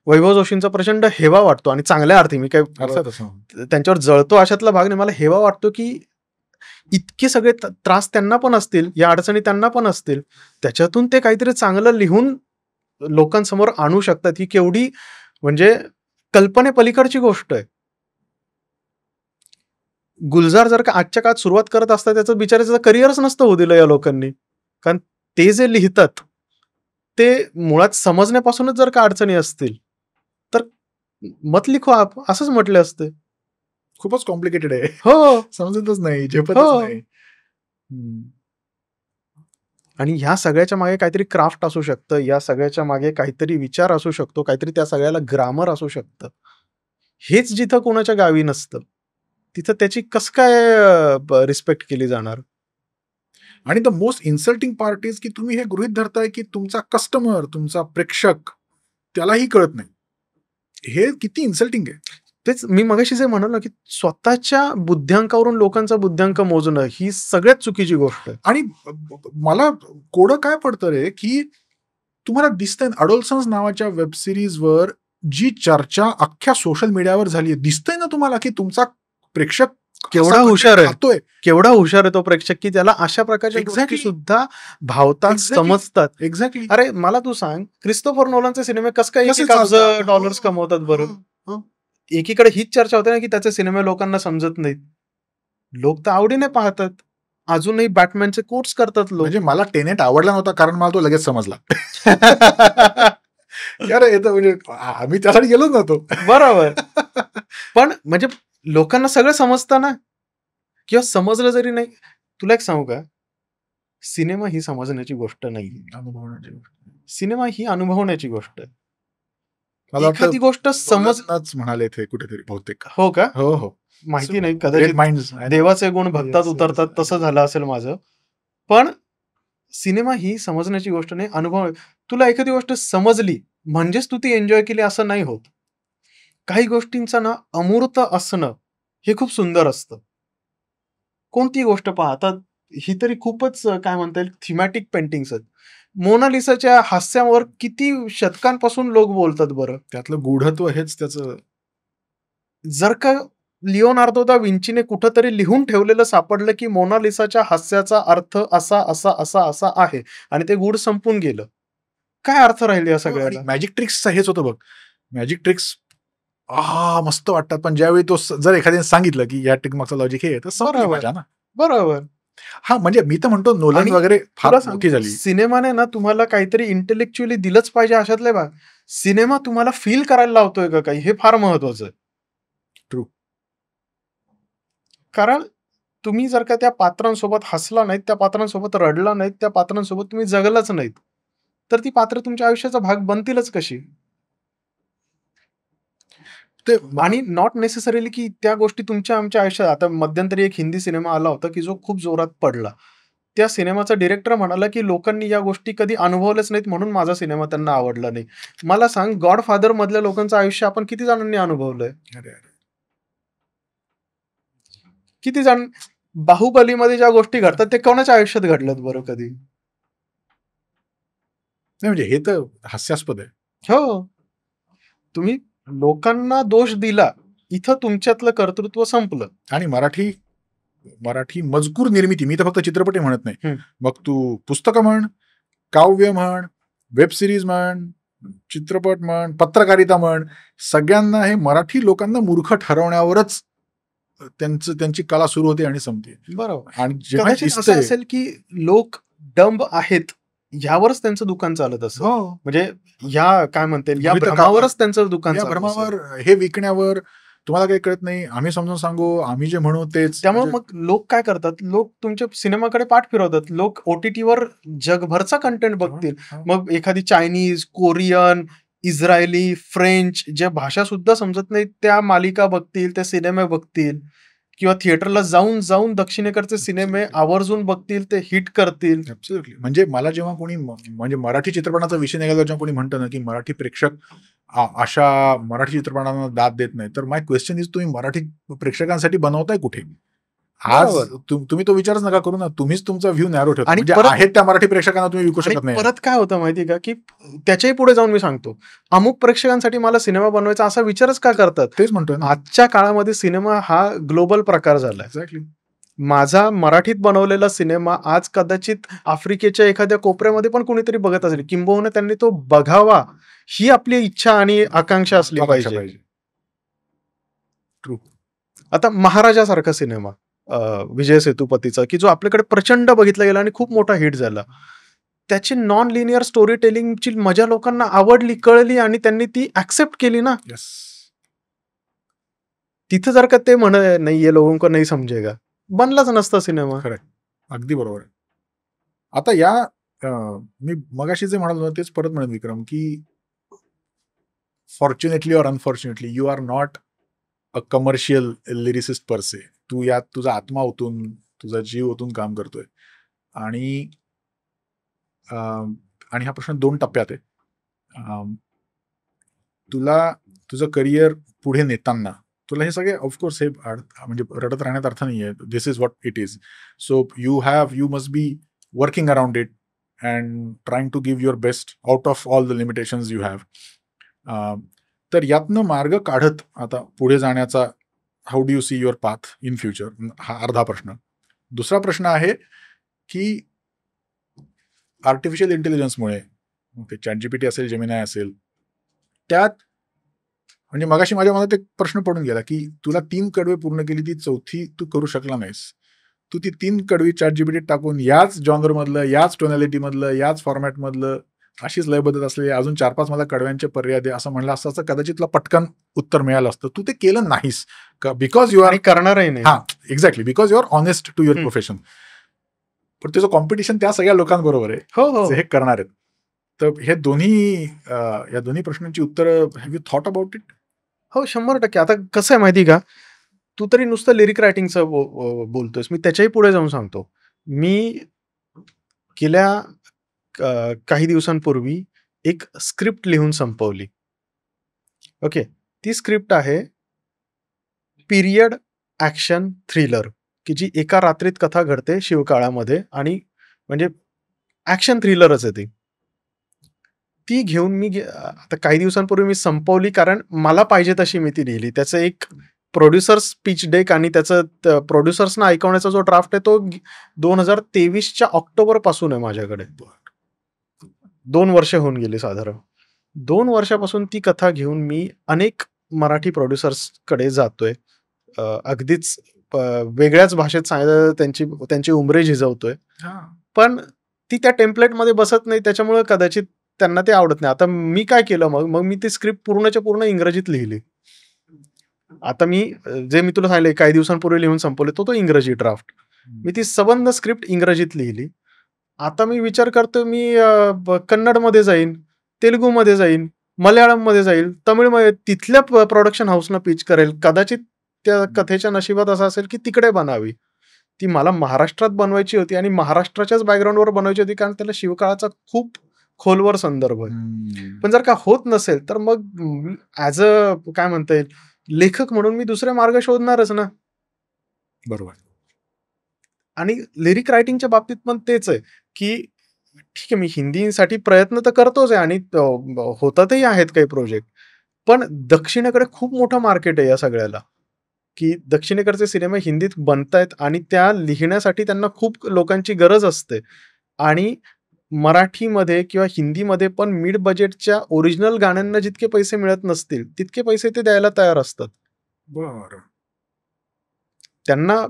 वैभव जोशींचा प्रचंड हेवा वाटतो आणि चांगल्या अर्थी. मी काय त्यांच्यावर जळतो अशातला भाग नाही. मला हेवा वाटतो की इतके सगळे त्रास त्यांना पण असतील, या अडचणी त्यांना पण असतील, त्याच्यातून ते काहीतरी चांगलं लिहून लोकांसमोर आणू शकतात. ही केवढी म्हणजे कल्पनेपलीकडची गोष्ट आहे. गुलजार जर का आजच्या काळात सुरुवात करत असतात, त्याचं बिचाराचं करिअरच नसतं होऊ दिलं या लोकांनी. कारण ते जे लिहितात ते मुळात समजण्यापासूनच जर का अडचणी असतील तर मत लिखो आप, असंच म्हटले असते. खूपच कॉम्प्लिकेटेड आहे. हो, समजतच नाही, झेपतच नाही. आणि ह्या सगळ्याच्या मागे काहीतरी क्राफ्ट असू शकतं, या सगळ्याच्या मागे काहीतरी विचार असू शकतो, काहीतरी त्या सगळ्याला ग्रामर असू शकतं. हेच जिथं कोणाच्या गावी नसतं तिथं त्याची कसं काय रिस्पेक्ट केली जाणार. आणि the most insulting part is की तुम्ही हे गृहीत धरताय की तुमचा कस्टमर, तुमचा प्रेक्षक त्यालाही कळत नाही. हे किती इन्सल्टिंग आहे. तेच मी मगाशी जे म्हणालो की स्वतःच्या बुद्ध्यांकावरून लोकांचा बुद्ध्यांक मोजणं ही सगळ्यात चुकीची गोष्ट आहे. आणि मला कोडं काय पडतं रे की तुम्हाला दिसतंय अडोल्सन्स नावाच्या वेब सिरीजवर जी चर्चा अख्ख्या सोशल मीडियावर झाली आहे, दिसतंय ना तुम्हाला की तुमचा प्रेक्षक केवढा हुशार आहे, खातोय, केवढा हुशार आहे तो प्रेक्षक की त्याला अशा प्रकारच्या गोष्टी सुद्धा भावतात, समजतात. एक्झॅक्टली. अरे मला तू सांग, क्रिस्टोफर नोलनचे सिनेमे कसं काय कसे $1 अब्ज चालतात? डॉलर्स कमवतात बरं? एकीकडे हीच चर्चा होते ना की त्याचे सिनेमे लोकांना समजत नाहीत. लोक तर आवडीने पाहतात. अजूनही बॅटमॅनचे कोट्स करतात लोक. म्हणजे मला टेनेट आवडला नव्हता कारण मला तो लगेच समजला. अरे येतं म्हणजे आम्ही त्यासाठी गेलो नव्हतो. बरोबर. पण म्हणजे लोकांना सगळं समजतं ना, किंवा समजलं जरी नाही. तुला एक सांगू का, सिनेमा ही समजण्याची गोष्ट नाही, अनुभवण्याची गोष्ट. सिनेमा ही अनुभवण्याची गोष्ट आहे. मला एखादी गोष्ट समजणंच म्हणाले ते कुठेतरी बहुतेक. हो का? हो हो, माहिती नाही, कदाचित माइंड्स देवाचे गुण भक्तात उतरतात तसं झालं असेल माझं. पण सिनेमा ही समजण्याची गोष्ट नाही, अनुभव. तुला एखादी गोष्ट समजली म्हणजेच तू ती एन्जॉय केली असं नाही होत. काही गोष्टींचं ना अमूर्त असणं हे खूप सुंदर असतं. कोणती गोष्ट पाहतात ही तरी खूपच काय म्हणता येईल थीमॅटिक पेंटिंग्स आहेत. मोनालिसाच्या हास्यावर किती शतकांपासून लोक बोलतात बरं. त्यातलं गूढत्व हेच त्याचं. जर का लिओनार्दो दा विंचीने कुठंतरी लिहून ठेवलेलं सापडलं की मोनालिसाच्या हास्याचा अर्थ असा असा असा असा आहे आणि ते गूढ संपून गेलं, काय अर्थ राहील या सगळ्याला? मॅजिक ट्रिक्सचा हेच होतं बघ. मॅजिक ट्रिक्स मस्त वाटतात, पण ज्यावेळी तो जर एखाद्याने सांगितलं की या ट्रिक मागचं लॉजिक हे तर समजलं मजा ना. बरोबर. हा म्हणजे मी तर म्हणतो नोलन वगैरे फार मोठी झाली. सिनेमाने ना तुम्हाला काहीतरी इंटेलेक्च्युअली दिलंच पाहिजे अशातले भाग. सिनेमा तुम्हाला फील करायला लावतोय का काही, हे फार महत्वाचं आहे. ट्रू. कारण तुम्ही जर का त्या पात्रांसोबत हसला नाहीत, त्या पात्रांसोबत रडला नाहीत, त्या पात्रांसोबत तुम्ही जगलाच नाहीत, तर ती पात्र तुमच्या आयुष्याचा भाग बनतीलच कशी? ते आणि नॉट नेसेसरीली की त्या गोष्टी तुमच्या आमच्या आयुष्यात. आता मध्यंतरी एक हिंदी सिनेमा आला होता की जो खूप जोरात पडला. त्या सिनेमाचा डिरेक्टर म्हणाला की लोकांनी या गोष्टी कधी अनुभवल्याच नाहीत म्हणून माझा सिनेमा त्यांना आवडला नाही. मला सांग, गॉडफादर मधल्या लोकांचं आयुष्य आपण किती जणांनी अनुभवलंय? किती जण? बाहुबलीमध्ये ज्या गोष्टी घडतात ते कोणाच्या आयुष्यात घडल्यात बरं कधी? नाही म्हणजे हे तर हास्यास्पद आहे. हो, तुम्ही लोकांना दोष दिला, इथं तुमच्यातलं कर्तृत्व संपलं. आणि मराठी मजकूर निर्मिती, मी तर फक्त चित्रपटी म्हणत नाही, मग तू पुस्तकं म्हण, काव्य म्हण, वेब सिरीज म्हण, चित्रपट म्हण, पत्रकारिता म्हण, सगळ्यांना हे मराठी लोकांना मूर्ख ठरवण्यावरच त्यांची कला सुरू होते आणि संपते. बरोबर. आणि कदाचित असं असेल की लोक डंब आहेत ह्यावरच त्यांचं दुकान चालत असं. म्हणजे या काय म्हणते या भ्रमावरच त्यांचं दुकान, या भ्रमावर, हे विकण्यावर तुम्हाला काही कळत नाही, आम्ही समजून सांगू, आम्ही जे म्हणू तेच. त्यामुळे म्हणजे मग लोक काय करतात, लोक तुमच्या सिनेमाकडे पाठ फिरवतात. लोक OTTवर जगभरचा कंटेंट बघतील. हो. मग एखादी चायनीज, कोरियन, इस्रायली, फ्रेंच ज्या भाषा सुद्धा समजत नाहीत त्या मालिका बघतील, त्या सिनेमे बघतील किंवा थिएटरला जाऊन दक्षिणेकडचे सिनेमे आवर्जून बघतील, ते हिट करतील. ऍब्सोल्युटली. म्हणजे मला जेव्हा कोणी म्हणजे मराठी चित्रपटाचा विषय निघाला, जेव्हा कोणी म्हणतं ना की मराठी प्रेक्षक अशा मराठी चित्रपटांना दाद देत नाही, तर माय क्वेश्चन इज, तुम्ही मराठी प्रेक्षकांसाठी बनवताय कुठे? आज बरोबर. तुम्ही तो विचारच नका करू ना, तुम्हीच तुमचा व्ह्यू नॅरो ठेवता. आणि म्हणजे परत- आहेत त्या मराठी प्रेक्षकांना तुम्ही विकू आणि शकत नाही. परत काय होतं माहिती का, की त्याच्याही पुढे जाऊन मी सांगतो, अमुक प्रेक्षकांसाठी मला सिनेमा बनवायचा असा विचारच का करतात? तेच म्हणतोय ना. आजच्या काळामध्ये सिनेमा हा ग्लोबल प्रकार झालाय. एक्झॅक्टली. माझा मराठीत बनवलेला सिनेमा आज कदाचित आफ्रिकेच्या एखाद्या कोपऱ्यामध्ये पण कोणीतरी बघत असेल, किंबहुना त्यांनी तो बघावा ही आपली इच्छा आणि आकांक्षा असली पाहिजे. ट्रू. आता महाराजासारखा सिनेमा विजय सेतुपतीचा, की जो आपल्याकडे प्रचंड बघितला गेला आणि खूप मोठा हिट झाला. त्याची नॉन लिनियर स्टोरी टेलिंगची मजा लोकांना आवडली, कळली आणि त्यांनी ती ऍक्सेप्ट केली ना. येस. तिथं जर का ते म्हण नाही ये लोगों को नहीं समजेगा, बनलाच नसता सिनेमा. अगदी बरोबर आहे. आता या मी मगाशी जे म्हणालो ना, तेच परत म्हणेन विक्रम, की fortunately or unfortunately you are not a commercial lyricist per se. तू यात तुझा आत्मा ओतून, तुझा जीव ओतून काम करतोय. आणि हा प्रश्न 2 टप्प्यात आहे. तुला तुझं करिअर पुढे नेताना तुला हे सगळे ऑफकोर्स हे म्हणजे रडत राहण्यात अर्थ नाहीये. This is what it is. So you must be working around it and trying to give your best out of all the limitations you have. तर यातनं मार्ग काढत आता पुढे जाण्याचा how do you see your path in future, हा अर्धा प्रश्न. दुसरा प्रश्न आहे की आर्टिफिशियल इंटेलिजन्समुळे, ते ChatGPT असेल, जेमिनाय असेल, त्यात म्हणजे मगाशी माझ्या मनात एक प्रश्न पडून गेला की तुला 3 कडवे पूर्ण केली, ती 4थी तू करू शकला नाहीस. तू ती 3 कडवी ChatGPT टाकून याच जॉनरमधलं, याच टोनॅलिटीमधलं, याच फॉर्मॅटमधलं, अशीच लयबद्धत असलेली अजून 4-5 मला कडव्यांचे पर्याय दे असं म्हणलं असतं, कदाचित तुला पटकन उत्तर मिळालं असतं. तू ते केलं नाहीस बिकॉज यू आर करणारही नाही. Exactly, because you are honest to your profession. पण तुझं कॉम्पिटिशन त्या सगळ्या लोकांबरोबर आहे, हो. हे करणार आहेत. तर हे या दोन्ही प्रश्नांची उत्तरं have you thought about it? हो, 100%. आता कसं आहे माहिती का, तू तरी नुसतं लिरिक रायटिंगचं बोलतोयस, मी त्याच्याही पुढे जाऊन सांगतो. मी गेल्या काही दिवसांपूर्वी एक स्क्रिप्ट लिहून संपवली. ओके, ती स्क्रिप्ट आहे पिरियड ॲक्शन थ्रिलर, की जी एका रात्रीत कथा घडते शिवकाळामध्ये आणि म्हणजे ॲक्शन थ्रिलरच आहे ती. ती घेऊन मी आता काही दिवसांपूर्वी मी संपवली, कारण मला पाहिजे तशी मी ती लिहिली. त्याचं एक प्रोड्युसर्स पिच डेक आणि त्याचं प्रोड्युसर्सना ऐकवण्याचा जो ड्राफ्ट आहे तो 2023च्या ऑक्टोबर पासून आहे माझ्याकडे. 2 वर्ष होऊन गेली साधारण. 2 वर्षापासून ती कथा घेऊन मी अनेक मराठी प्रोड्युसर्सकडे जातोय. अगदीच वेगळ्याच भाषेत त्यांची उमरे झिजवतोय. पण ती त्या टेम्पलेटमध्ये बसत नाही, त्याच्यामुळे कदाचित त्यांना ते आवडत नाही. आता मी काय केलं, मग मी ती स्क्रिप्ट पूर्णच्या पूर्ण इंग्रजीत लिहिली. आता मी जे मी तुला सांगितलं काही दिवसांपूर्वी लिहून संपवले तो इंग्रजी ड्राफ्ट. मी ती सबंध स्क्रिप्ट इंग्रजीत लिहिली. आता मी विचार करतो मी कन्नडमध्ये जाईन, तेलुगूमध्ये जाईन, मल्याळममध्ये जाईल, तमिळमध्ये, तिथल्या प्रोडक्शन हाऊसना पिच करेल. कदाचित त्या कथेच्या नशिबात असं असेल की तिकडे बनावी. ती मला महाराष्ट्रात बनवायची होती आणि महाराष्ट्राच्याच बॅकग्राऊंडवर बनवायची होती, कारण त्याला शिवकाळाचा खूप खोलवर संदर्भ आहे. पण जर का होत नसेल तर मग ऍज अ काय म्हणता येईल, लेखक म्हणून मी दुसरे मार्ग शोधणारच ना. बरोबर. आणि लिरिक रायटिंगच्या बाबतीत पण तेच आहे की ठीक आहे, मी हिंदीसाठी प्रयत्न तर करतोच आहे आणि होतातही आहेत काही प्रोजेक्ट, पण दक्षिणेकडे खूप मोठं मार्केट आहे या सगळ्याला, की दक्षिणेकडचे सिनेमे हिंदीत बनतायत आणि त्या लिहिण्यासाठी त्यांना खूप लोकांची गरज असते. आणि मराठीमध्ये किंवा हिंदीमध्ये पण मिड बजेटच्या ओरिजिनल गाण्यांना जितके पैसे मिळत नसतील तितके पैसे ते द्यायला तयार असतात. बरं. त्यांना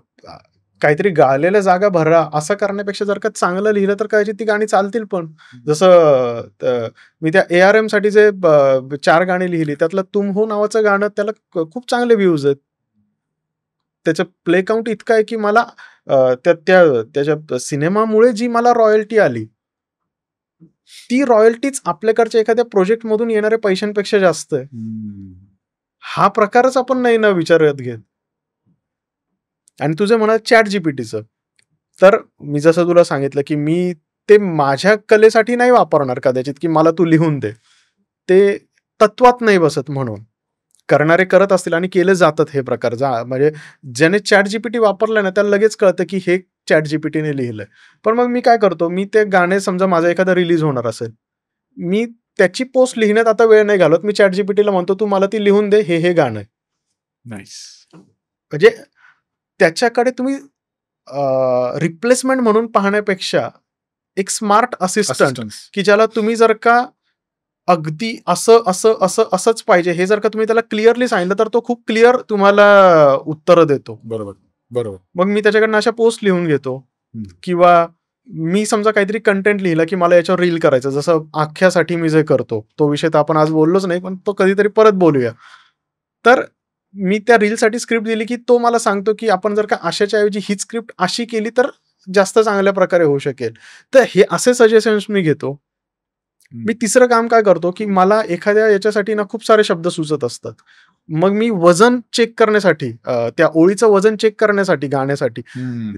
काहीतरी गाळलेल्या जागा भरा असं करण्यापेक्षा जर का चांगलं लिहिलं तर कदाचित ती गाणी चालतील पण. जसं मी त्या ARM साठी जे 4 गाणी लिहिली त्यातलं तुम हो नावाचं गाणं त्याला खूप चांगले व्ह्यूज आहेत. त्याचं प्ले काउंट इतकं आहे की मला त्याच्या सिनेमामुळे जी मला रॉयल्टी आली, ती रॉयल्टीच आपल्याकडच्या एखाद्या प्रोजेक्ट मधून येणाऱ्या पैशांपेक्षा जास्त आहे. हा प्रकारच आपण नाही ना विचारात घेत. आणि तुझं म्हणा ChatGPTचं, तर मी जसं तुला सांगितलं की मी ते माझ्या कलेसाठी नाही वापरणार कदाचित की मला तू लिहून दे. ते तत्वात नाही बसत म्हणून. करणारे करत असतील आणि केले जातात हे प्रकार. म्हणजे ज्याने ChatGPT वापरलं ना त्याला लगेच कळतं की हे ChatGPTने लिहिलंय. पण मग मी काय करतो, मी ते गाणे समजा माझं एखादं रिलीज होणार असेल, मी त्याची पोस्ट लिहिण्यात आता वेळ नाही घालवत. मी ChatGPTला म्हणतो, "तू मला ती लिहून दे, हे गाणं आहे." नाईस. म्हणजे त्याच्याकडे तुम्ही रिप्लेसमेंट म्हणून पाहण्यापेक्षा एक स्मार्ट असिस्टंट की ज्याला तुम्ही जर का अगदी असंच पाहिजे हे जर का तुम्ही त्याला क्लिअरली सांगितलं तर तो खूप क्लिअर तुम्हाला उत्तरं देतो. बरोबर. मग मी त्याच्याकडनं अशा पोस्ट लिहून घेतो किंवा मी समजा काहीतरी कंटेंट लिहिलं की मला याच्यावर रील करायचं, जसं आख्यासाठी मी जे करतो तो विषय तर आपण आज बोललोच नाही, पण तो कधीतरी परत बोलूया. तर मी त्या रीलसाठी स्क्रिप्ट दिली की तो मला सांगतो की आपण जर का अशाच्या ऐवजी ही स्क्रिप्ट अशी केली तर जास्त चांगल्या प्रकारे होऊ शकेल. तर हे असे सजेशन्स मी घेतो. मी तिसरं काम काय करतो की मला एखाद्या याच्यासाठी ना खूप सारे शब्द सुचत असतात. मग मी वजन चेक करण्यासाठी त्या ओळीचं वजन चेक करण्यासाठी गाण्यासाठी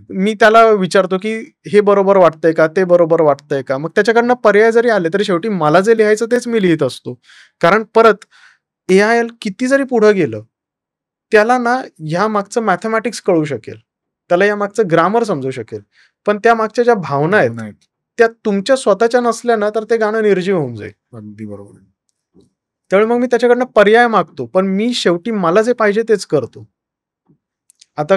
मी त्याला विचारतो की हे बरोबर वाटतंय का, ते बरोबर वाटतंय का. मग त्याच्याकडनं पर्याय जरी आले तरी शेवटी मला जे लिहायचं तेच मी लिहित असतो. कारण परत AI किती जरी पुढे गेलं त्याला ना ह्या मागचं मॅथमॅटिक्स कळू शकेल, त्याला या मागचं ग्रामर समजू शकेल, पण त्या मागच्या ज्या भावना आहेत त्या तुमच्या स्वतःच्या नसल्या ना तर ते गाणं निर्जीव होऊन जाईल. अगदी बरोबर. त्यामुळे मग मी त्याच्याकडनं पर्याय मागतो, पण मी शेवटी मला जे पाहिजे तेच करतो. आता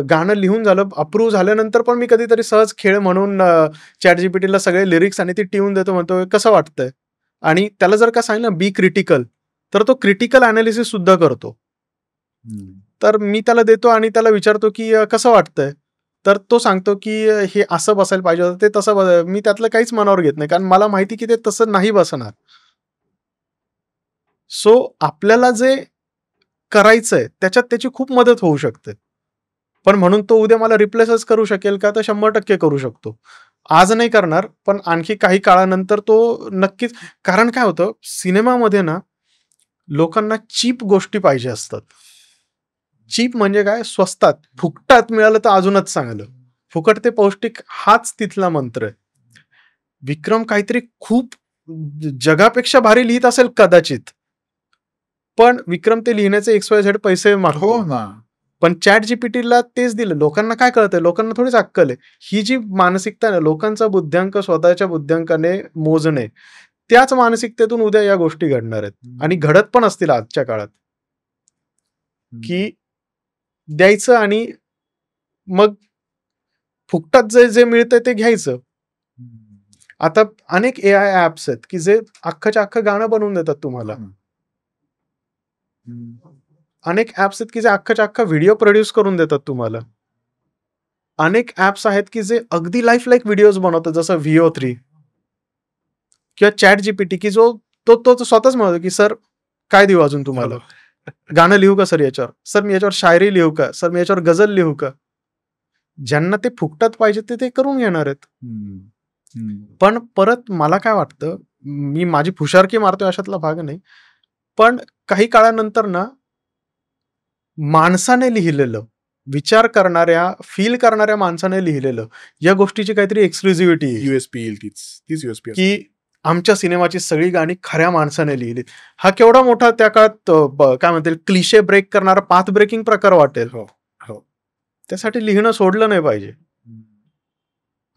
गाणं लिहून झालं, अप्रूव्ह झाल्यानंतर पण मी कधीतरी सहज खेळ म्हणून ChatGPTला सगळे लिरिक्स आणि ती ट्यून देतो, म्हणतो कसं वाटतंय, आणि त्याला जर का सांगितलं बी क्रिटिकल तर तो क्रिटिकल अनालिसिस सुद्धा करतो. तर मी त्याला देतो आणि त्याला विचारतो की कसं वाटतंय, तर तो सांगतो की हे असं बसायला पाहिजे होतं, ते तसं मी त्यातलं काहीच मनावर घेत नाही, कारण मला माहिती की ते तसं नाही बसणार. सो आपल्याला जे करायचंय त्याच्यात त्याची खूप मदत होऊ शकते. पण म्हणून तो उद्या मला रिप्लेसच करू शकेल का, तर 100% करू शकतो. आज नाही करणार, पण आणखी काही काळानंतर तो नक्कीच. कारण काय होतं सिनेमामध्ये ना, लोकांना चीप गोष्टी पाहिजे असतात. चीप म्हणजे काय, स्वस्तात फुकटात मिळालं तर अजूनच चांगलं. फुकट ते पौष्टिक हाच तिथला मंत्र आहे. विक्रम काहीतरी खूप जगापेक्षा भारी लिहित असेल कदाचित, पण विक्रम ते लिहिण्याचे XYZ पैसे मागतो. हो ना. पण ChatGPTला तेच दिलं. लोकांना काय कळतंय, लोकांना थोडीच अक्कल आहे. ही जी मानसिकता आहे ना, लोकांचा बुद्ध्यांक स्वतःच्या बुद्ध्यांकाने मोजणे, त्याच मानसिकतेतून उद्या या गोष्टी घडणार आहेत आणि घडत पण असतील आजच्या काळात. की द्यायचं आणि मग फुकटात जे मिळतंय ते घ्यायचं. आता अनेक AI ॲप्स आहेत की जे अख्खच्या अख्खं गाणं बनवून देतात तुम्हाला. अनेक ॲप्स आहेत की जे अख्खच्या अख्खा व्हिडिओ प्रोड्यूस करून देतात तुम्हाला. अनेक ॲप्स आहेत की जे अगदी लाईफ लाईक व्हिडिओज बनवतात, जसं VO3 किंवा ChatGPT की जो तो स्वतःच म्हणतो की सर काय देऊ अजून तुम्हाला, गाणं लिहू का सर याच्यावर, सर मी याच्यावर शायरी लिहू का, सर मी याच्यावर गझल लिहू का. ज्यांना ते फुकटात पाहिजे ते करून घेणार आहेत. पण परत मला काय वाटतं, मी माझी फुशारकी मारतोय अशातला भाग नाही, पण काही काळानंतर ना माणसाने लिहिलेलं, विचार करणाऱ्या, फील करणाऱ्या माणसाने लिहिलेलं, या गोष्टीची काहीतरी एक्सक्लुझिव्हिटी येईल. USP येईल तीच USP की आमच्या सिनेमाची सगळी गाणी खऱ्या माणसाने लिहिली. हा केवढा मोठा त्या काळात काय म्हणतील क्लिशे ब्रेक करणारा, पाथ ब्रेकिंग प्रकार वाटेल. हो. त्यासाठी लिहिणं सोडलं नाही पाहिजे.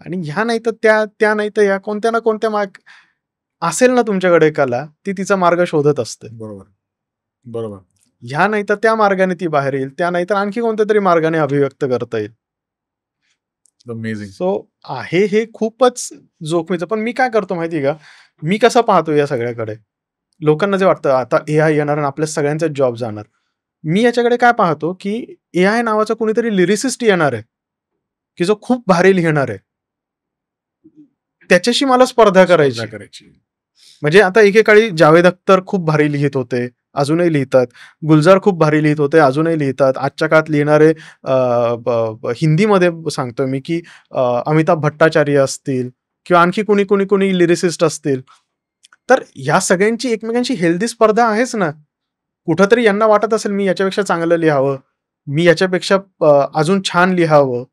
आणि ह्या नाही तर त्या नाही तर या कोणत्या ना कोणत्या असेल ना तुमच्याकडे कला, ती तिचा मार्ग शोधत असते. बरोबर. ह्या नाही तर त्या मार्गाने ती बाहेर येईल, त्या नाही तर आणखी कोणत्या तरी मार्गाने अभिव्यक्त करता येईल. अमेझिंग. सो आहे हे खूपच जोखमीचं. पण मी काय करतो माहिती का, मी कसं पाहतो या सगळ्याकडे, लोकांना जे वाटतं आता AI येणार आणि आपल्या सगळ्यांचा जॉब जाणार. मी याच्याकडे काय पाहतो की AI नावाचा कोणीतरी लिरिसिस्ट येणार आहे की जो खूप भारी लिहिणार आहे, त्याच्याशी मला स्पर्धा करायची. म्हणजे आता एकेकाळी जावेद अख्तर खूप भारी लिहित होते, अजूनही लिहितात. गुलजार खूप भारी लिहित होते, अजूनही लिहितात. आजच्या काळात लिहिणारे हिंदीमध्ये सांगतोय मी, की अमिताभ भट्टाचार्य असतील किंवा आणखी कुणी लिरिसिस्ट असतील. तर ह्या सगळ्यांची एकमेकांशी हेल्दी स्पर्धा आहेच ना. कुठेतरी यांना वाटत असेल मी याच्यापेक्षा चांगलं लिहावं, मी याच्यापेक्षा अजून छान लिहावं.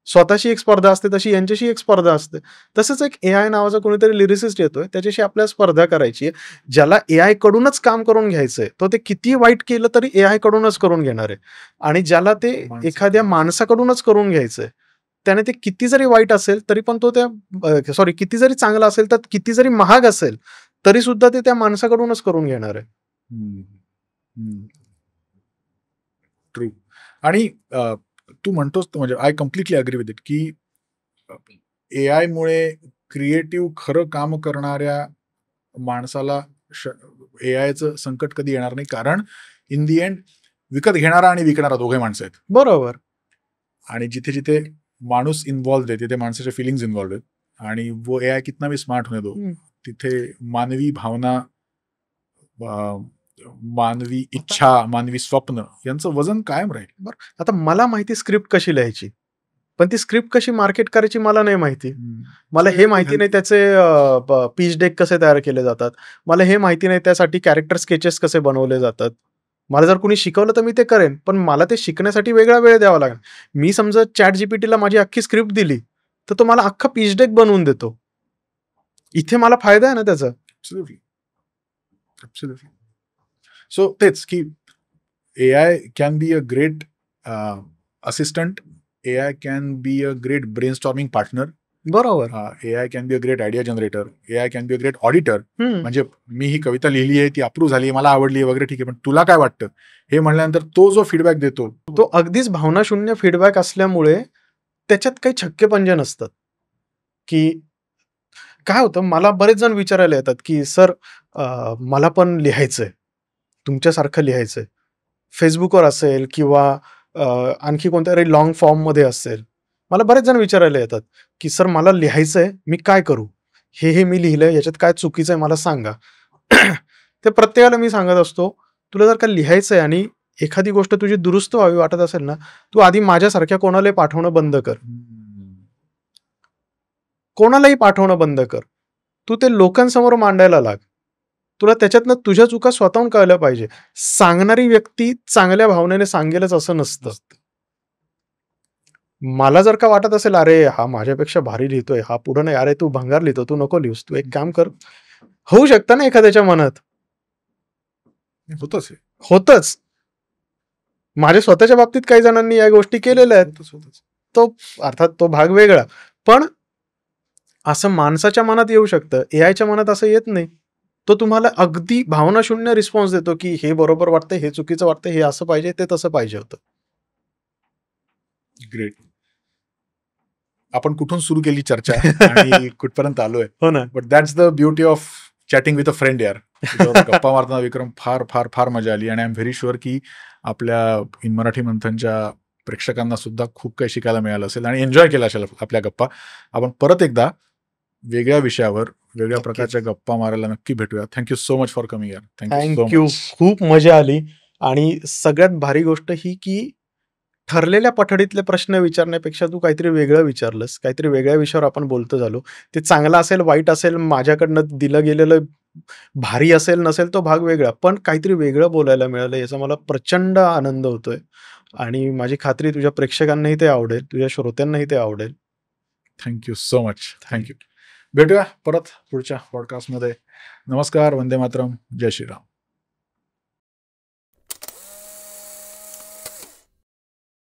स्वतःशी एक स्पर्धा असते, तशी यांच्याशी एक स्पर्धा असते. तसंच एक एआय नावाचा कोणीतरी लिरिसिस्ट येतोय, त्याच्याशी आपल्याला स्पर्धा करायची आहे. ज्याला एआय कडूनच काम करून घ्यायचंय, तो ते किती वाईट केलं तरी एआय कडूनच करून घेणार आहे. आणि ज्याला ते एखाद्या माणसाकडूनच करून घ्यायचंय, त्याने ते किती जरी वाईट असेल तरी पण तो त्या किती जरी चांगला असेल, तर किती जरी महाग असेल, तरी सुद्धा ते त्या माणसाकडूनच करून घेणार आहे. ट्रू. आणि तू म्हणतोस म्हणजे I completely agree with it, की एआय मुळे क्रिएटिव्ह खरं काम करणाऱ्या माणसाला एआयचं संकट कधी येणार नाही, कारण इन दी एंड विकत घेणारा आणि विकणारा दोघे माणसं आहेत. बरोबर. आणि जिथे जिथे माणूस इन्व्हॉल्व आहे तिथे माणसाच्या फिलिंग्स इन्व्हॉल्व आहेत. आणि वो एआय कितना भी स्मार्ट होने दो, तिथे मानवी भावना, मानवी इच्छा, मानवी स्वप्न यांचं वजन कायम राहील. बरं, आता मला माहिती स्क्रिप्ट कशी लिहायची, पण ती स्क्रिप्ट कशी मार्केट करायची मला नाही माहिती. मला हे माहिती नाही त्याचे पिच डेक कसे तयार केले जातात. मला हे माहिती नाही त्यासाठी कॅरेक्टर स्केचेस कसे बनवले जातात. मला जर कोणी शिकवलं तर मी ते करेन, पण मला ते शिकण्यासाठी वेगळा वेळ द्यावा लागेल. मी समजा ChatGPTला माझी अख्खी स्क्रिप्ट दिली, तर तो मला अख्खा पिच डेक बनवून देतो. इथे मला फायदा आहे ना त्याचा. सो तेच की AI can be a great assistant, AI can be a great brainstorming partner. बरोबर. AI can be a great idea generator, AI can be a great auditor. म्हणजे मी ही कविता लिहिली आहे, ती अप्रूव्ह झाली, मला आवडली आहे वगैरे, ठीक आहे, पण तुला काय वाटतं हे म्हणल्यानंतर तो जो फीडबॅक देतो तो अगदीच भावनाशून्य फीडबॅक असल्यामुळे त्याच्यात काही छक्केपंजे नसतात. की काय होतं, मला बरेच जण विचारायला येतात, की सर मला पण लिहायचंय, तुमच्यासारखं लिहायचंय. फेसबुकवर असेल किंवा आणखी कोणत्यातरी लाँग फॉर्ममध्ये असेल. मला बरेच जण विचारायला येतात, की सर मला लिहायचंय, मी काय करू? हे मी लिहिलंय, याच्यात काय चुकीचं आहे मला सांगा. ते प्रत्येकाला मी सांगत असतो, तुला जर का लिहायचंय आणि एखादी गोष्ट तुझी दुरुस्त व्हावी वाटत असेल ना, तू आधी माझ्यासारख्या कोणालाही पाठवणं बंद कर. कोणालाही पाठवणं बंद कर. तू ते लोकांसमोर मांडायला लाग. तुला त्याच्यातनं तुझ्या चुका स्वतःहून कळल्या पाहिजे. सांगणारी व्यक्ती चांगल्या भावनेने सांगेलच असं नसतं. मला जर का वाटत असेल, अरे हा माझ्यापेक्षा भारी लिहितोय, हा पुढे नाही, अरे तू भंगार लिहितो, तू नको लिहूस, तू एक काम कर. होऊ शकतं ना एखाद्याच्या मनात. होतच. माझ्या स्वतःच्या बाबतीत काही जणांनी या गोष्टी केलेल्या आहेत. तो अर्थात तो भाग वेगळा, पण असं माणसाच्या मनात येऊ शकतं. एआयच्या मनात असं येत नाही. तो तुम्हाला अगदी भावनाशून्य रिस्पॉन्स देतो, की हे बरोबर वाटतंय, हे चुकीचं वाटतंय, हे असं पाहिजे, ते तसं पाहिजे होतं. ग्रेट. आपण कुठून सुरू केली चर्चा आणि कुठपर्यंत आलोय. हो ना. But that's the beauty of chatting with a friend यार. गप्पा मारताना विक्रम फार फार फार मजा आली आणि आय एम व्हेरी शुअर की आपल्या इन मराठी मंथनच्या प्रेक्षकांना सुद्धा खूप काही शिकायला मिळालं असेल आणि एन्जॉय केला असेल आपल्या गप्पा. आपण परत एकदा वेगळ्या विषयावर वेगळ्या प्रकारच्या गप्पा मारायला नक्की भेटूया. Thank you so much for coming यार. थँक्यू. खूप मजा आली. आणि सगळ्यात भारी गोष्ट ही की ठरलेल्या पठडीतले प्रश्न विचारण्यापेक्षा तू काहीतरी वेगळं विचारलंस, काहीतरी वेगळ्या विषयावर आपण बोलतो झालो. ते चांगलं असेल, वाईट असेल, माझ्याकडनं दिलं गेलेलं भारी असेल नसेल तो भाग वेगळा, पण काहीतरी वेगळं बोलायला मिळालं याचा मला प्रचंड आनंद होतोय. आणि माझी खात्री तुझ्या प्रेक्षकांनाही ते आवडेल, तुझ्या श्रोत्यांनाही ते आवडेल. Thank you so much. थँक्यू. भेटूया परत पुढच्या पॉडकास्टमध्ये. नमस्कार. वंदे मातरम. जय श्रीराम.